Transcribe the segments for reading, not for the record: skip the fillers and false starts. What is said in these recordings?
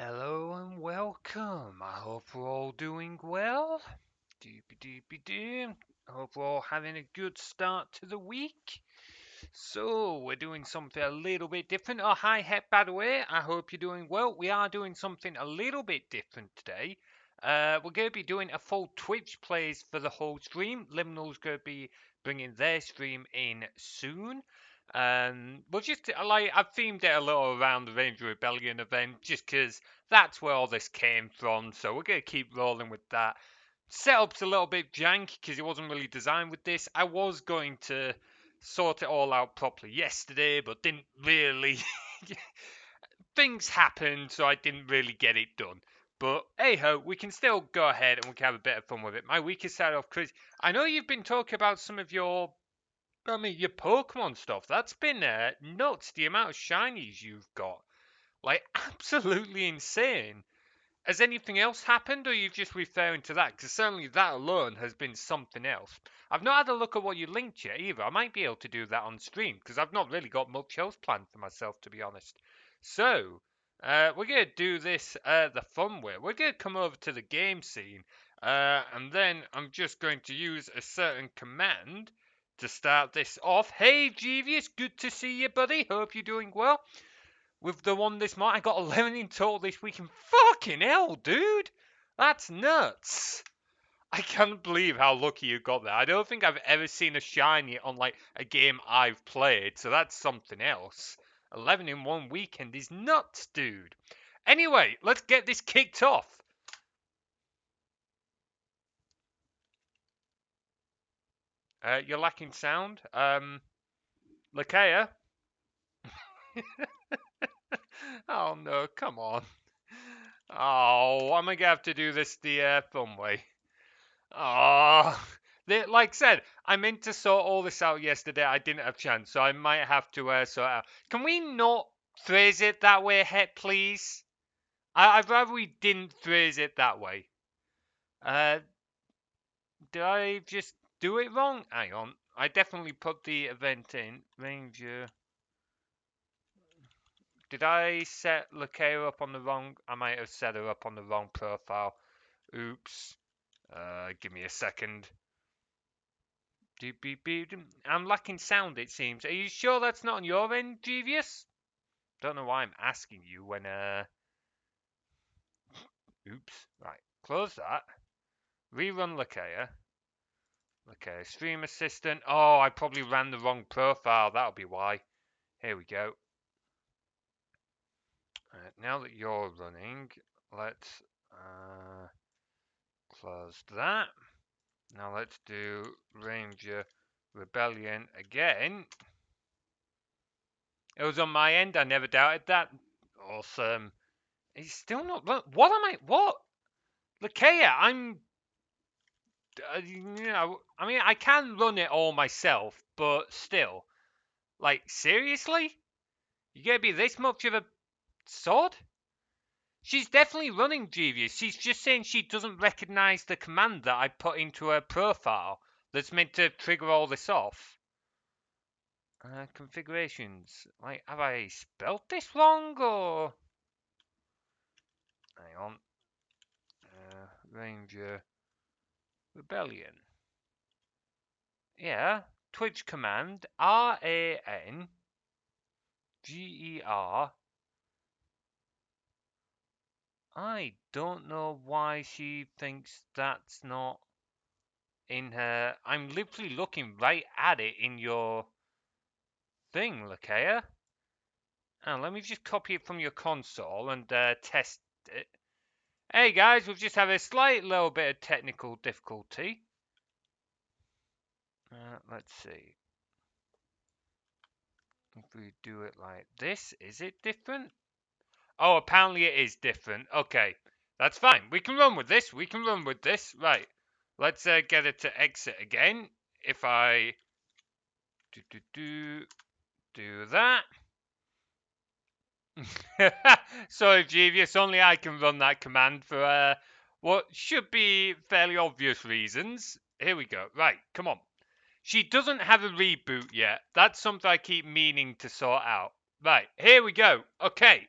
Hello and welcome. I hope we're all doing well. Doopy doopy doo. I hope we're all having a good start to the week. So, we're doing something a little bit different. Oh, hi, Hep, by the way. I hope you're doing well. We are doing something a little bit different today. We're going to be doing a full Twitch plays for the whole stream. Liminal's going to be bringing their stream in soon. We'll just I've themed it a little around the Ranger Rebellion event just because that's where all this came from. So we're gonna keep rolling with that. Setup's a little bit janky because it wasn't really designed with this. I was going to sort it all out properly yesterday, but didn't really. Things happened, so I didn't really get it done. But hey ho, we can still go ahead and we can have a bit of fun with it. My week is started off crazy. I know you've been talking about some of your your Pokemon stuff, that's been nuts. The amount of shinies you've got. Like, absolutely insane. Has anything else happened, or are you just referring to that? Because certainly that alone has been something else. I've not had a look at what you linked yet either. I might be able to do that on stream, because I've not really got much else planned for myself, to be honest. So, we're going to do this the fun way. We're going to come over to the game scene, and then I'm just going to use a certain command to start this off. Hey, Jeevius, good to see you, buddy. Hope you're doing well. With the one this month, I got 11 in total this week. And fucking hell, dude, that's nuts. I can't believe how lucky you got that. I don't think I've ever seen a shiny on like a game I've played, so that's something else. 11 in one weekend is nuts, dude. Anyway, let's get this kicked off. You're lacking sound. Lakea. Oh no, come on. Oh, I'm gonna have to do this the fun way. Oh, like I said, I meant to sort all this out yesterday. I didn't have a chance, so I might have to sort it out. Can we not phrase it that way, Het, please? I'd rather we didn't phrase it that way. Did I just do it wrong? Hang on. I definitely put the event in. Ranger. Did I set Lakea up on the wrong? I might have set her up on the wrong profile. Oops. Give me a second. I'm lacking sound, it seems. Are you sure that's not on your end, Jeevius? Don't know why I'm asking you when, Oops. Right. Close that. Rerun Lakea. Okay, stream assistant. Oh, I probably ran the wrong profile. That'll be why. Here we go. Now that you're running, let's close that. Now let's do Ranger Rebellion again. It was on my end. I never doubted that. Awesome. He's still not run. What am I? What? Lakea, I'm. I mean, I can run it all myself, but still. Like, seriously? You gonna be this much of a sod? She's definitely running Devious. She's just saying she doesn't recognize the command that I put into her profile that's meant to trigger all this off. Configurations. Like, have I spelled this wrong or? Hang on. Ranger Rebellion. Yeah. Twitch command RANGER. I don't know why she thinks that's not in her. I'm literally looking right at it in your thing, Lakea. And let me just copy it from your console and test it. Hey guys, we've just had a slight little bit of technical difficulty. Let's see. If we do it like this, is it different? Oh, apparently it is different. Okay, that's fine. We can run with this. We can run with this. Right. Let's get it to exit again. If I do that. Sorry, Jeevius. Only I can run that command for what should be fairly obvious reasons. Here we go. Right, come on. She doesn't have a reboot yet. That's something I keep meaning to sort out. Right, here we go. Okay.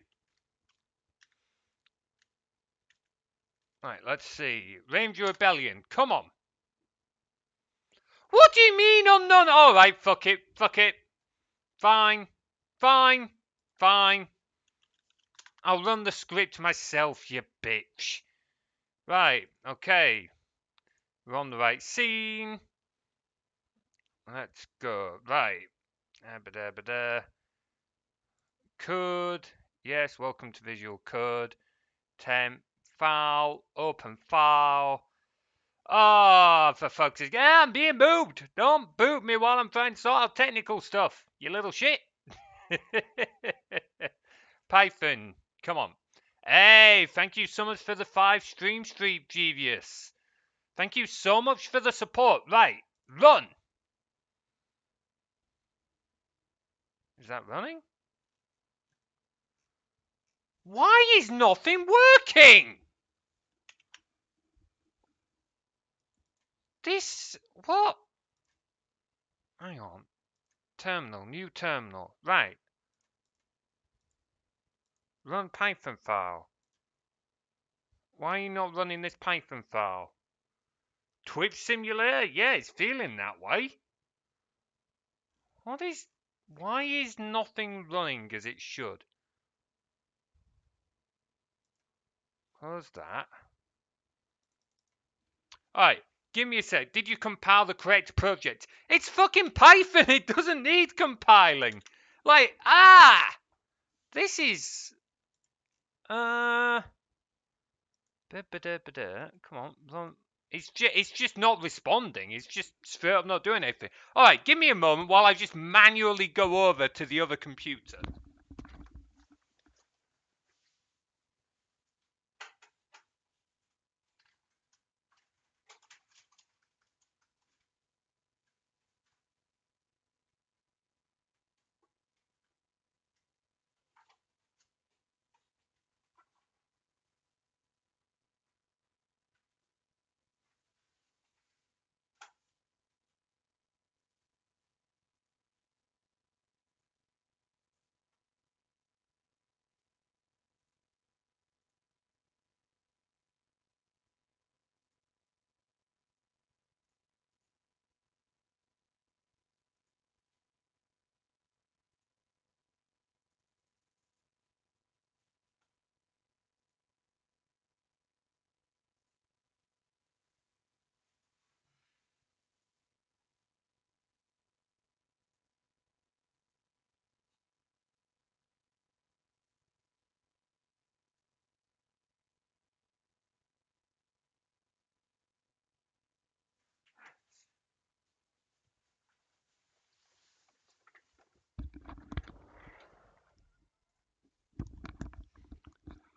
Right, let's see. Ranger Rebellion, come on. What do you mean unknown? Alright, fuck it, fuck it. Fine, fine, fine. I'll run the script myself, you bitch. Right, okay. We're on the right scene. Let's go. Right. Code. Yes, welcome to Visual Code. Temp. File. Open file. Oh, for fuck's sake. Yeah, I'm being moved. Don't boot me while I'm trying to sort out technical stuff. You little shit. Python. Come on. Hey, thank you so much for the 5 stream street, Genius. Thank you so much for the support. Right. Run. Is that running? Why is nothing working? This... What? Hang on. Terminal. New terminal. Right. Run Python file. Why are you not running this Python file? Twitch simulator? Yeah, it's feeling that way. What is... Why is nothing running as it should? Close that. Alright, give me a sec. Did you compile the correct project? It's fucking Python! It doesn't need compiling! Like, this is... Come on. It's just not responding. It's just straight up not doing anything. Alright, give me a moment while I just manually go over to the other computer.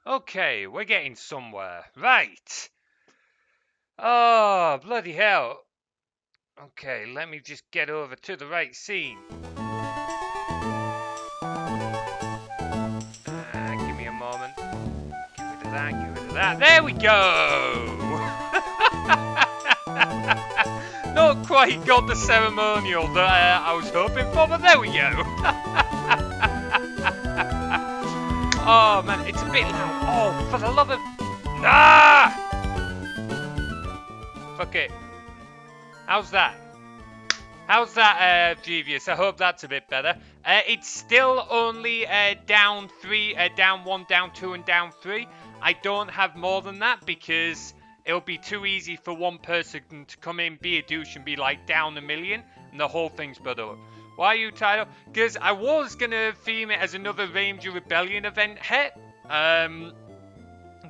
Okay, we're getting somewhere. Right. Oh, bloody hell. Okay, let me just get over to the right scene. Give me a moment. Get rid of that, get rid of that. There we go! Not quite got the ceremonial that I was hoping for, but there we go. Oh man, it's a bit loud. Oh, for the love of... Nah! Fuck it. How's that? How's that, Jeevious? I hope that's a bit better. It's still only down 3, down 1, down 2, and down 3. I don't have more than that because it'll be too easy for one person to come in, be a douche, and be like down 1 million, and the whole thing's put up. Why are you tied up? Because I was going to theme it as another Ranger Rebellion event hit.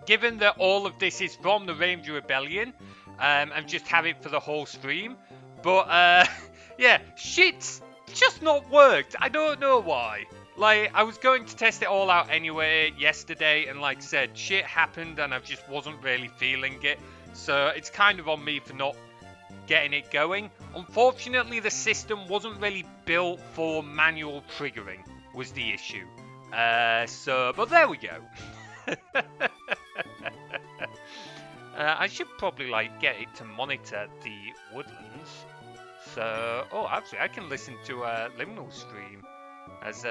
Given that all of this is from the Ranger Rebellion, and just have it for the whole stream. But, yeah, shit's just not worked. I don't know why. Like, I was going to test it all out anyway yesterday, and like I said, shit happened and I just wasn't really feeling it. So it's kind of on me for not getting it going. Unfortunately, the system wasn't really built for manual triggering, was the issue. But there we go. I should probably, like, get it to monitor the woodlands. So, oh, actually, I can listen to Liminal stream as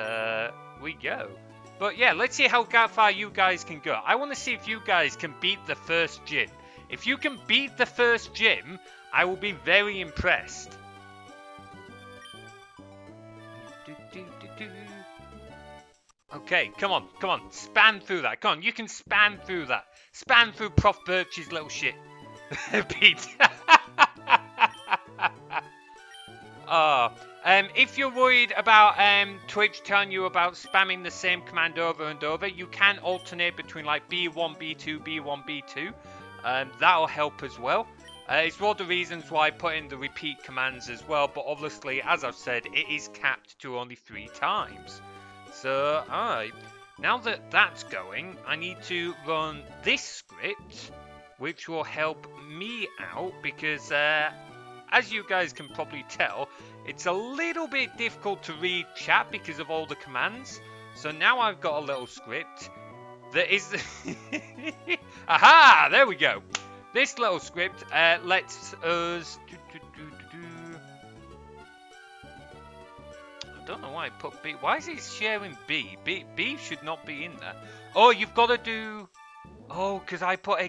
we go. But yeah, let's see how far you guys can go. I want to see if you guys can beat the first gym. If you can beat the first gym, I will be very impressed. Okay, come on, come on. Span through that. Come on, you can span through that. Span through Prof. Birch's little shit. Pete. If you're worried about Twitch telling you about spamming the same command over and over, you can alternate between like B1, B2, B1, B2. That'll help as well. It's one of the reasons why I put in the repeat commands as well, but obviously, as I've said, it is capped to only 3 times. So, alright, now that that's going, I need to run this script, which will help me out, because as you guys can probably tell, it's a little bit difficult to read chat because of all the commands. So now I've got a little script that is... Aha! There we go. This little script lets us... I don't know why I put B. Why is it sharing B? B should not be in there. Oh, you've got to do... Oh, because I put...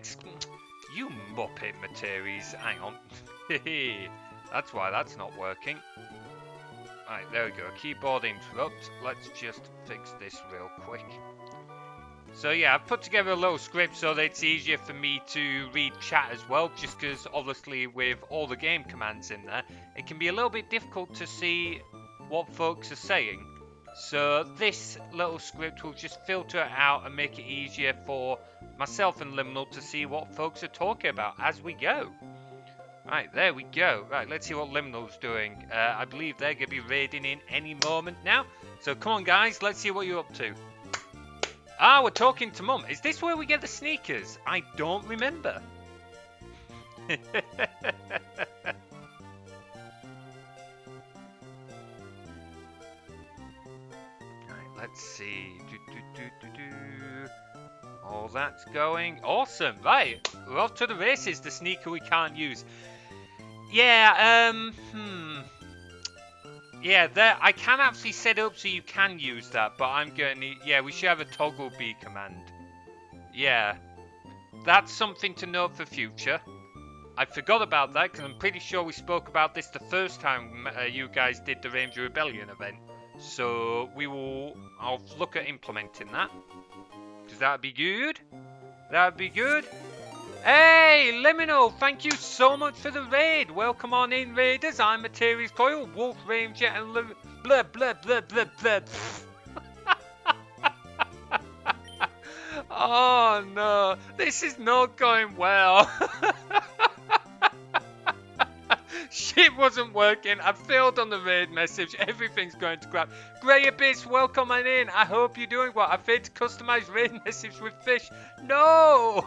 You muppet, Materies. Hang on. That's why that's not working. Right, there we go. Keyboard interrupt. Let's just fix this real quick. So yeah, I've put together a little script so that it's easier for me to read chat as well, just because obviously with all the game commands in there, it can be a little bit difficult to see what folks are saying. So this little script will just filter it out and make it easier for myself and Liminal to see what folks are talking about as we go. Right, there we go. Right, let's see what Liminal's doing. I believe they're going to be raiding in any moment now. So come on guys, let's see what you're up to. Ah, we're talking to Mum. Is this where we get the sneakers? I don't remember. Right, let's see. All that's going. Awesome. Right, we're off to the races. The sneaker we can't use. Yeah, Yeah, there, I can actually set it up so you can use that, but I'm going to... Yeah, we should have a toggle B command. Yeah. That's something to note for future. I forgot about that, because I'm pretty sure we spoke about this the first time you guys did the Ranger Rebellion event. So, I'll look at implementing that. Because that'd be good. That'd be good. Hey, Liminal, thank you so much for the raid. Welcome on in, raiders. I'm Materies Coil, Wolf Ranger, and blah, blah, blah, blah, blah. Oh, no. This is not going well. Shit wasn't working. I failed on the raid message. Everything's going to crap. Grey Abyss, welcome on in. I hope you're doing well. I failed to customize raid message with fish. No!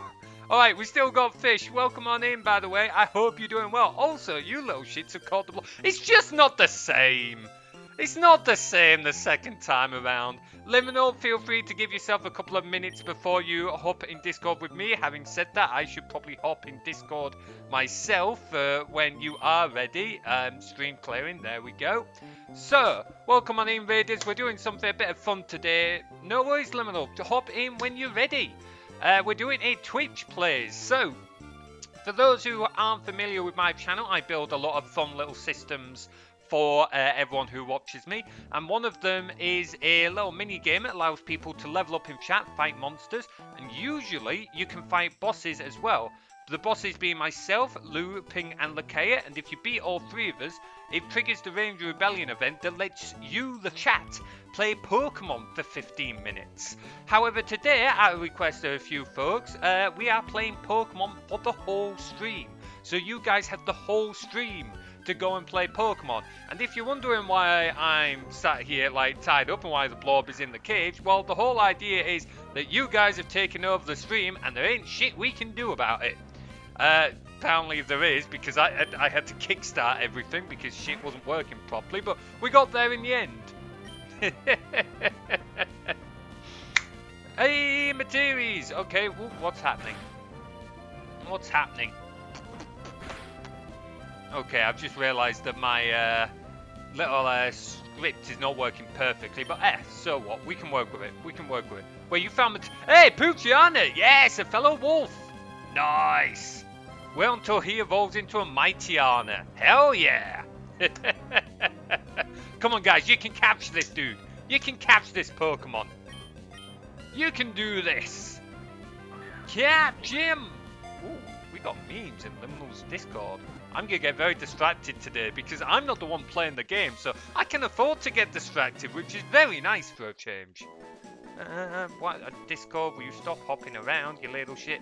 Alright, we still got fish. Welcome on in, by the way. I hope you're doing well. Also, you little shits have caught the Blorb. It's just not the same. It's not the same the second time around. Liminal, feel free to give yourself a couple of minutes before you hop in Discord with me. Having said that, I should probably hop in Discord myself when you are ready. Stream clearing, there we go. So, welcome on in, raiders. We're doing something a bit of fun today. No worries, Liminal. To hop in when you're ready. We're doing a Twitch plays. So, for those who aren't familiar with my channel, I build a lot of fun little systems for everyone who watches me, and one of them is a little mini game that allows people to level up in chat, fight monsters, and usually you can fight bosses as well. The bosses being myself, Lou, Ping, and Lakea, and if you beat all 3 of us, it triggers the Ranger Rebellion event that lets you, the chat, play Pokemon for 15 minutes. However, today, at a request of a few folks, we are playing Pokemon for the whole stream. So you guys have the whole stream to go and play Pokemon. And if you're wondering why I'm sat here like tied up and why the Blorb is in the cage, well, the whole idea is that you guys have taken over the stream and there ain't shit we can do about it. Apparently there is, because I had to kickstart everything because shit wasn't working properly, but we got there in the end. Hey, Materies! Okay, well, what's happening? What's happening? Okay, I've just realised that my little script is not working perfectly, but so what? We can work with it. We can work with it. Wait, you found Hey, Poochiana! Yes, a fellow wolf! Nice! Wait until he evolves into a Mightyana. Hell yeah! Come on, guys, you can catch this dude. You can catch this Pokemon. You can do this. Catch him! Ooh, we got memes in Liminal's Discord. I'm gonna get very distracted today because I'm not the one playing the game, so I can afford to get distracted, which is very nice for a change. What? Discord, will you stop hopping around, you little shit?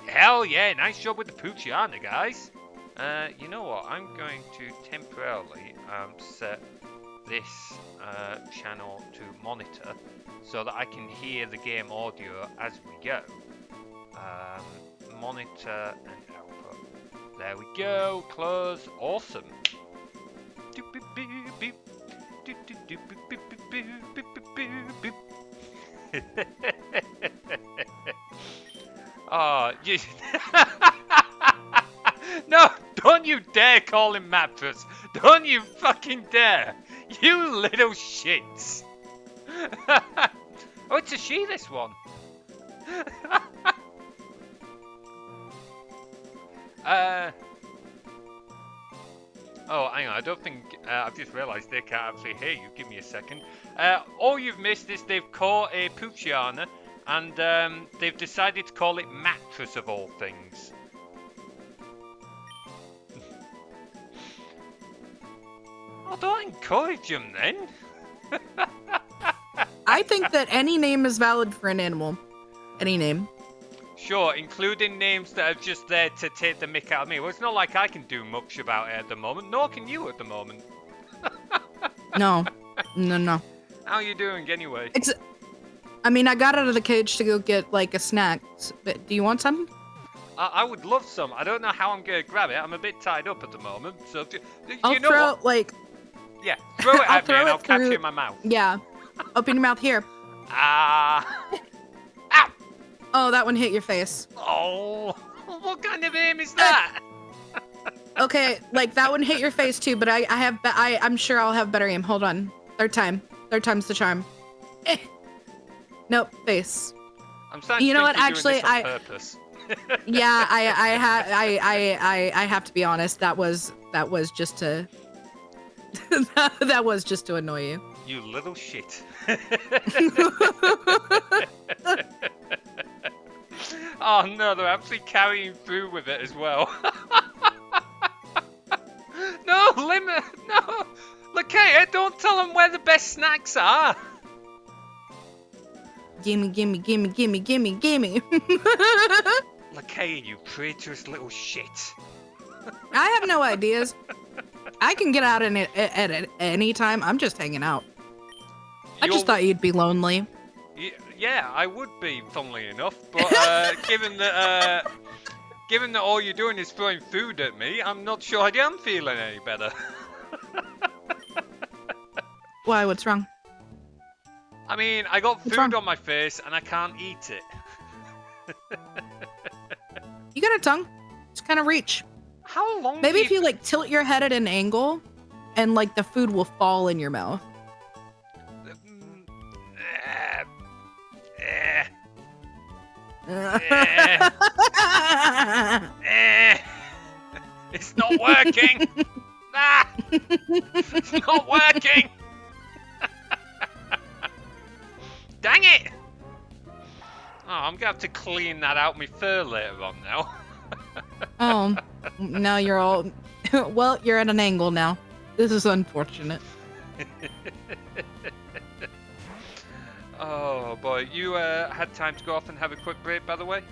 Hell yeah, nice job with the Poochiana, guys. You know what? I'm going to temporarily set this channel to monitor so that I can hear the game audio as we go. Monitor and output. There we go. Close. Awesome. Oh, you... No, don't you dare call him Mattress. Don't you fucking dare. You little shits. Oh, it's a she, this one. Oh, hang on, I don't think... I've just realised they can't actually hear you. Give me a second. All you've missed is they've caught a Poochiana, and they've decided to call it Mattress of all things. Oh, don't encourage them then. I think that any name is valid for an animal. Any name. Sure, including names that are just there to take the mick out of me. Well, it's not like I can do much about it at the moment, nor can you at the moment. No. How are you doing anyway? I mean, I got out of the cage to go get, like, a snack. But do you want some? I would love some. I don't know how I'm going to grab it. I'm a bit tied up at the moment. So, I'll you know throw, what? like... Yeah, throw it at me and I'll catch it in my mouth. Yeah. Open your mouth here. Ah. Ow! Oh, that one hit your face. Oh, what kind of aim is that? Okay, like that one hit your face too, but I'm sure I'll have better aim. Hold on. Third time's the charm. Nope, face. I'm starting to think you're doing this on purpose. Yeah, I have to be honest. That was just to that was just to annoy you. You little shit. Oh no, they're actually carrying through with it as well. No, Limit! No! Lakea, don't tell them where the best snacks are! Gimme. Lakea, you traitorous little shit. I have no ideas. I can get out at any time. I'm just hanging out. I just thought you'd be lonely. Yeah, I would be, funnily enough, but given that all you're doing is throwing food at me, I'm not sure I am feeling any better. Why? What's wrong? I mean, I got food on my face and I can't eat it. You got a tongue. Just kind of reach. How long? Maybe if you like tilt your head at an angle, and like the food will fall in your mouth. It's not working. It's not working. Dang it! Oh, I'm gonna have to clean that out my fur later on now. Oh, now you're all... Well, you're at an angle now. This is unfortunate. Oh boy, you had time to go off and have a quick break, by the way?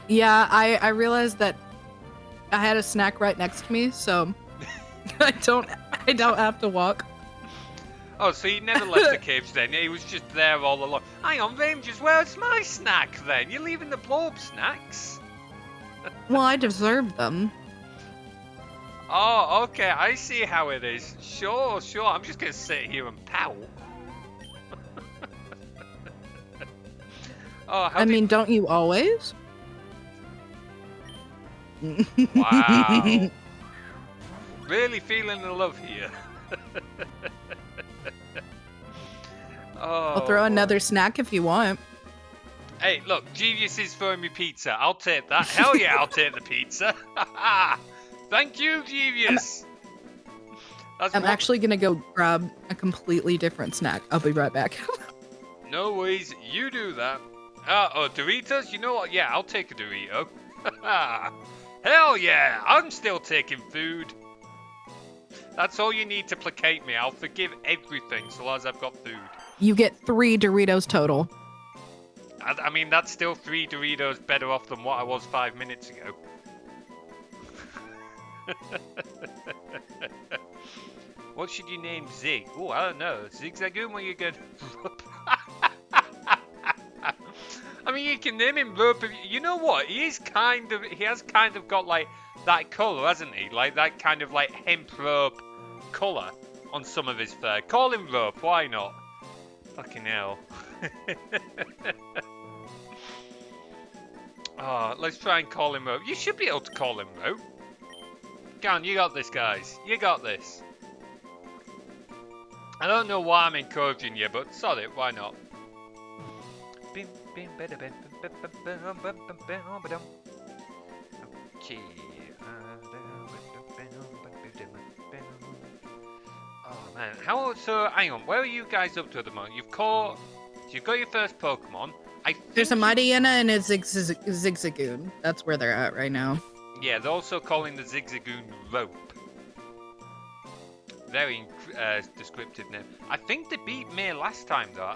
Yeah, I realized that I had a snack right next to me, so I don't have to walk. Oh, so he never left the cage then? He was just there all along. Hang on, Rangers, where's my snack then? You're leaving the Blorb snacks? Well, I deserve them. Oh, okay, I see how it is. Sure, I'm just gonna sit here and pout. Oh, I mean, don't you always? Wow. Really feeling the love here. Oh, I'll throw boy. another snack if you want. Hey, look, Genius is throwing me pizza. I'll take that. Hell yeah, I'll take the pizza. Thank you, Genius. I'm actually gonna go grab a completely different snack. I'll be right back. No worries, you do that. Oh, Doritos? You know what? Yeah, I'll take a Dorito. Hell yeah, I'm still taking food. That's all you need to placate me. I'll forgive everything so long as I've got food. You get 3 Doritos total. I mean, that's still 3 Doritos better off than what I was 5 minutes ago. What should you name Zig? Oh, I don't know. Zigzagoon, what you good? I mean, you can name him Rope. You know what? He has kind of got like that colour, hasn't he? Like that kind of like hemp rope colour on some of his fur. Call him Rope, why not? Fucking hell. Oh, let's try and call him Rope. You should be able to call him Rope. Go on, you got this, guys. You got this. I don't know why I'm encouraging you, but sod it, why not? Okay. Oh man, so hang on, where are you guys up to at the moment? You've got your first Pokemon. There's a Mightyena and a Zigzagoon. That's where they're at right now. Yeah, they're also calling the Zigzagoon Rope. Very descriptive name. I think they beat me last time though.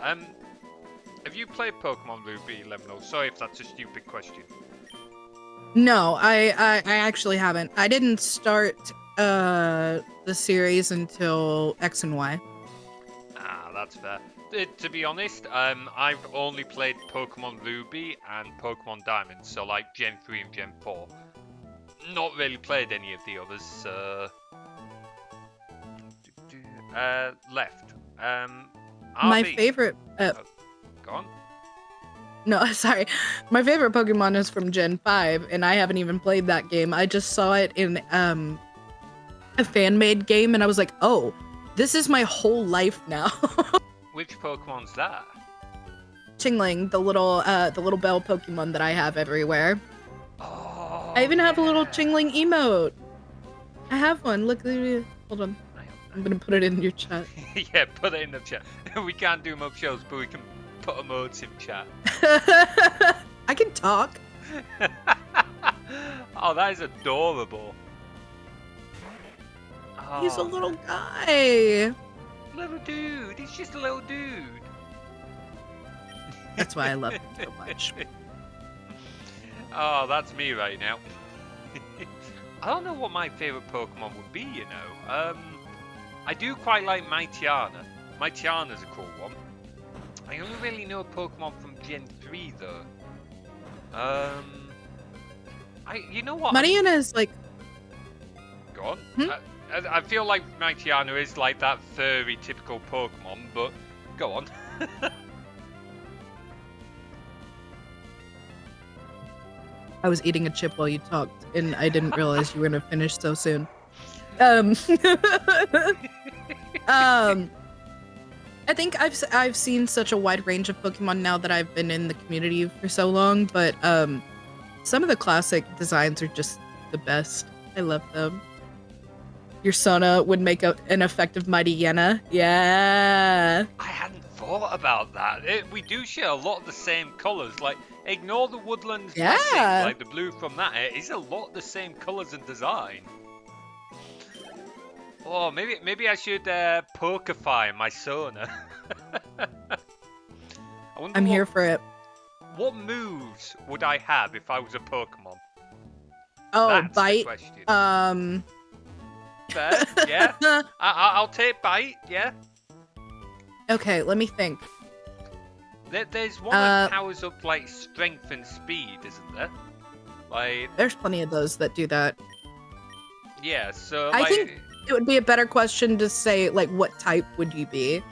Have you played Pokemon Ruby, Lemno? Sorry if that's a stupid question. No, I actually haven't. I didn't start the series until X and Y. Ah, that's fair. To be honest, I've only played Pokemon Ruby and Pokemon Diamond, so like Gen 3 and Gen 4. Not really played any of the others. Left. My favorite. Go on. No, sorry. My favorite Pokemon is from Gen 5, and I haven't even played that game. I just saw it in a fan-made game, and I was like, oh, this is my whole life now. Which Pokemon's that? Chingling, the little bell Pokemon that I have everywhere. Oh, I even have a little Chingling emote. I have one. Look, hold on. I'm gonna put it in your chat. Yeah, put it in the chat. We can't do mob shows, but we can put emotes in chat. I can talk. Oh, that is adorable. Oh, He's a little guy. Little dude. He's just a little dude. That's why I love him so much. Oh, that's me right now. I don't know what my favourite Pokemon would be, you know. I do quite like Mightyena. Mightyana's a cool one. I only really know Pokemon from Gen 3 though. You know what? Mightyena is like. Go on. I feel like Mightyena is like that furry typical Pokemon, but go on. I was eating a chip while you talked, and I didn't realize you were gonna finish so soon. I think I've seen such a wide range of Pokemon now that I've been in the community for so long, but some of the classic designs are just the best. I love them. Your Sona would make an effective Mightyena. Yeah. I hadn't thought about that. We do share a lot of the same colours. Like, ignore the Woodland Scene, like the blue from that. It's a lot of the same colours and design. Oh, maybe I should Pokify my Sona. I'm here for it. What moves would I have if I was a Pokemon? Oh, That's bite. The question. Fair, yeah. I'll take bite, yeah. Okay, let me think. There's one that powers up like strength and speed, isn't there? Like, there's plenty of those that do that. Yeah, so I like, think it would be a better question to say like, what type would you be?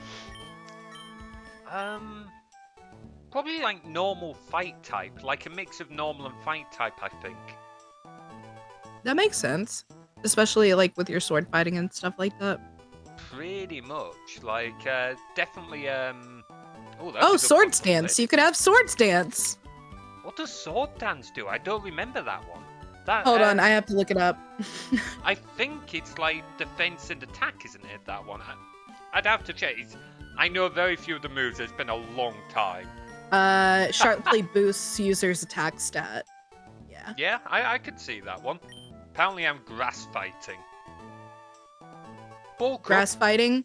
Probably like normal fight type, like a mix of normal and fight type, I think. That makes sense. Especially like with your sword fighting and stuff like that. pretty much. Like, definitely, oh, that's Oh, a good Swords console Dance. lid. You could have Swords Dance. What does Sword Dance do? I don't remember that one. That, Hold on, I have to look it up. I think it's like defense and attack, isn't it, that one? I'd have to check. I know very few of the moves. It's been a long time. Sharply boosts user's attack stat. Yeah. Yeah, I could see that one. Apparently I'm grass fighting. Bulk Grass up. fighting.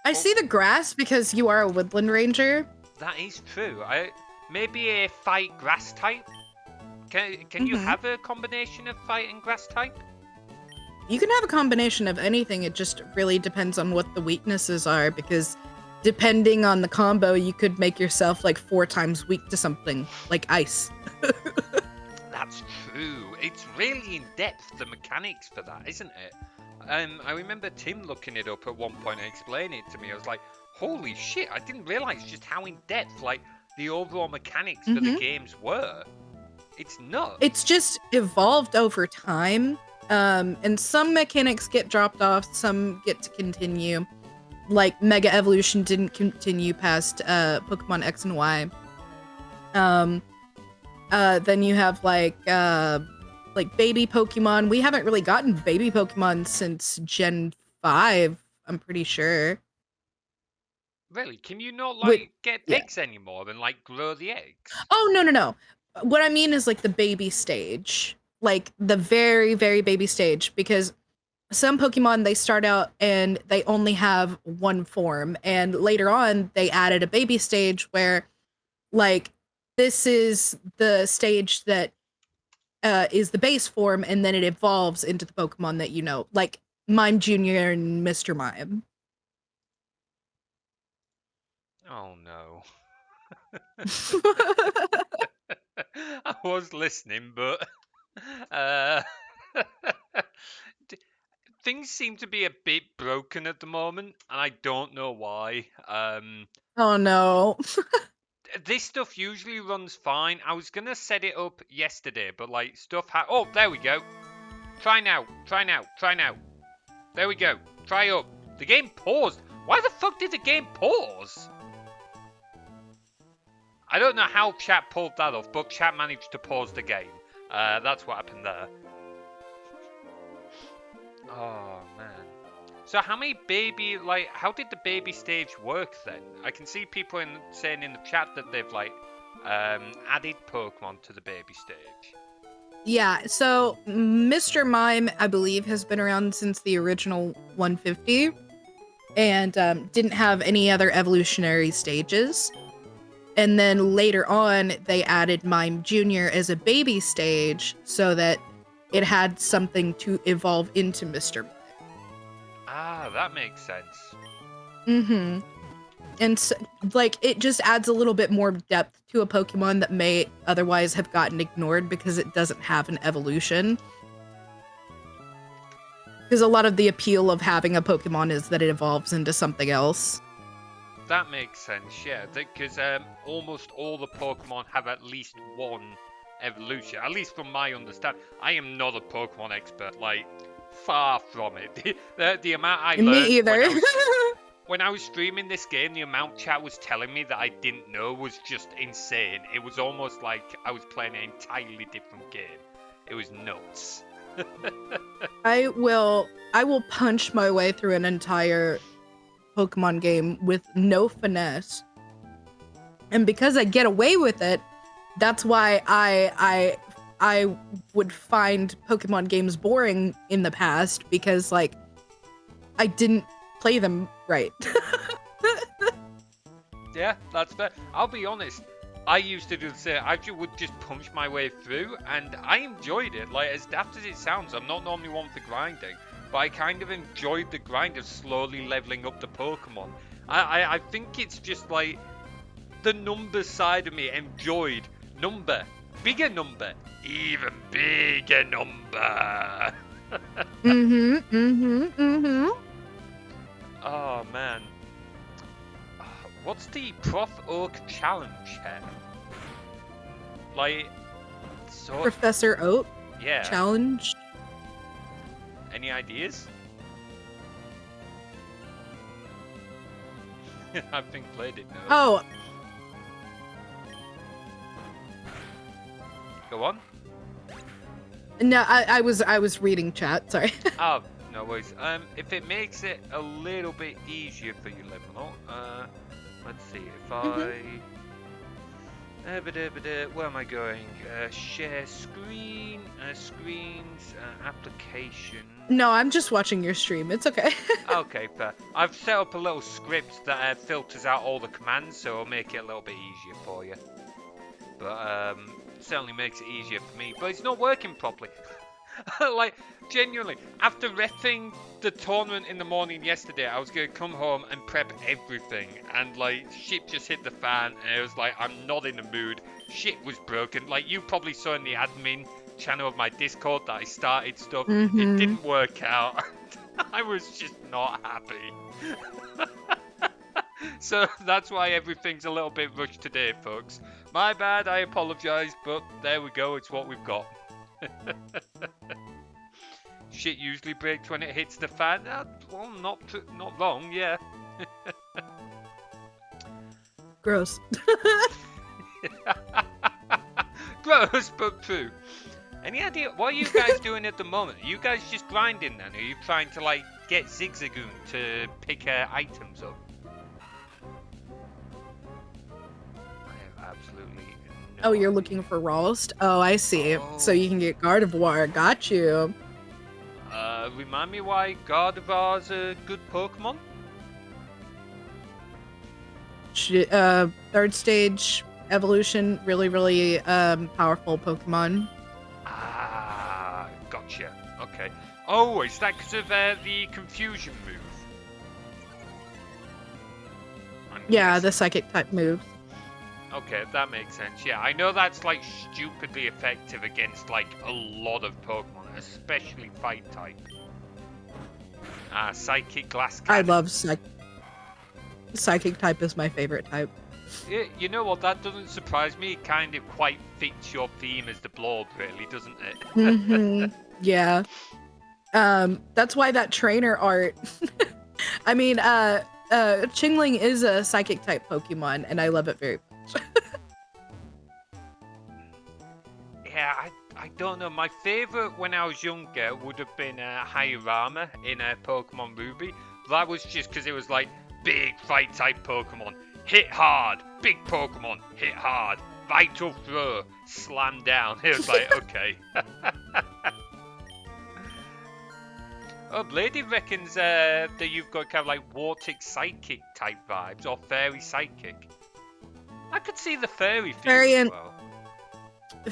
I see the grass because you are a woodland ranger. That is true. Maybe a fight grass type? Can you have a combination of fight and grass type? You can have a combination of anything. It just really depends on what the weaknesses are, because depending on the combo, you could make yourself like 4 times weak to something, like ice. That's true. It's really in depth, the mechanics for that, isn't it? I remember Tim looking it up at one point and explaining it to me. I was like, holy shit, I didn't realise just how in depth like the overall mechanics for the games were. It's nuts. It's just evolved over time. And some mechanics get dropped off, some get to continue. Like Mega Evolution didn't continue past Pokemon X and Y. Then you have like baby Pokemon. We haven't really gotten baby Pokemon since Gen 5, I'm pretty sure. Really? Can you not like get eggs anymore and like grow the eggs? Oh, no. What I mean is like the baby stage. Like the very, very baby stage, because some Pokemon, they start out and they only have one form, and later on they added a baby stage where like this is the stage that is the base form, and then it evolves into the Pokemon that you know, like Mime Jr. and Mr. Mime. Oh no. I was listening, but things seem to be a bit broken at the moment, and I don't know why. Oh no. This stuff usually runs fine. I was gonna set it up yesterday, but like stuff oh, there we go. Try now. There we go. Try up. The game paused. Why the fuck did the game pause? I don't know how chat pulled that off, but chat managed to pause the game. That's what happened there. Oh, man. So how many baby, like, how did the baby stage work then? I can see people saying in the chat that they've, like, added Pokemon to the baby stage. Yeah, so Mr. Mime, I believe, has been around since the original 150, and didn't have any other evolutionary stages. And then later on, they added Mime Jr. as a baby stage so that it had something to evolve into Mr. Mime. Ah, that makes sense. Mm-hmm. And so, like, it just adds a little bit more depth to a Pokemon that may otherwise have gotten ignored because it doesn't have an evolution. Because a lot of the appeal of having a Pokemon is that it evolves into something else. That makes sense, yeah. Because almost all the Pokemon have at least one evolution. At least from my understanding. I am not a Pokemon expert, like, far from it. The amount I learned... Me either. When I was streaming this game, the amount chat was telling me that I didn't know was just insane. It was almost like I was playing an entirely different game. It was nuts. I will punch my way through an entire Pokemon game with no finesse. And because I get away with it, that's why I would find Pokemon games boring in the past, because like I didn't play them right. Yeah, that's fair. I'll be honest. I used to do the same. I would just punch my way through, and I enjoyed it. Like, as daft as it sounds, I'm not normally one for grinding, but I kind of enjoyed the grind of slowly leveling up the Pokemon. I think it's just like the numbers side of me enjoyed number, bigger number, even bigger number. Oh man. What's the Prof Oak challenge here? Like, so Professor Oak yeah. challenge. Any ideas? I think Bladed knows. Oh, Go on. no, I was reading chat. Sorry. Oh, no worries. If it makes it a little bit easier for you, Lebanon, let's see. If I... where am I going? Share screen, screens, application. No, I'm just watching your stream. It's okay. Okay, fair. I've set up a little script that filters out all the commands, so it'll make it a little bit easier for you. But certainly makes it easier for me. But it's not working properly. Like, genuinely, after reffing the tournament in the morning yesterday, I was going to come home and prep everything. And, like, shit just hit the fan. And it was like, I'm not in the mood. Shit was broken. Like, you probably saw in the admin channel of my Discord that I started stuff. It didn't work out. I was just not happy. So that's why everything's a little bit rushed today, folks. My bad, I apologise, but there we go, it's what we've got. Shit usually breaks when it hits the fan. Well, not wrong, yeah. Gross. Gross, but true. Any idea what are you guys doing at the moment? Are you guys just grinding then? Are you trying to like get Zigzagoon to pick items up? I have absolutely no Oh, you're idea. looking for Rost? Oh, I see. Oh. So you can get Gardevoir. Got you. Remind me why Gardevoir's a good Pokemon? Third stage evolution, really powerful Pokemon. Ah, gotcha. Okay. Oh, is that because of the confusion move? Yeah, Yes. the psychic type moves. Okay, that makes sense. Yeah, I know that's like stupidly effective against like a lot of Pokemon, especially fight type. Psychic Glass Cannon. I love psychic type is my favorite type. Yeah, you know what? That doesn't surprise me. It kind of quite fits your theme as the Blorb, really, doesn't it? Yeah. That's why that trainer art. I mean, Chingling is a psychic type Pokemon, and I love it very much. Yeah, I don't know. My favourite when I was younger would have been Hayurama in Pokemon Ruby. That was just because it was like big fight type Pokemon. Hit hard. Big Pokemon. Hit hard. Vital Throw. Slam down. It was like, okay. Oh, Blady reckons that you've got kind of like Wartic Psychic type vibes or Fairy Psychic. I could see the Fairy feel Fairy as and well.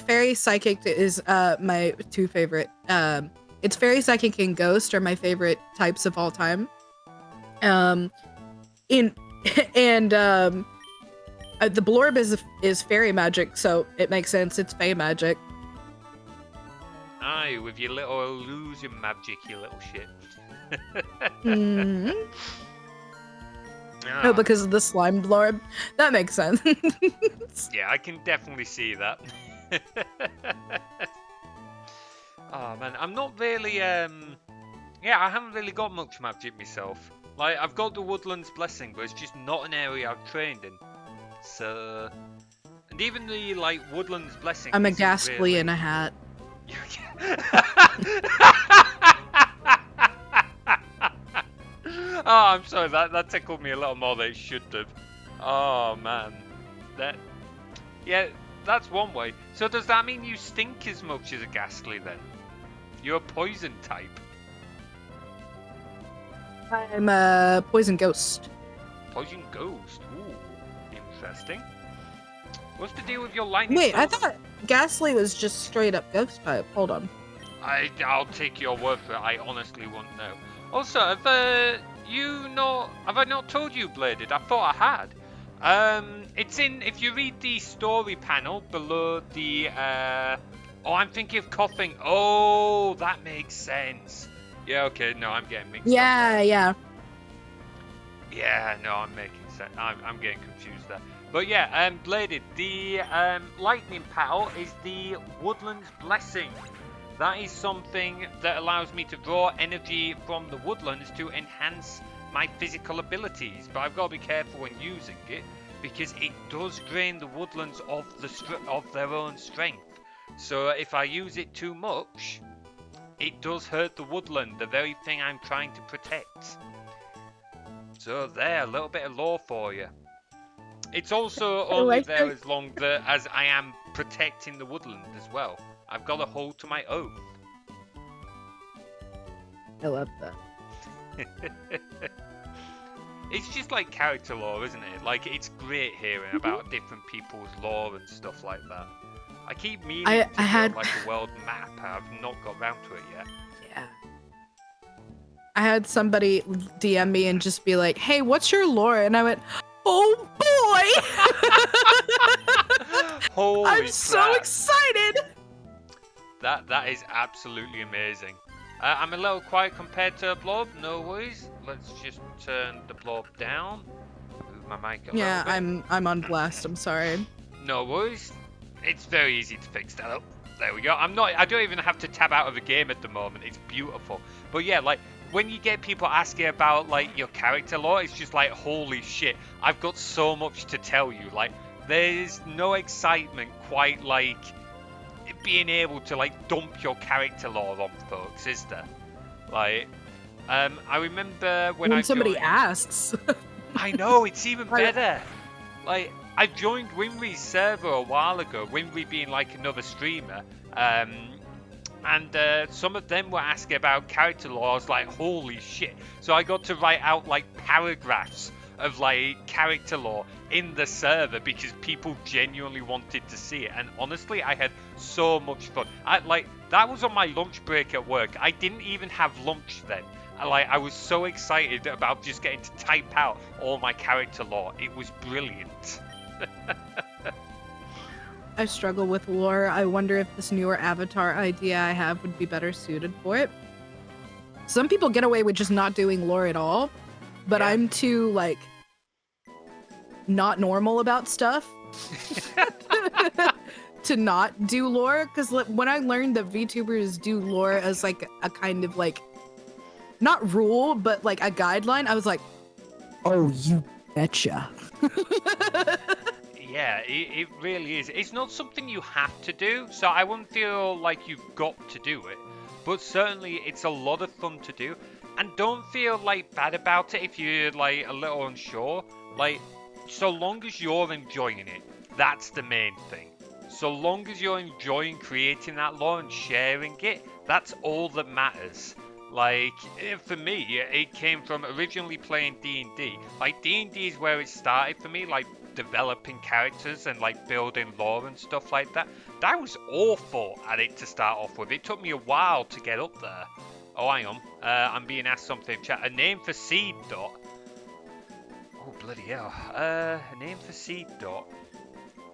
Fairy Psychic is my two favorite. It's Fairy Psychic and Ghost are my favorite types of all time. The Blorb is fairy magic, so it makes sense. It's Fey magic. Aye, with your little illusion magic, you little shit. Oh, because of the slime Blorb? That makes sense. Yeah, I can definitely see that. Oh man, I'm not really yeah, I haven't really got much magic myself. Like, I've got the Woodland's Blessing, but it's just not an area I've trained in. So, and even the like Woodland's Blessing. I'm a Ghastly in a hat. Oh, I'm sorry, that tickled me a little more than it should have. Oh man, yeah, that's one way. So does that mean you stink as much as a Ghastly then? You're a poison type. I'm a Poison Ghost. Poison Ghost. Ooh, interesting. What's the deal with your lightning? Wait, I spells? thought Ghastly was just straight up Ghost type. Hold on. I'll take your word for it. I honestly wouldn't know. Also, have I not told you, Bladed? I thought I had. It's in, if you read the story panel below the, oh, I'm thinking of coughing. Oh, that makes sense. Yeah, okay, no, I'm getting mixed up. Yeah. Yeah, no, I'm making sense. I'm getting confused there. But yeah, Bladed, the lightning petal is the Woodland's Blessing. That is something that allows me to draw energy from the woodlands to enhance my physical abilities, but I've got to be careful when using it because it does drain the woodlands of their own strength. So if I use it too much, it does hurt the woodland, the very thing I'm trying to protect. So there, a little bit of lore for you. It's also only there as long as I am protecting the woodland as well. I've got to hold to my oath. I love that. It's just like character lore, isn't it? Like, it's great hearing about different people's lore and stuff like that. I keep meaning to build like a world map. I've not got round to it yet. Yeah. I had somebody DM me and just be like, "Hey, what's your lore?" And I went, "Oh boy!" Holy I'm crap. so excited. That is absolutely amazing. I'm a little quiet compared to Blorb. No worries. Let's just turn the Blorb down. Move my mic a little bit. I'm on blast. I'm sorry. No worries. It's very easy to fix that up. There we go. I don't even have to tab out of the game at the moment. It's beautiful. But yeah, like when you get people asking about like your character lore, it's just like, holy shit, I've got so much to tell you. Like, there's no excitement quite like being able to like dump your character lore on folks, is there? Like, I remember when somebody asks. I know, it's even better. Like, I joined Winry's server a while ago, Winry being like another streamer, and some of them were asking about character lore. I was like, holy shit. So I got to write out like paragraphs of like character lore in the server because people genuinely wanted to see it, and honestly I had so much fun. That was on my lunch break at work. I didn't even have lunch then. I was so excited about just getting to type out all my character lore. It was brilliant. I struggle with lore. I wonder if this newer avatar idea I have would be better suited for it. Some people get away with just not doing lore at all, but yeah. I'm too like not normal about stuff to not do lore, because when I learned that VTubers do lore as like a kind of like not rule but like a guideline, I was like, oh, you betcha. Yeah, it really is. It's not something you have to do, so I wouldn't feel like you've got to do it, but certainly it's a lot of fun to do. And don't feel like bad about it if you're like a little unsure. Like, so long as you're enjoying it, that's the main thing. So long as you're enjoying creating that lore and sharing it, that's all that matters. Like, for me, it came from originally playing D&D. Like, D&D is where it started for me, like developing characters and like building lore and stuff like that. I was awful at it to start off with. It took me a while to get up there. Oh, hang on. I'm being asked something in chat. A name for seed dot. Oh, bloody hell. A name for seed dot.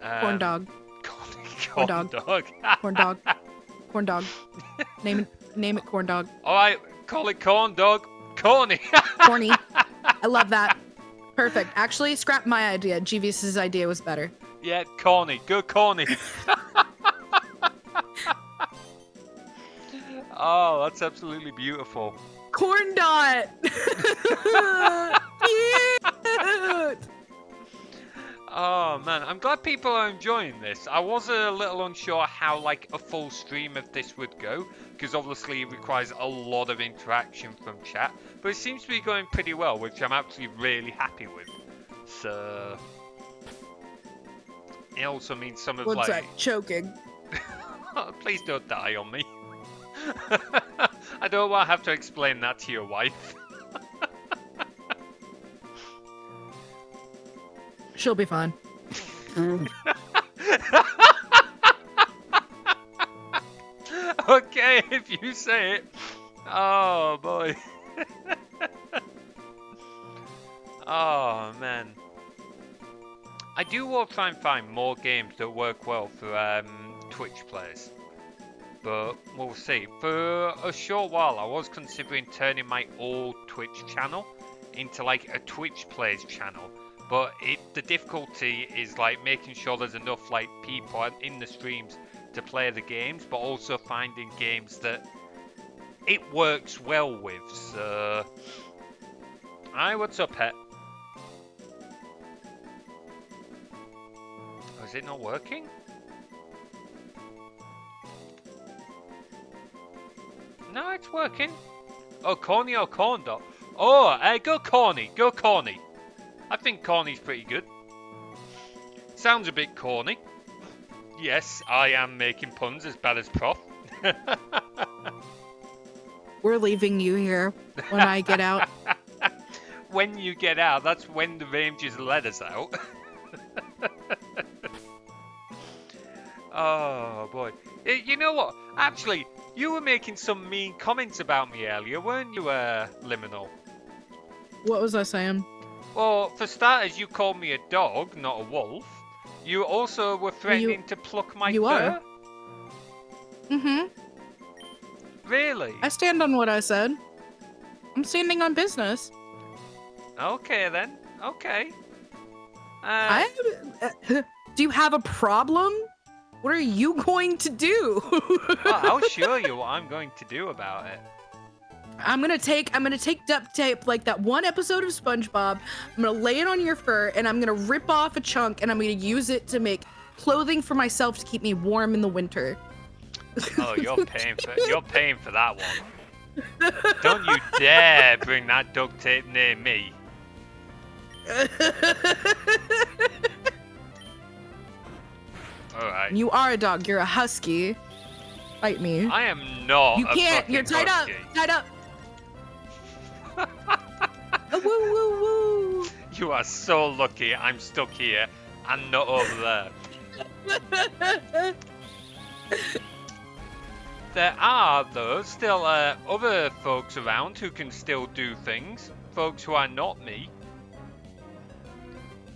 Corn dog. Corn dog. Corn dog. Corn dog. Name it corn dog. Alright, call it corn dog. Corny. Corny. I love that. Perfect. Actually, scrap my idea. GVS's idea was better. Yeah, corny. Go corny. Oh, that's absolutely beautiful. Corn dot. Cute. Oh man, I'm glad people are enjoying this. I was a little unsure how like a full stream of this would go, because obviously it requires a lot of interaction from chat, but it seems to be going pretty well, which I'm actually really happy with. So it also means some of What's that? Choking. Please don't die on me. I don't want to have to explain that to your wife. She'll be fine. Okay, if you say it. Oh boy. Oh man. I do want to try and find more games that work well for Twitch players, but we'll see. For a short while, I was considering turning my old Twitch channel into like a Twitch plays channel. But the difficulty is like making sure there's enough like people in the streams to play the games, but also finding games that it works well with. So Hi, what's up, pet? Oh, is it not working? No, it's working. Oh, corny or corn dog? Oh, go corny, go corny. I think corny's pretty good. Sounds a bit corny. Yes, I am making puns as bad as Prof. We're leaving you here when I get out. When you get out, that's when the Rangers let us out. Oh boy. You know what? Actually, you were making some mean comments about me earlier, weren't you, Liminal? What was I saying? Well, for starters, you called me a dog, not a wolf. You also were threatening to pluck my you fur. are. Mm-hmm. Really? I stand on what I said. I'm standing on business. Okay then. Okay. Do you have a problem? What are you going to do? Well, I'll show you what I'm going to do about it. I'm gonna take duct tape like that one episode of SpongeBob. I'm gonna lay it on your fur and I'm gonna rip off a chunk and I'm gonna use it to make clothing for myself to keep me warm in the winter. Oh, you're paying for that one. Don't you dare bring that duct tape near me. Alright. You are a dog. You're a husky. Fight me. I am not. You can't. You're tied husky. up. Tied up. Woo woo woo. You are so lucky I'm stuck here and not over there. There are, though, still other folks around who can still do things. Folks who are not me.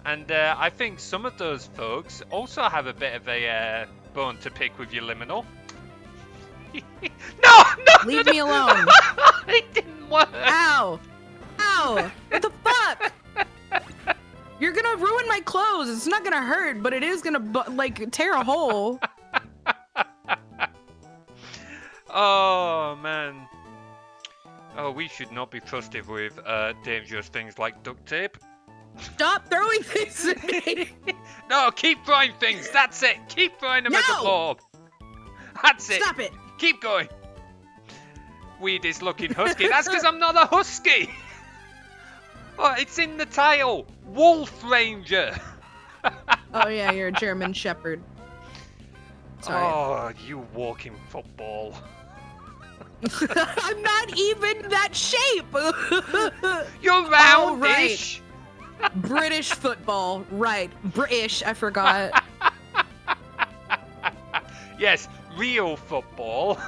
And I think some of those folks also have a bit of a bone to pick with you, Liminal. No! Leave me alone. It didn't work. Ow! Ow! What the fuck? You're gonna ruin my clothes. It's not gonna hurt, but it is gonna like tear a hole. Oh man. Oh, we should not be trusted with dangerous things like duct tape. Stop throwing things at me. No, keep throwing things. That's it. Keep throwing them at the No! Blorb. That's it. Stop it. Keep going. Weirdest looking husky. That's because I'm not a husky. Oh, it's in the title. Wolf Ranger. Oh yeah, you're a German Shepherd. Sorry. Oh, you walking football. I'm not even that shape. You're roundish. Right. British football, right? British. I forgot. Yes, real football.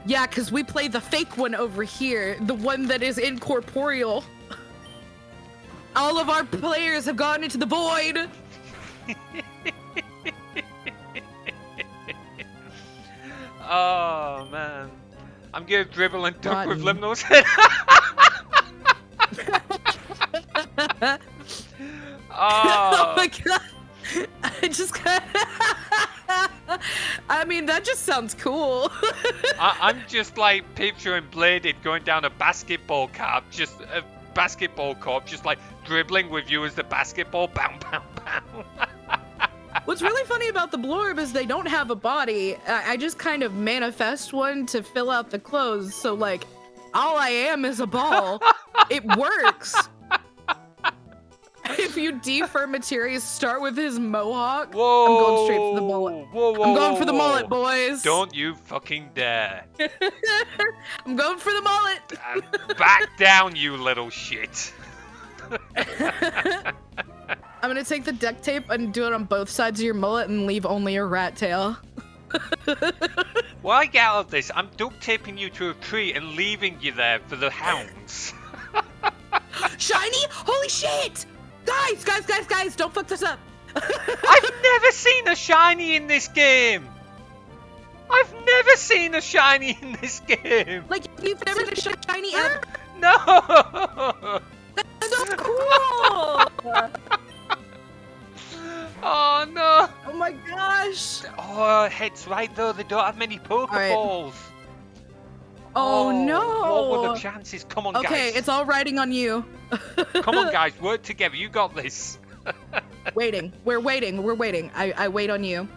Yeah, because we play the fake one over here, the one that is incorporeal. All of our players have gone into the void. Oh man, I'm gonna dribble and dunk with Rotten. Liminal's head. Oh Oh, my god. I just I mean, that just sounds cool. I'm just like picturing Bladed going down a basketball court, just like dribbling with you as the basketball. Bam, bam, bam. What's really funny about the Blorb is they don't have a body. I just kind of manifest one to fill out the clothes. So like, all I am is a ball. It works. If you defer Materies, start with his mohawk. Whoa! I'm going straight for the mullet. Whoa, whoa, I'm going for the whoa. mullet, boys. Don't you fucking dare! I'm going for the mullet. Back down, you little shit! I'm gonna take the duct tape and do it on both sides of your mullet and leave only a rat tail. While I get out of this, I'm duct taping you to a tree and leaving you there for the hounds. Shiny? Holy shit! Guys, don't fuck this up. I've never seen a shiny in this game. I've never seen a shiny in this game. Like, you've never seen a shiny ever? No. That's so cool! Oh no. Oh my gosh! Oh, it's right though. They don't have many Pokeballs. Oh What were the no. chances? Come on, Okay, guys. it's all riding on you. Come on, guys. Work together. You got this. Waiting. We're waiting. We're waiting. I wait on you.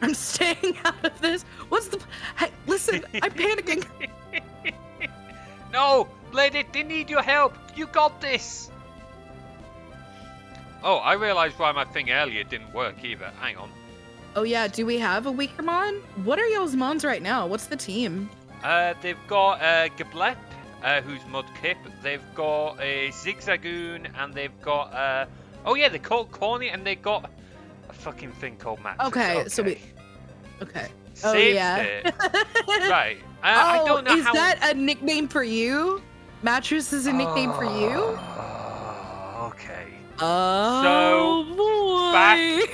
I'm staying out of this. What's the... Hey, listen, I'm panicking. No, lady, they need your help. You got this. Oh, I realized why my thing earlier didn't work either. Hang on. Oh yeah, do we have a weaker mon? What are y'all's mons right now? What's the team? They've got Gablep, who's Mudkip. They've got a Zigzagoon, and they've got oh yeah, they're called Corny, and they've got a fucking thing called Mattress. Okay, so we... Okay. Oh Saved yeah. it. Right. I don't know is how... that a nickname for you? Mattress is a nickname for you? Okay. Oh boy.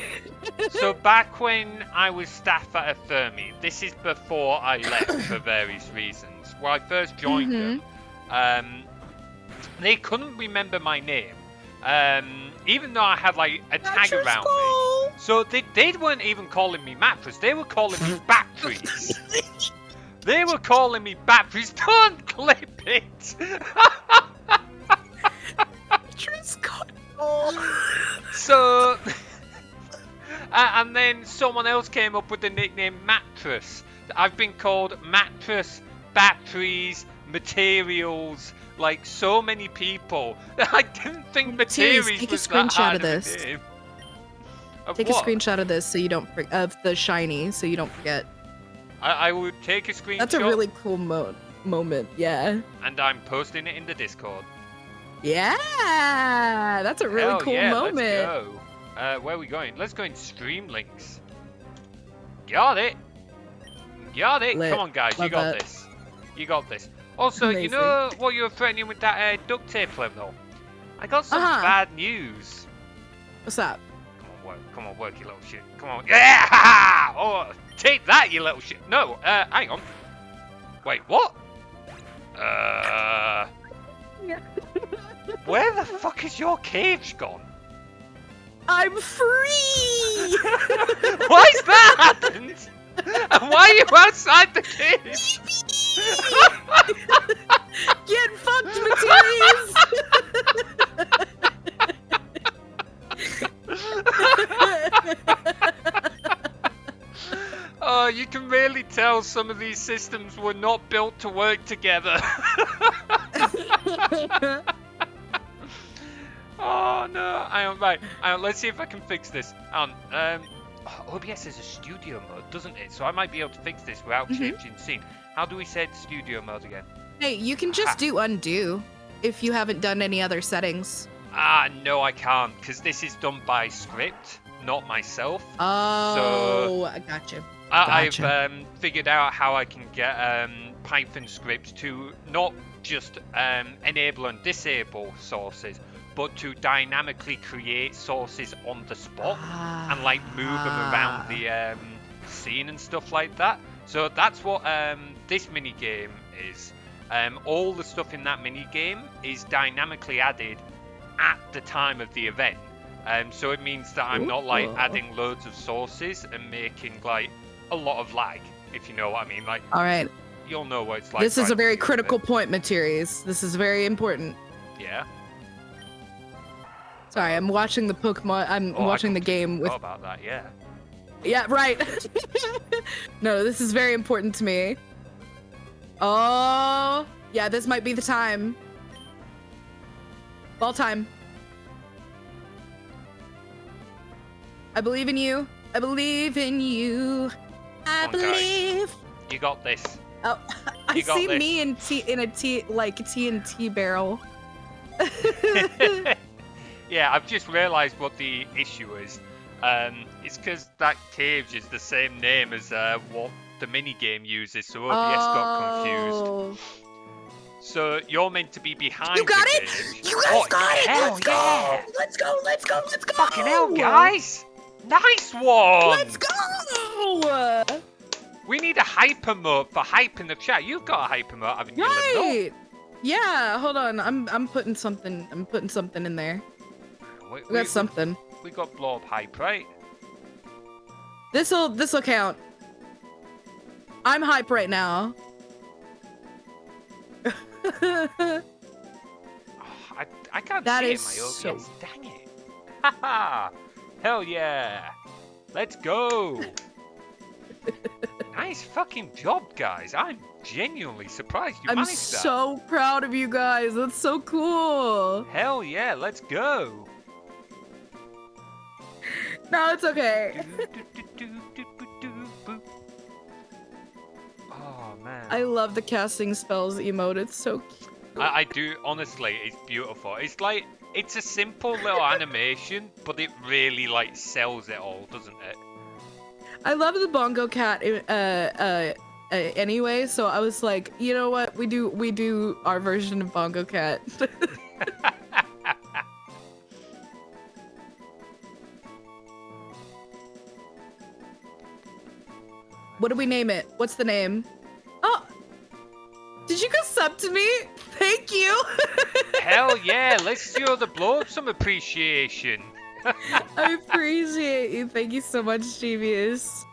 So back when I was staff at a Thermi, this is before I left for various reasons. When I first joined them, they couldn't remember my name, even though I had like a tag around me. So they weren't even calling me Mattress, they were calling me Batteries. They were calling me Batteries. Don't clip it. So, and then someone else came up with the nickname Mattress. I've been called Mattress, Batteries, Materials, like so many people. I didn't think Materies was that hard of a name. Take a screenshot of this so you don't of the shiny so you don't forget. I would take a screenshot. That's a really cool moment, yeah. And I'm posting it in the Discord. Yeah, that's a really cool moment. Let's go. Where are we going? Let's go in stream links. Got it. Got it. Lit. Come on, guys. Love you got that. this. You got this. Also, Amazing. you know what you were threatening with that duct tape level? I got some bad news. What's up? Come on, work, you little shit. Come on. Yeah! Ha! Oh, take that, you little shit. No, hang on. Wait, what? Where the fuck is your cage gone? I'm free! Why's that happened? And why are you outside the cage? Get fucked, Materies! Oh, you can really tell some of these systems were not built to work together. Oh no! Right. Let's see if I can fix this. OBS is a studio mode, doesn't it? So I might be able to fix this without changing scene. How do we set studio mode again? Hey, you can just do undo if you haven't done any other settings. No, I can't, because this is done by script, not myself. Oh, I gotcha. I've figured out how I can get Python scripts to not just enable and disable sources, but to dynamically create sources on the spot and like move them around the scene and stuff like that. So that's what this mini game is. All the stuff in that mini game is dynamically added at the time of the event. So it means that I'm not like adding loads of sources and making like a lot of lag, if you know what I mean. Like, all right, you'll know what it's like. This is a very critical point, Materies. This is very important. Yeah. Sorry, I'm watching the Pokemon. I'm watching the game with. About that, yeah. Yeah, right. No, this is very important to me. Oh, yeah, this might be the time. Ball time. I believe in you. I believe in you. I believe. Guys. You got this. Oh, I see me in a TNT barrel. Yeah, I've just realised what the issue is. It's because that cage is the same name as what the minigame uses, so OBS got confused. So you're meant to be behind You got the it? cage. You guys got it! Hell Let's go! Yeah. Let's go! Let's go! Let's go! Fucking hell, guys! Nice one! Let's go! We need a hyper mode for hyping the chat. You've got a hyper mode, haven't you? Right! Yeah, hold on. I'm putting something. I'm putting something in there. We got something. We got Blorb hype, right? This'll count. I'm hype right now. I can't That see is it in my OBS. so... Dang it. Haha. Hell yeah. Let's go. Nice fucking job, guys. I'm genuinely surprised you I'm managed so proud of you guys. That's so cool. that. Hell yeah, let's go. No, it's okay. Oh, man. I love the casting spells emote. It's so cute. I do, honestly, it's beautiful. It's like, it's a simple little animation, but it really, like, sells it all, doesn't it? I love the bongo cat anyway, so I was like, you know what? We do our version of bongo cat. What do we name it? What's the name? Oh, did you go sub to me? Thank you. Hell yeah, let's show the Blorb some appreciation. I appreciate you. Thank you so much, Genius.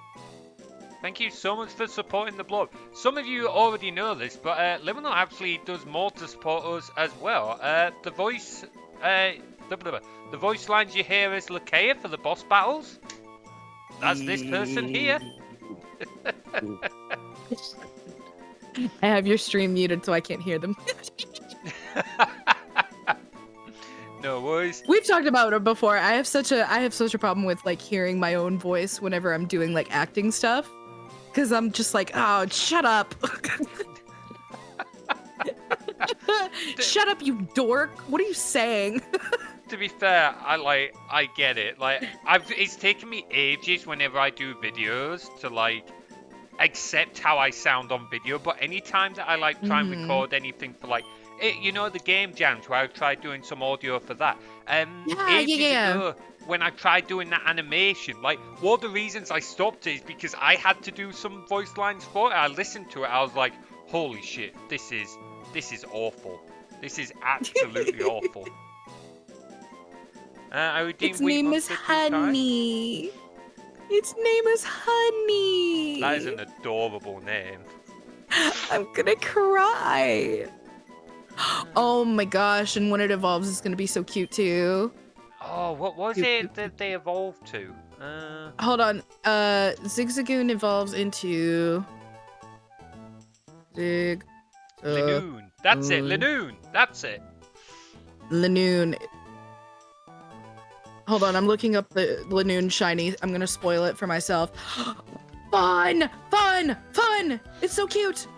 Thank you so much for supporting the Blorb. Some of you already know this, but Liminal actually does more to support us as well. The voice lines you hear as Lakea for the boss battles. That's this person here. I have your stream muted so I can't hear them. No worries. We've talked about it before. I have such a problem with like hearing my own voice whenever I'm doing like acting stuff, because I'm just like, oh, shut up. Shut up, you dork. What are you saying? To be fair, I get it. Like, it's taken me ages whenever I do videos to like accept how I sound on video. But anytime that I like try and record anything for like, you know, the game jams where I tried doing some audio for that. Ages ago, when I tried doing that animation, like one of the reasons I stopped it is because I had to do some voice lines for it. I listened to it, I was like, holy shit, this is awful. This is absolutely awful. I redeemed Its name is Honey. Its name is Honey. That is an adorable name. I'm gonna cry. Oh my gosh, and when it evolves, it's gonna be so cute too. Oh, what was it that they evolved to? Hold on. Zigzagoon evolves into... Linoon. That's it, Linoon. That's it. Linoon. Hold on, I'm looking up the Linoon shiny. I'm gonna spoil it for myself. Fun! Fun! Fun! It's so cute!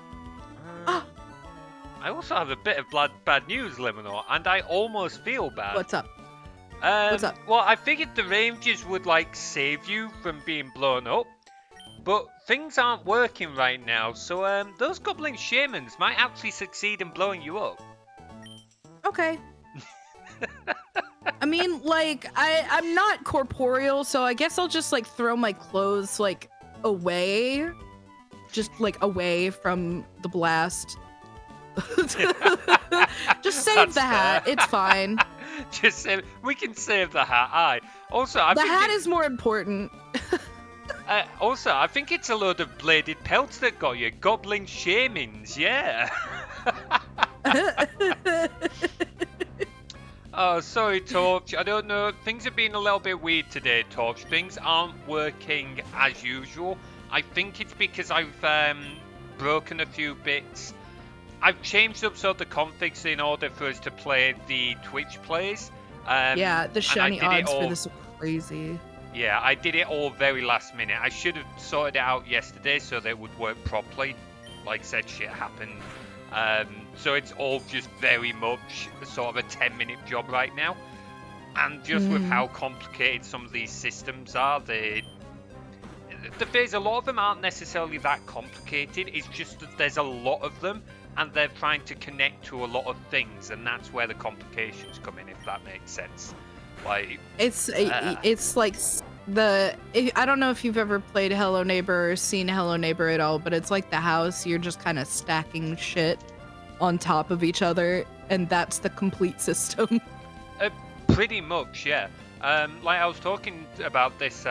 I also have a bit of bad news, Liminal, and I almost feel bad. What's up? What's up? Well, I figured the ranges would, like, save you from being blown up, but things aren't working right now, so those goblin shamans might actually succeed in blowing you up. Okay. I mean, like, I'm not corporeal, so I guess I'll just, like, throw my clothes, like, away. Just, like, away from the blast. Just save That's the hat. fair. It's fine. Just save. We can save the hat. Aye. Also, The hat is more important. Also, I think it's a load of bladed pelts that got you. Goblin shamans, yeah. Oh, sorry, Torch. I don't know. Things have been a little bit weird today, Torch. Things aren't working as usual. I think it's because I've broken a few bits. I've changed up sort of the configs in order for us to play the Twitch plays. Yeah, the shiny odds for this are crazy. Yeah, I did it all very last minute. I should have sorted it out yesterday so that it would work properly. Like said, shit happened. So it's all just very much sort of a 10-minute job right now. And just with how complicated some of these systems are, the phase, a lot of them aren't necessarily that complicated. It's just that there's a lot of them, and they're trying to connect to a lot of things, and that's where the complications come in, if that makes sense. Like it's like I don't know if you've ever played Hello Neighbor or seen Hello Neighbor at all, but it's like the house. You're just kind of stacking shit on top of each other, and that's the complete system. Pretty much, yeah. Like I was talking about this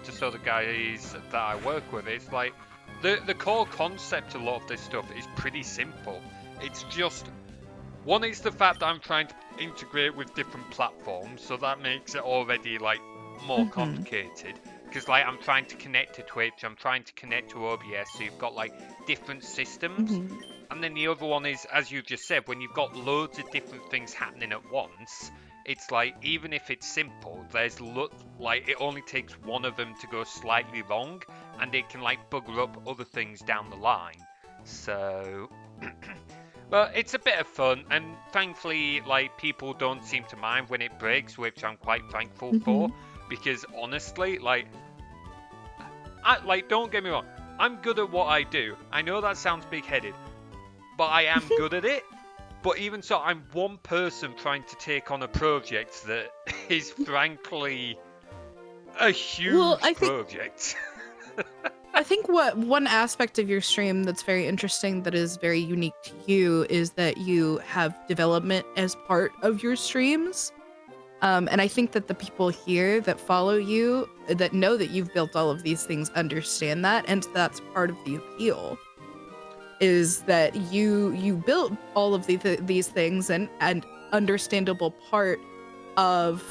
just so the guys that I work with, it's like the core concept of a lot of this stuff is pretty simple. It's just one, it's the fact that I'm trying to integrate with different platforms, so that makes it already like more complicated. Because like I'm trying to connect to Twitch, I'm trying to connect to OBS, so you've got like different systems. And then the other one is, as you just said, when you've got loads of different things happening at once, it's like, even if it's simple, there's like it only takes one of them to go slightly wrong, and it can like bugger up other things down the line. So, but it's a bit of fun, and thankfully, like people don't seem to mind when it breaks, which I'm quite thankful for, because honestly, like, don't get me wrong, I'm good at what I do. I know that sounds big-headed, but I am good at it. But even so, I'm one person trying to take on a project that is frankly a huge project. I think one aspect of your stream that's very interesting, that is very unique to you, is that you have development as part of your streams. And I think that the people here that follow you, that know that you've built all of these things, understand that, and that's part of the appeal. Is that you built all of these things, and an understandable part of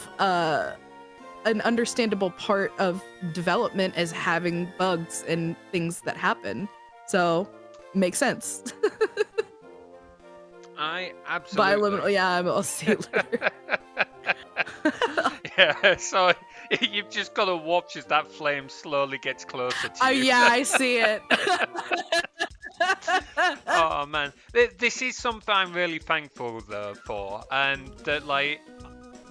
development as having bugs and things that happen. So makes sense. I absolutely. I'll see you later. Yeah, so you've just got to watch as that flame slowly gets closer to you. Yeah, I see it. Oh man, this is something I'm really thankful though for, and that like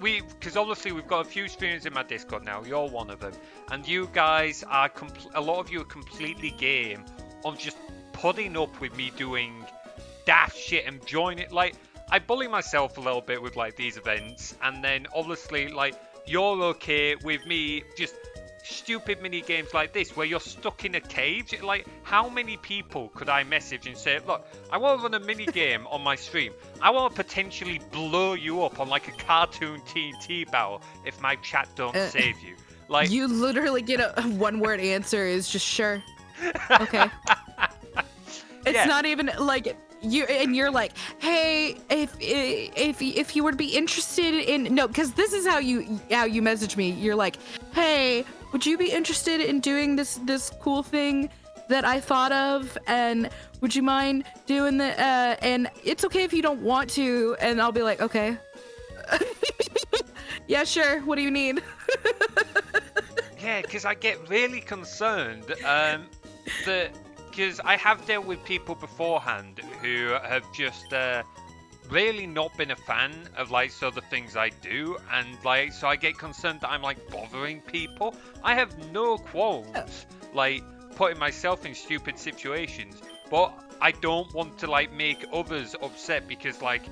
because obviously we've got a few streamers in my Discord now. You're one of them, and you guys are a lot of you are completely game on just putting up with me doing daft shit and joining it. Like, I bully myself a little bit with like these events, and then obviously like you're okay with me just stupid mini games like this where you're stuck in a cage. Like, how many people could I message and say, look, I want to run a mini game on my stream, I want to potentially blow you up on like a cartoon TNT battle if my chat don't save you. Like, you literally get a one-word answer is just sure. Okay. It's not even like you're like, hey, if you would be interested in, no, because this is how you message me. You're like, hey, would you be interested in doing this cool thing that I thought of, and would you mind doing the and it's okay if you don't want to, and I'll be like, okay. Yeah, sure, what do you need? Yeah, because I get really concerned because I have dealt with people beforehand who have just really not been a fan of like the things I do, and like so I get concerned that I'm like bothering people. I have no qualms like putting myself in stupid situations, but I don't want to like make others upset because, like,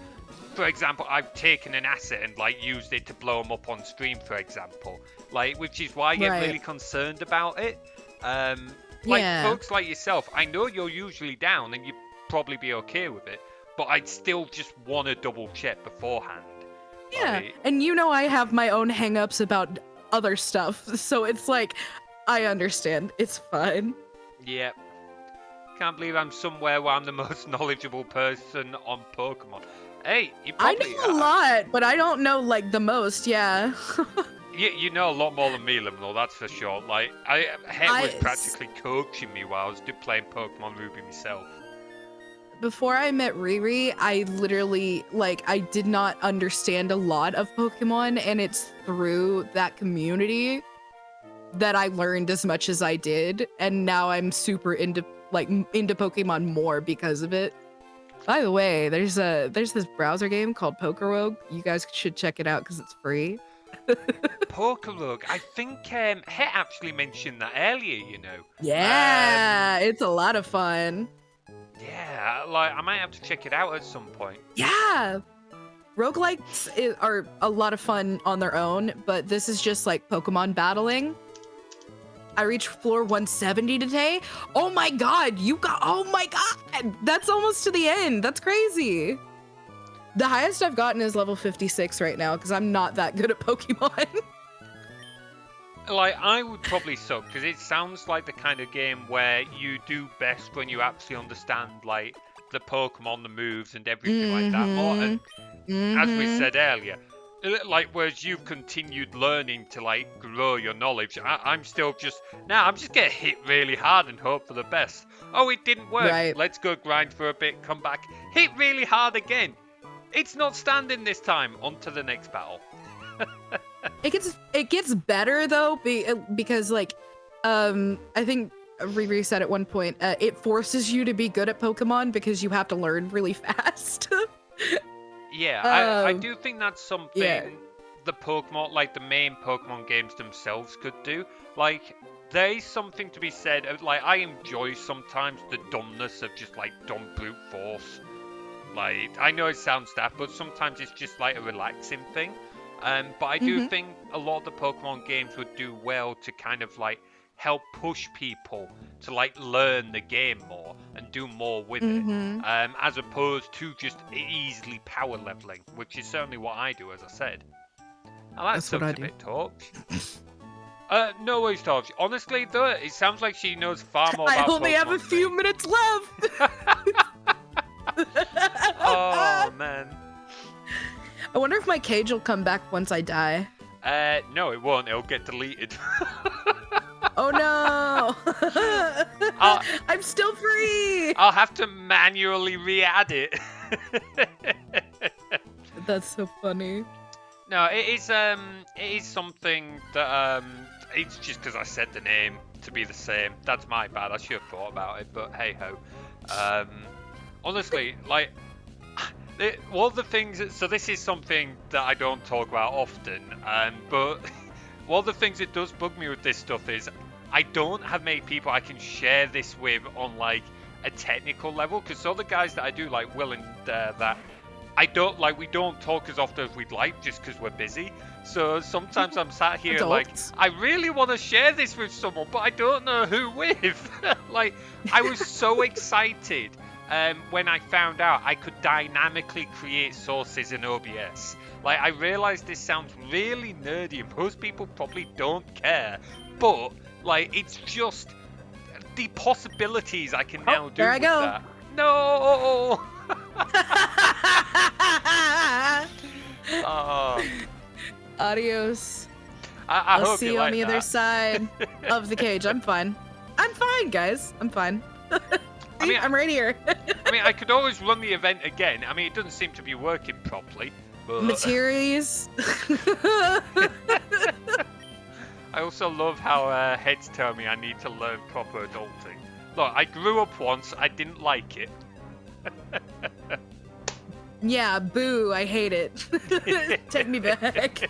for example, I've taken an asset and like used it to blow them up on stream, for example, like, which is why I get really concerned about it. Like folks like yourself, I know you're usually down and you'd probably be okay with it, but I'd still just want to double check beforehand. Yeah, and you know I have my own hang-ups about other stuff, so it's like, I understand. It's fine. Yep. Can't believe I'm somewhere where I'm the most knowledgeable person on Pokemon. Hey, you probably I know a lot, but I don't know like the most, yeah. You know a lot more than me, Liminal, that's for sure. Like, Het was practically coaching me while I was playing Pokemon Ruby myself. Before I met Riri, I literally, like, I did not understand a lot of Pokemon, and it's through that community that I learned as much as I did, and now I'm super into Pokemon more because of it. By the way, there's this browser game called Pokerogue. You guys should check it out because it's free. Pokerogue, I think Het actually mentioned that earlier, you know. Yeah, it's a lot of fun. Yeah, like, I might have to check it out at some point. Yeah, roguelikes are a lot of fun on their own, but this is just like Pokemon battling. I reached floor 170 today. Oh my god, oh my god, that's almost to the end. That's crazy. The highest I've gotten is level 56 right now because I'm not that good at Pokemon. Like, I would probably suck, because it sounds like the kind of game where you do best when you actually understand, like, the Pokemon, the moves, and everything like that more. And as we said earlier, like, whereas you've continued learning to, like, grow your knowledge, I'm still just, now I'm just gonna hit really hard and hope for the best. Oh, it didn't work. Right. Let's go grind for a bit, come back, hit really hard again. It's not standing this time. On to the next battle. It gets better though, because like, I think Riri said at one point, it forces you to be good at Pokemon because you have to learn really fast. Yeah, I do think that's something yeah. the Pokemon, like the main Pokemon games themselves could do. Like, there is something to be said. Like, I enjoy sometimes the dumbness of just like dumb brute force. Like, I know it sounds daft, but sometimes it's just like a relaxing thing. But I do think a lot of the Pokemon games would do well to kind of like help push people to like learn the game more and do more with it, as opposed to just easily power leveling, which is certainly what I do, as I said. Now that sucks a bit, Torch. No worries, Torch. Honestly, though, it sounds like she knows far more about Pokemon. I only have a few minutes left. Oh man. I wonder if my cage will come back once I die. No, it won't. It'll get deleted. Oh no! I'm still free. I'll have to manually re-add it. That's so funny. No, it is something that it's just because I said the name to be the same. That's my bad. I should have thought about it, but hey ho. Honestly, like. One of the things, so this is something that I don't talk about often, but one of the things that does bug me with this stuff is I don't have many people I can share this with on like a technical level, because all the guys that I do like Will and that I don't like, we don't talk as often as we'd like just because we're busy. So sometimes I'm sat here like, I really want to share this with someone, but I don't know who with. Like, I was so excited when I found out I could dynamically create sources in OBS. Like, I realized this sounds really nerdy and most people probably don't care, but like, it's just the possibilities I can now do there I with go. that. No. Oh. Adios. I'll hope see you on the other side of the cage. I'm fine. I'm fine, guys. I'm fine. I mean, I'm right here. I mean, I could always run the event again. I mean, it doesn't seem to be working properly. But... Materies. I also love how heads tell me I need to learn proper adulting. Look, I grew up once. I didn't like it. Yeah, boo. I hate it. Take me back.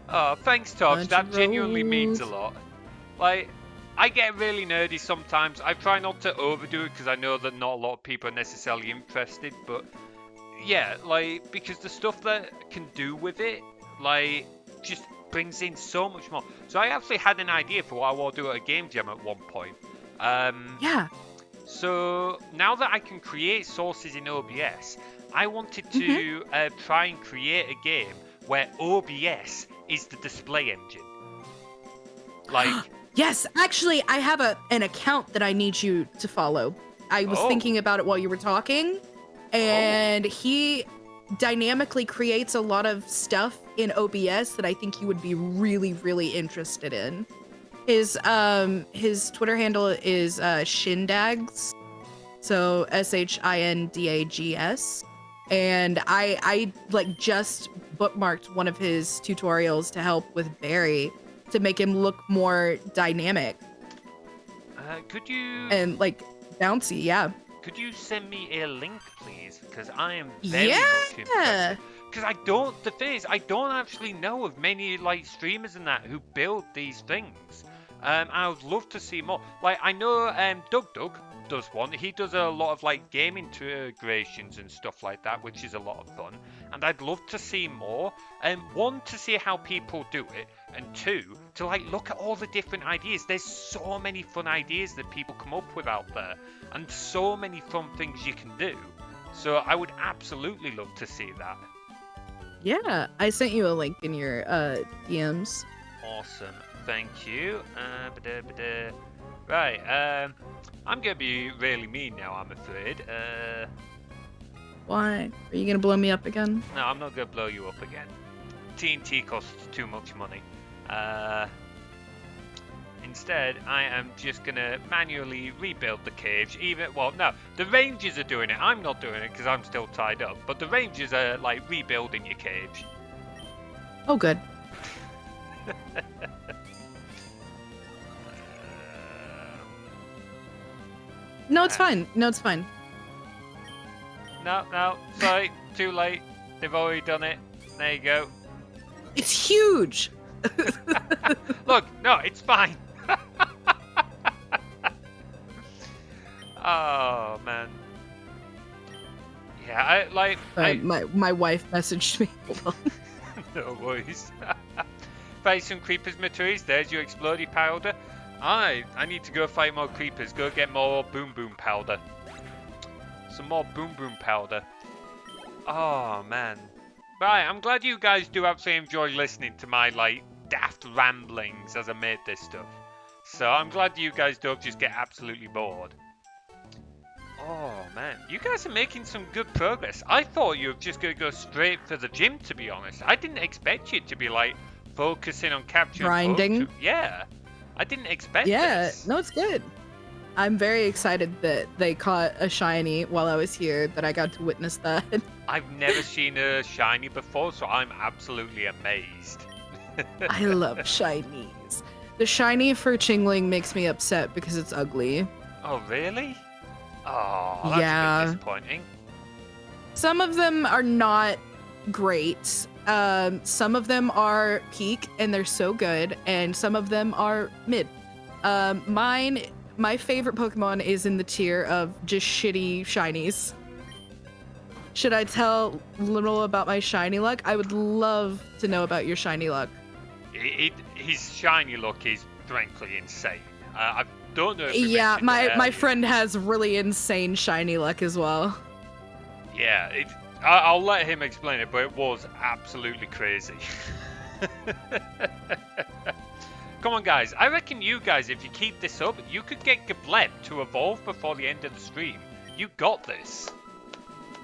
Oh, thanks, Tobbs. That genuinely means a lot. Like, I get really nerdy sometimes. I try not to overdo it because I know that not a lot of people are necessarily interested. But yeah, like, because the stuff that can do with it, like, just brings in so much more. So I actually had an idea for what I will do at a game jam at one point. Yeah. So now that I can create sources in OBS, I wanted to try and create a game where OBS is the display engine. Like, yes, actually, I have an account that I need you to follow. I was thinking about it while you were talking, and he dynamically creates a lot of stuff in OBS that I think you would be really, really interested in. His Twitter handle is Shindags, so SHINDAGS, and I like just bookmarked one of his tutorials to help with Barry to make him look more dynamic. Could you and like bouncy? Yeah. Could you send me a link, please? Because I am very much interested. Because I don't. The thing is, I don't actually know of many like streamers and that who build these things. I would love to see more. Like, I know Doug does one. He does a lot of like game integrations and stuff like that, which is a lot of fun. And I'd love to see more. One, to see how people do it, and two, to like look at all the different ideas. There's so many fun ideas that people come up with out there, and so many fun things you can do. So I would absolutely love to see that. Yeah, I sent you a link in your DMs. Awesome, thank you. Right, I'm gonna be really mean now, I'm afraid. Why? Are you gonna blow me up again? No, I'm not gonna blow you up again. TNT costs too much money. Instead, I am just gonna manually rebuild the cage. Well, no, the rangers are doing it. I'm not doing it because I'm still tied up. But the rangers are like rebuilding your cage. Oh, good. No, it's fine. No, it's fine. No, sorry, too late. They've already done it. There you go. It's huge. Look, no, it's fine. Oh man. Yeah, my wife messaged me. No worries. Fight some creepers, Materies. There's your explodey powder. I need to go fight more creepers. Go get more boom boom powder. Some more boom boom powder. Oh man. Right, I'm glad you guys do actually enjoy listening to my like daft ramblings as I made this stuff. So I'm glad you guys don't just get absolutely bored. Oh man, you guys are making some good progress. I thought you were just going to go straight for the gym, to be honest. I didn't expect you to be like focusing on capturing grinding. Yeah, I didn't expect this. Yeah, no, it's good. I'm very excited that they caught a shiny while I was here, that I got to witness that. I've never seen a shiny before, so I'm absolutely amazed. I love shinies. The shiny for Chingling makes me upset because it's ugly. Oh, really? Oh, that's a bit disappointing. Some of them are not great. Some of them are peak and they're so good, and some of them are mid. My favorite Pokemon is in the tier of just shitty shinies. Should I tell little about my shiny luck? I would love to know about your shiny luck. His shiny luck is frankly insane. I don't know if yeah, my friend has really insane shiny luck as well. Yeah, I'll let him explain it, but it was absolutely crazy. Come on, guys. I reckon you guys, if you keep this up, you could get Gableb to evolve before the end of the stream. You got this.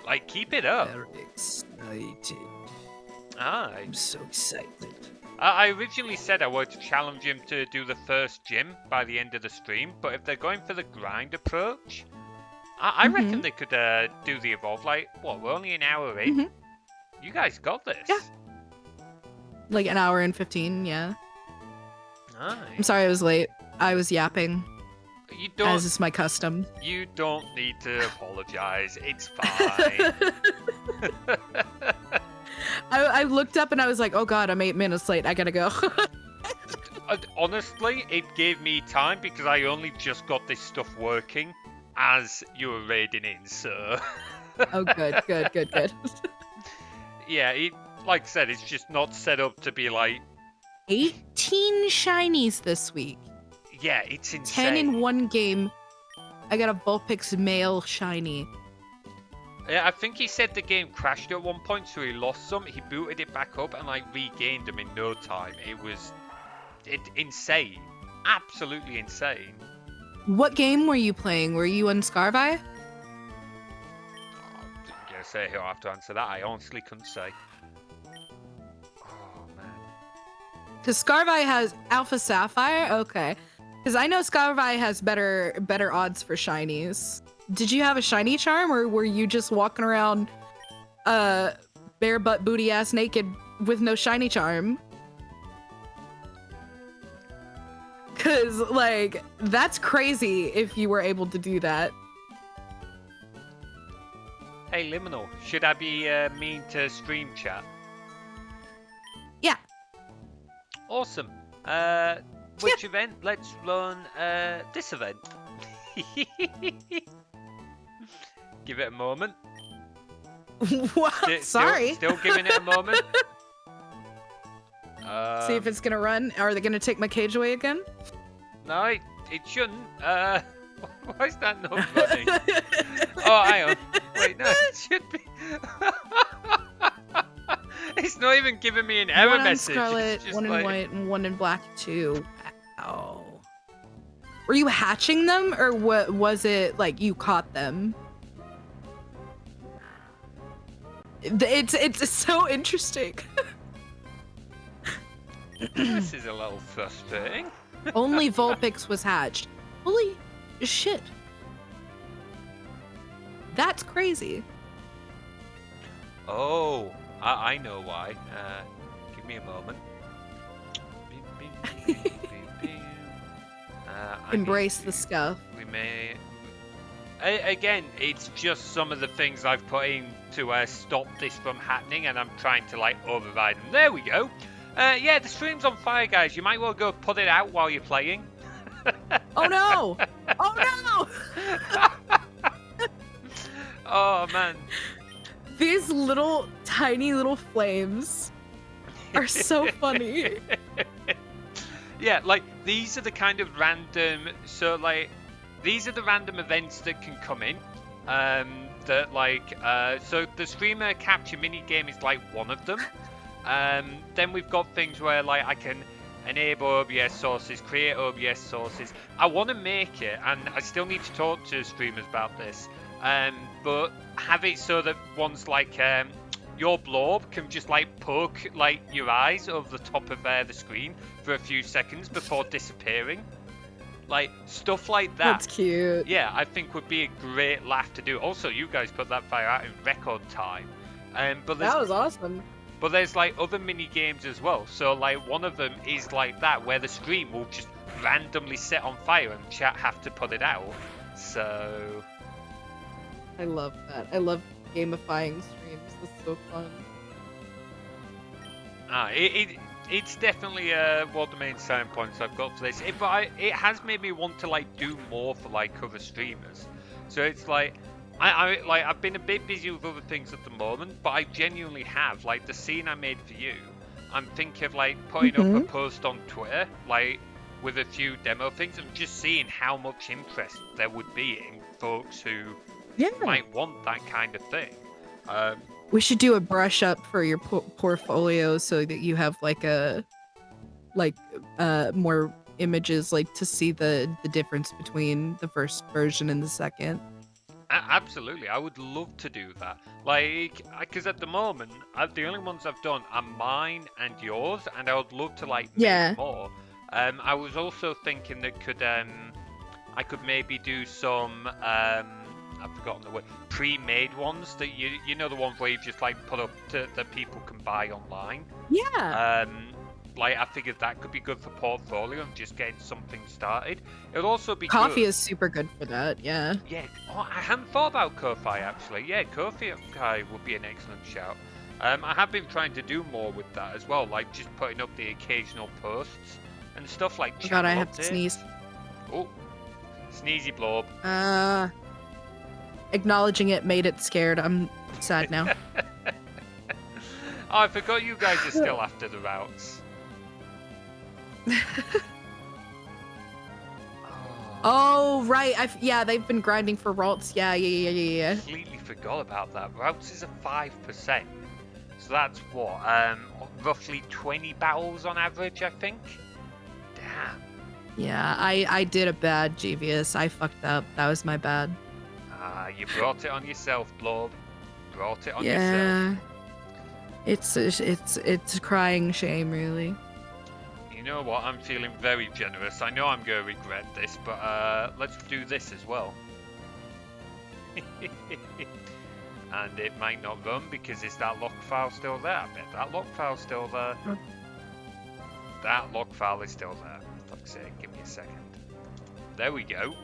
Like, keep it up. Very excited. I'm so excited. I originally said I wanted to challenge him to do the first gym by the end of the stream, but if they're going for the grind approach, I reckon they could do the evolve. Like, what, we're only an hour in? You guys got this. Yeah. Like an hour and 15, yeah. Nice. I'm sorry I was late. I was yapping. You don't. As is my custom. You don't need to apologize. It's fine. I looked up and I was like, oh god, I'm 8 minutes late. I gotta go. Honestly, it gave me time because I only just got this stuff working as you were raiding in, so... Oh, good. Yeah, like I said, it's just not set up to be like... 18 shinies this week. Yeah, it's insane. 10 in one game. I got a Vulpix male shiny. Yeah, I think he said the game crashed at one point, so he lost some. He booted it back up and like regained them in no time. It was insane. Absolutely insane. What game were you playing? Were you on Scarvi? I'm gonna say he'll have to answer that. I honestly couldn't say. Oh man. Because Scarvi has Alpha Sapphire? Okay. Because I know Scarvi has better odds for shinies. Did you have a shiny charm, or were you just walking around bare butt booty ass naked with no shiny charm? Cause like that's crazy if you were able to do that. Hey Liminal, should I be mean to stream chat? Yeah. Awesome. Which event? Let's run this event. Give it a moment. What? Sorry. Still giving it a moment. See if it's gonna run. Are they gonna take my cage away again? No, it shouldn't. Why is that not running? Oh, hang on. Wait, no, it should be. It's not even giving me an error one on message. Scarlet, It's just one in like... white, and one in black too. Wow. Were you hatching them, or what was it like you caught them? It's so interesting. This is a little frustrating. Only Vulpix was hatched. Holy shit. That's crazy. Oh, I know why. Give me a moment. Embrace the scuff. We may... Again, it's just some of the things I've put in to stop this from happening, and I'm trying to, like, override them. There we go. Yeah, the stream's on fire, guys. You might well go put it out while you're playing. Oh, no! Oh, no! Oh, man. These little, tiny little flames are so funny. Yeah, like, these are the kind of random... So, like, these are the random events that can come in. That, like... so, the streamer capture minigame is, like, one of them. Then we've got things where, like, I can enable OBS sources, create OBS sources. I want to make it, and I still need to talk to streamers about this. But have it so that ones like your Blorb can just like poke like your eyes over the top of the screen for a few seconds before disappearing. Like stuff like that. That's cute. Yeah, I think would be a great laugh to do. Also, you guys put that fire out in record time. But that was awesome. But there's like other mini games as well. So like one of them is like that, where the screen will just randomly set on fire and chat have to put it out. So I love that. I love gamifying streams. That's so fun. It's definitely one of the main selling points I've got for this. It has made me want to like do more for like other streamers. So it's like I've been a bit busy with other things at the moment, but I genuinely have like the scene I made for you. I'm thinking of like putting up a post on Twitter, like with a few demo things, and just seeing how much interest there would be in folks who might want that kind of thing. We should do a brush up for your portfolio so that you have like more images, like to see the difference between the first version and the second. Absolutely, I would love to do that. Like, because at the moment, the only ones I've done are mine and yours, and I would love to like make more. I was also thinking that I could maybe do some I've forgotten the word, pre-made ones that you know, the ones where you just like put up that people can buy online. Yeah. Like I figured that could be good for portfolio and just getting something started. It'll also be Coffee good. is super good for that. Yeah. Yeah. Oh, I hadn't thought about Ko-Fi actually. Yeah, Ko-Fi would be an excellent shout. I have been trying to do more with that as well, like just putting up the occasional posts and stuff like. Oh God, I have to sneeze. Oh, sneezy Blorb. Acknowledging it made it scared. I'm sad now. Oh, I forgot you guys are still after the routes. Oh, right. Yeah, they've been grinding for routes. Yeah. Completely forgot about that. Routes is a 5%. So that's what? Roughly 20 battles on average, I think. Damn. Yeah, I did a bad GVS. I fucked up. That was my bad. You brought it on yourself, Blorb. Brought it on yourself. It's a crying shame, really. You know what? I'm feeling very generous. I know I'm going to regret this, but let's do this as well. And it might not run because is that lock file still there? I bet that lock file's still there. That lock file is still there. For fuck's sake, give me a second. There we go.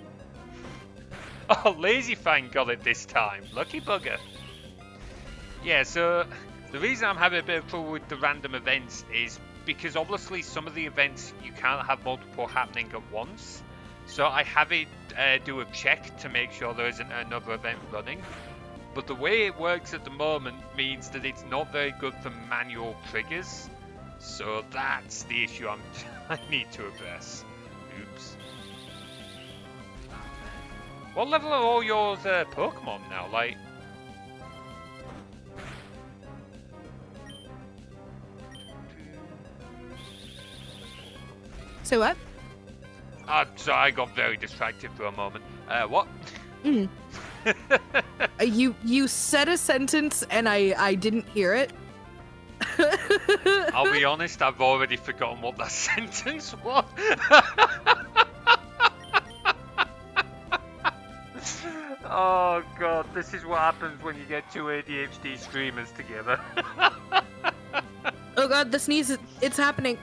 Oh, Lazy Fang got it this time. Lucky bugger. Yeah, so the reason I'm having a bit of trouble with the random events is because obviously some of the events you can't have multiple happening at once. So I have it do a check to make sure there isn't another event running. But the way it works at the moment means that it's not very good for manual triggers. So that's the issue I need to address. Oops. What level are all yours Pokemon now? Like, Say what? So I got very distracted for a moment. What? Mm. You said a sentence and I didn't hear it. I'll be honest, I've already forgotten what that sentence was. Oh god, this is what happens when you get two ADHD streamers together. Oh god, the sneeze, it's happening.